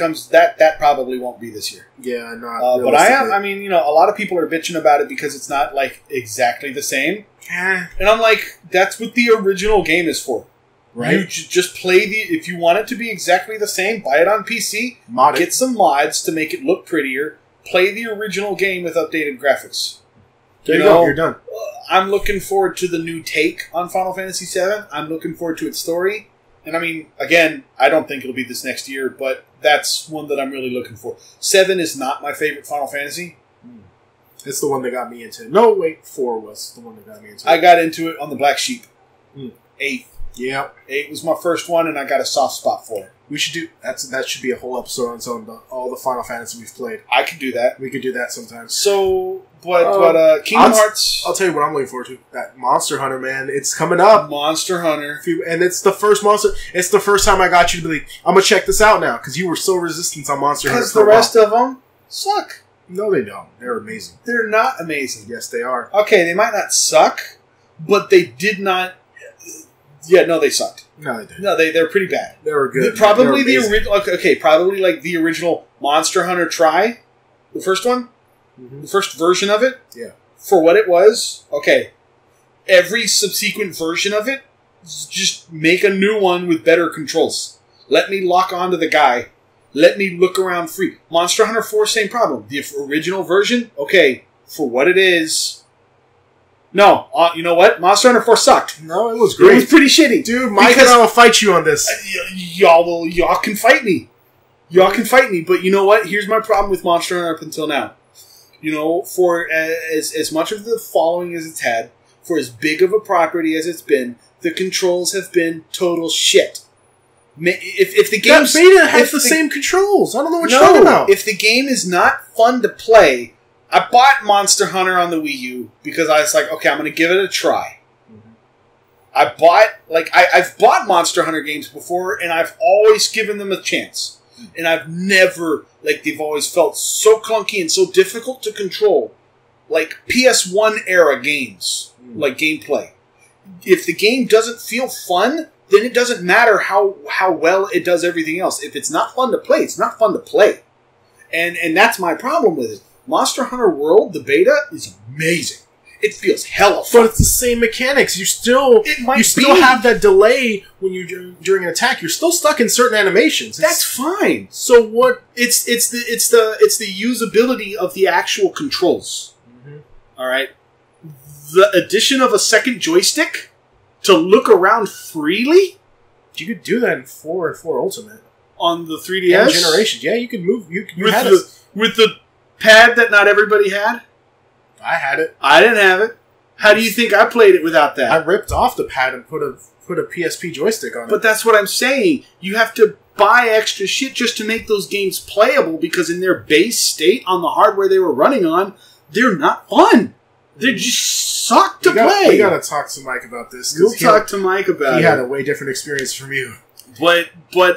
probably won't be this year. Yeah, not. But I am. I mean, a lot of people are bitching about it because it's not like exactly the same. And I'm like, that's what the original game is for. Right? You just play if you want it to be exactly the same, buy it on PC, get some mods to make it look prettier, play the original game with updated graphics. There you go, you're done. I'm looking forward to the new take on Final Fantasy VII. I'm looking forward to its story. And I mean, again, I don't think it'll be this next year, but that's one that I'm really looking for. 7 is not my favorite Final Fantasy. It's the one that got me into it. No, wait, 4 was the one that got me into it. I got into it on the Black Sheep. 8. Yeah. 8 was my first one, and I got a soft spot for it. We should do that. Should be a whole episode on its own. All the Final Fantasy we've played. I could do that. We could do that sometime. So, but Kingdom Hearts. I'll tell you what I'm looking forward to. That Monster Hunter, man. It's coming up. Monster Hunter, and it's the first monster. It's the first time I got you to be like, I'm gonna check this out now because you were so resistant on Monster Hunter. Because the rest of them suck. No, they don't. They're amazing. They're not amazing. Yes, they are. Okay, they might not suck, but they did not. Yeah, no, they sucked. No, they didn't. No, they're pretty bad. They were good. Probably the original. Okay, probably like the original Monster Hunter Try, the first one, the first version of it. Yeah. For what it was, okay. Every subsequent version of it, just make a new one with better controls. Let me lock onto the guy. Let me look around free. Monster Hunter 4, same problem. The original version, okay, for what it is. No, you know what? Monster Hunter 4 sucked. No, it was great. It was pretty shitty. Dude, Mike and I will fight you on this. Y'all can fight me. Y'all can fight me, but you know what? Here's my problem with Monster Hunter up until now. For as much of the following as it's had, for as big of a property as it's been, the controls have been total shit. If the game beta has the same controls, I don't know what you're talking about. If the game is not fun to play, I bought Monster Hunter on the Wii U because I was like, okay, I'm going to give it a try. I've bought Monster Hunter games before, and I've always given them a chance. And I've never, they've always felt so clunky and so difficult to control. Like PS1 era games, like gameplay. If the game doesn't feel fun, then it doesn't matter how well it does everything else. If it's not fun to play, it's not fun to play. And that's my problem with it. Monster Hunter World, the beta, is amazing. It feels hella But fun. it's the same mechanics. You still have that delay when you during an attack. You're still stuck in certain animations. That's fine. So what? It's the usability of the actual controls. Mhm. All right. The addition of a second joystick to look around freely You could do that in 4 and 4 Ultimate on the 3DS Generations. Yeah, you could move. You with had with the pad that not everybody had. I had it. I didn't have it. How do you think I played it without that? I ripped off the pad and put a PSP joystick on it. But that's what I'm saying. You have to buy extra shit just to make those games playable because in their base state on the hardware they were running on, they're not fun. They just suck to play. We gotta talk to Mike about this. We'll talk to Mike about it. He had a way different experience from you. But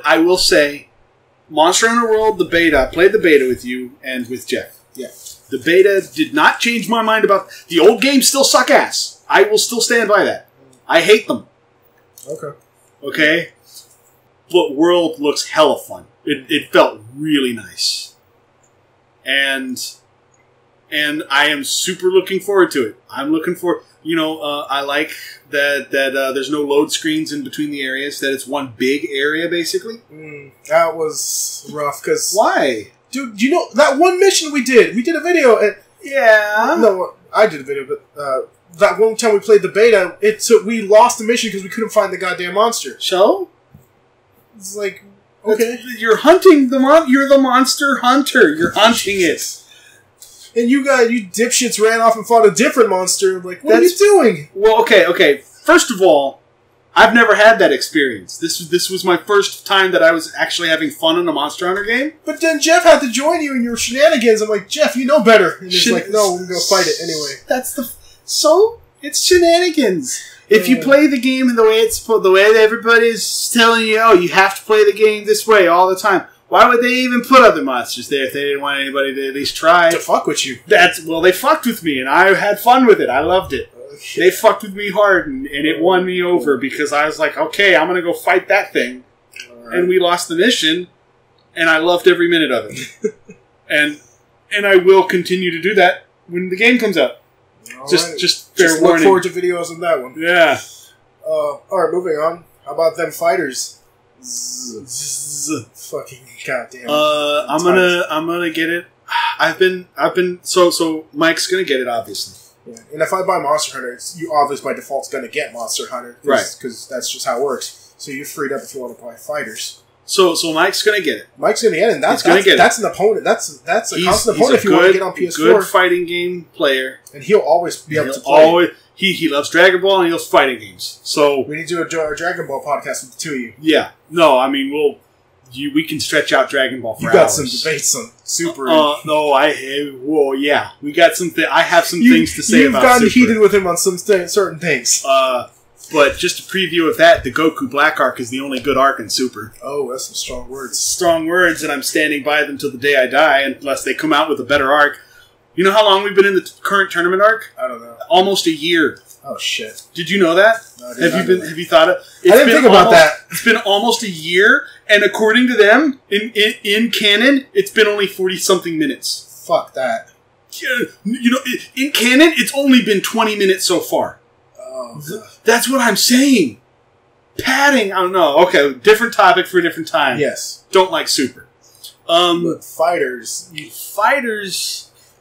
I will say, Monster Hunter World, the beta, I played the beta with you and with Jeff. Yeah. The beta did not change my mind about... The old games still suck ass. I will still stand by that. I hate them. Okay. Okay? But World looks hella fun. It felt really nice. And I am super looking forward to it. I'm looking for... I like that there's no load screens in between the areas, that it's one big area, basically. That was rough, because... Why? Dude, you know, that one mission we did a video, and... Yeah. No, I did a video, but that one time we played the beta, we lost the mission because we couldn't find the goddamn monster. So? It's like, okay. You're hunting you're the monster hunter. You're hunting it. And you dipshits ran off and fought a different monster. Like, what are you doing? Well, okay. First of all, I've never had that experience. This was my first time that I was actually having fun in a Monster Hunter game. But then Jeff had to join you in your shenanigans. I'm like, Jeff, you know better. And he's like, no, we're going to go fight it anyway. So? It's shenanigans. If you play the game the way that everybody's telling you, oh, you have to play the game this way all the time. Why would they even put other monsters there if they didn't want anybody to at least try? To fuck with you. They fucked with me, and I had fun with it. I loved it. They fucked with me hard, and it won me over because I was like, okay, I'm going to go fight that thing. Right. And we lost the mission, and I loved every minute of it. and I will continue to do that when the game comes out. Just fair warning. Look forward to videos on that one. Yeah. Alright, moving on. How about them fighters? Fucking goddamn. I'm gonna get it. I've been so Mike's gonna get it, obviously. Yeah. And if I buy Monster Hunter, you obviously by default gonna get Monster Hunter, right? Because that's just how it works. So you're freed up if you want to buy fighters. So Mike's gonna get it. Mike's gonna get it. And that's an opponent. That's a constant opponent if you want to get on PS4. Good fighting game player, and he'll always be able to play. He loves Dragon Ball and he loves fighting games. So we need to do a Dragon Ball podcast with the two of you. Yeah. No, I mean we can stretch out Dragon Ball for hours. You got some debates on Super. Yeah. We got some. I have some things to say about Super. You've gotten heated with him on some certain things. But just a preview of that, the Goku Black arc is the only good arc in Super. Oh, that's some strong words. Strong words, and I'm standing by them till the day I die, unless they come out with a better arc. You know how long we've been in the current tournament arc? I don't know. Almost a year. Oh shit! Did you know that? No, have you thought of? I didn't think about that. It's been almost a year, and according to them, in canon, it's been only 40-something minutes. Fuck that. In canon, it's only been 20 minutes so far. Oh, that's what I'm saying. Padding. I don't know. Okay, different topic for a different time. Yes. Don't like Super. But fighters.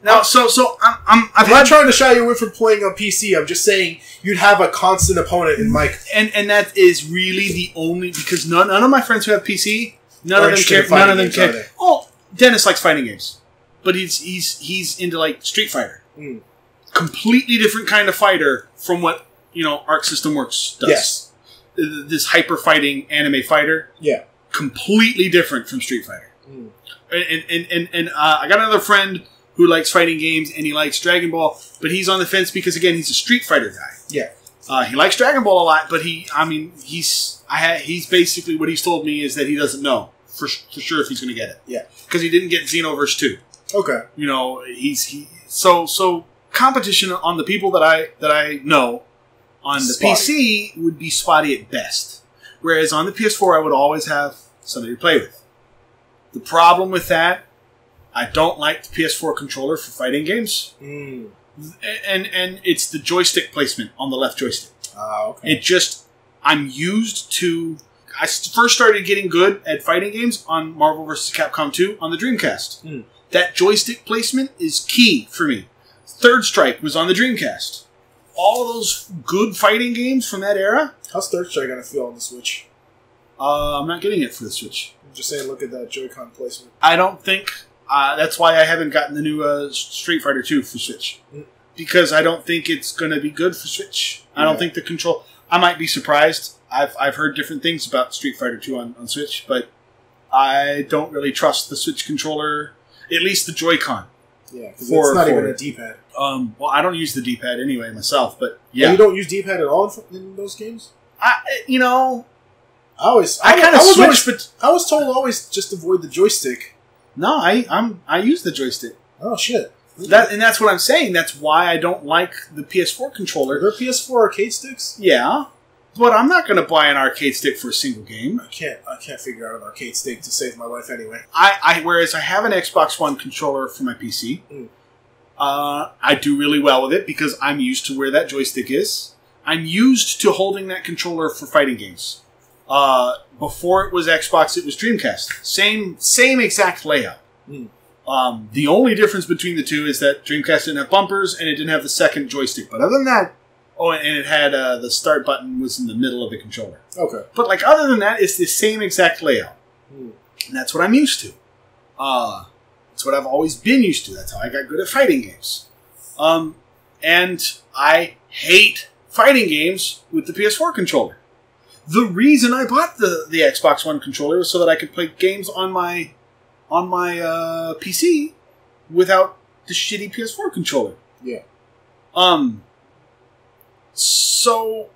Now, so I'm not trying to shy you away from playing on PC. I'm just saying you'd have a constant opponent in Mike. And that is really the only, because none of my friends who have PC, none of them care. Oh, Dennis likes fighting games, but he's into like Street Fighter. Completely different kind of fighter from what Arc System Works does. Yes, this hyper fighting anime fighter. Yeah, completely different from Street Fighter. And I got another friend who likes fighting games, and he likes Dragon Ball, but he's on the fence because, again, he's a Street Fighter guy. Yeah. He likes Dragon Ball a lot, but he's basically, what he's told me is that he doesn't know for sure if he's going to get it. Yeah. Because he didn't get Xenoverse 2. Okay. So competition on the people that I know on the PC would be spotty at best. Whereas on the PS4, I would always have somebody to play with. The problem with that I don't like the PS4 controller for fighting games. Mm. And it's the joystick placement on the left joystick. Okay. I'm used to... I first started getting good at fighting games on Marvel vs. Capcom 2 on the Dreamcast. Mm. That joystick placement is key for me. Third Strike was on the Dreamcast. All those good fighting games from that era. How's Third Strike going to feel on the Switch? I'm not getting it for the Switch. I'm just saying, look at that Joy-Con placement. I don't think... that's why I haven't gotten the new Street Fighter 2 for Switch. Mm. Because I don't think it's going to be good for Switch. I don't think the control... I might be surprised. I've heard different things about Street Fighter 2 on Switch, but I don't really trust the Switch controller, at least the Joy-Con. Yeah, because it's not even a D-pad. Well, I don't use the D-pad anyway myself, but yeah. You don't use D-pad at all in those games? I was told always just avoid the joystick. No, I use the joystick. Oh shit! That's what I'm saying. That's why I don't like the PS4 controller. Are there PS4 arcade sticks? Yeah, but I'm not going to buy an arcade stick for a single game. I can't figure out an arcade stick to save my life anyway. Whereas I have an Xbox One controller for my PC. Mm. I do really well with it because I'm used to where that joystick is. I'm used to holding that controller for fighting games. Before it was Xbox, it was Dreamcast. Same exact layout. Mm. The only difference between the two is that Dreamcast didn't have bumpers and it didn't have the second joystick. But other than that, and it had the start button was in the middle of the controller. Okay. But other than that, it's the same exact layout. Mm. And that's what I'm used to. That's what I've always been used to. That's how I got good at fighting games. And I hate fighting games with the PS4 controller. The reason I bought the Xbox One controller was so that I could play games on my PC without the shitty PS4 controller. Yeah. So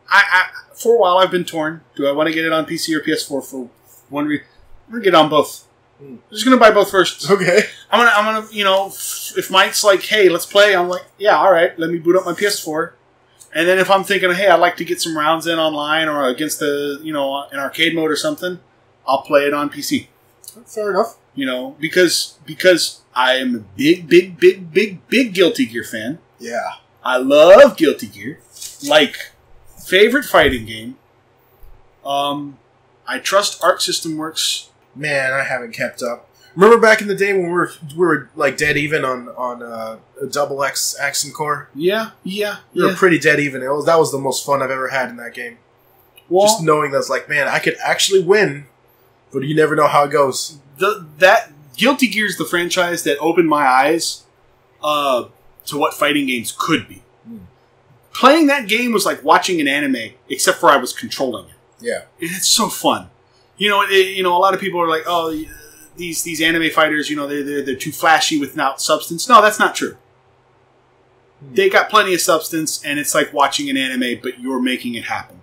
I for a while I've been torn. Do I want to get it on PC or PS4 for one reason? I'm gonna get on both. I'm just gonna buy both first. Okay. I'm gonna if Mike's like, hey, let's play, I'm like, yeah, alright, let me boot up my PS4. And then if I'm thinking, hey, I'd like to get some rounds in online or against in arcade mode or something, I'll play it on PC. Fair enough. Because I am a big Guilty Gear fan. Yeah. I love Guilty Gear. Favorite fighting game. I trust Arc System Works. Man, I haven't kept up. Remember back in the day when we were dead even on a double X Accent Core? Yeah. We were pretty dead even. That was the most fun I've ever had in that game. Well, just knowing that's man, I could actually win, but you never know how it goes. That Guilty Gear is the franchise that opened my eyes to what fighting games could be. Playing that game was like watching an anime, except for I was controlling it. Yeah, it's so fun. A lot of people are like, oh, these anime fighters, they're too flashy without substance. No, that's not true. They got plenty of substance, and it's like watching an anime, but you're making it happen.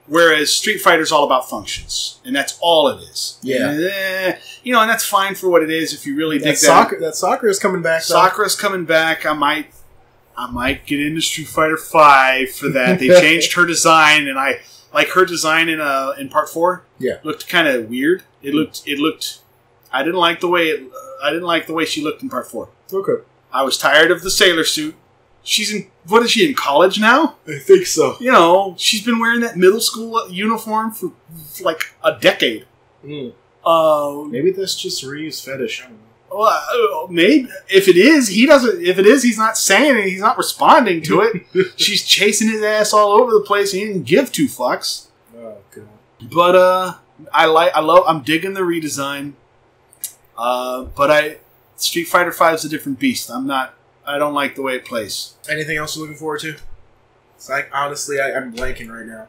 Whereas Street Fighter's all about functions, and that's all it is. Yeah. And that's fine for what it is if you really dig that. Sakura is coming back. Sakura's coming back. I might get into Street Fighter 5 for that. They changed her design, and I like her design in Part 4. Yeah. Looked kind of weird. It looked. I didn't like the way she looked in Part 4. Okay. I was tired of the sailor suit. What is she in college now? I think so. She's been wearing that middle school uniform for like a decade. Maybe that's just Ryu's fetish. I don't know. Well, maybe if it is, he doesn't. If it is, he's not saying it. He's not responding to it. She's chasing his ass all over the place. And he didn't give two fucks. Oh god. But I'm digging the redesign. But Street Fighter V is a different beast. I don't like the way it plays. Anything else you're looking forward to? It's honestly, I'm blanking right now.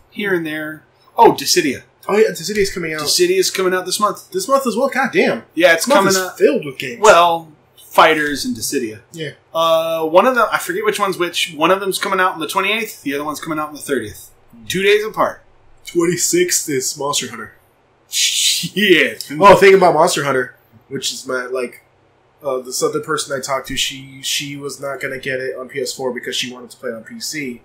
Here and there. Oh, Dissidia. Oh yeah, Dissidia's coming out. Dissidia's coming out this month. This month as well. God damn. Yeah, it's coming out. Filled with games. Well, Fighters and Dissidia. Yeah. One of them, I forget which one's which. One of them's coming out on the 28th. The other one's coming out on the 30th. 2 days apart. 26th is Monster Hunter. Shit. Oh, thinking about Monster Hunter, which is my this other person I talked to, she was not going to get it on PS4 because she wanted to play it on PC.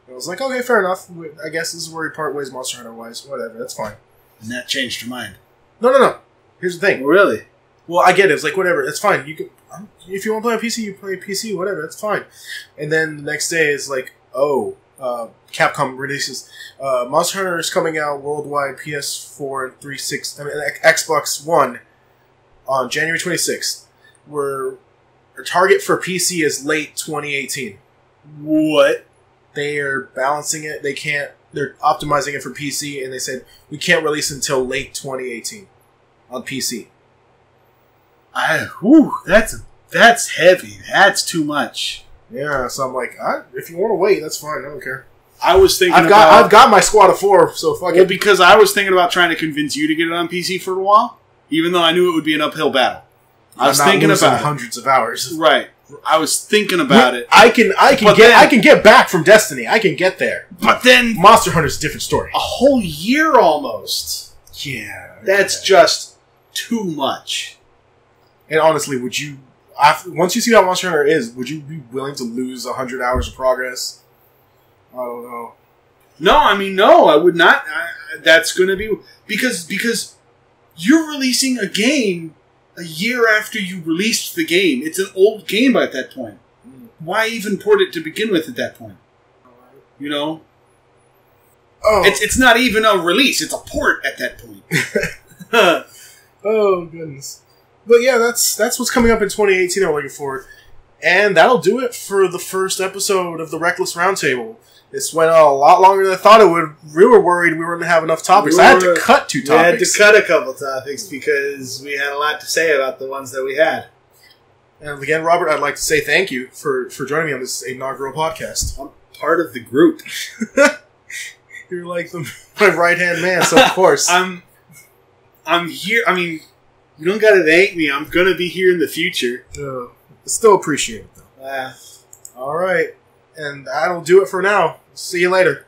And I was like, okay, fair enough. I guess this is where we part ways Monster Hunter wise. Whatever, that's fine. And that changed her mind. No. Here's the thing. Really? Well, I get it. It's like, whatever. It's fine. You can, if you want to play on PC, you play PC. Whatever. That's fine. And then the next day is like, Capcom releases Monster Hunter is coming out worldwide PS4 and Xbox One on January 26th. Our target for PC is late 2018. What? They are balancing it. They're optimizing it for PC, and they said we can't release until late 2018 on PC. That's heavy. That's too much. Yeah, so I'm like, if you want to wait, that's fine. I don't care. I was thinking I've got my squad of 4, so fuck it. Because I was thinking about trying to convince you to get it on PC for a while, even though I knew it would be an uphill battle. I was thinking about hundreds of hours. Right. I was thinking about it. I can get back from Destiny. I can get there. But then Monster Hunter's a different story. A whole year almost. Yeah. That's just too much. And honestly, would you, once you see how Monster Hunter is, would you be willing to lose 100 hours of progress? I don't know. No, I mean, no, I would not. That's going to be... Because you're releasing a game a year after you released the game. It's an old game at that point. Why even port it to begin with at that point? You know? Oh. It's not even a release. It's a port at that point. Oh, goodness. But yeah, that's what's coming up in 2018 I'm looking forward. And that'll do it for the first episode of the REKTless Roundtable. This went a lot longer than I thought it would. We were worried we wouldn't have enough topics. I had to cut 2 topics. We had to cut a couple topics because we had a lot to say about the ones that we had. And again, Robert, I'd like to say thank you for joining me on this inaugural podcast. I'm part of the group. You're like my right-hand man, so of course. I'm here. I mean, you don't got to thank me. I'm going to be here in the future. Still appreciate it, though. All right. And that'll do it for now. See you later.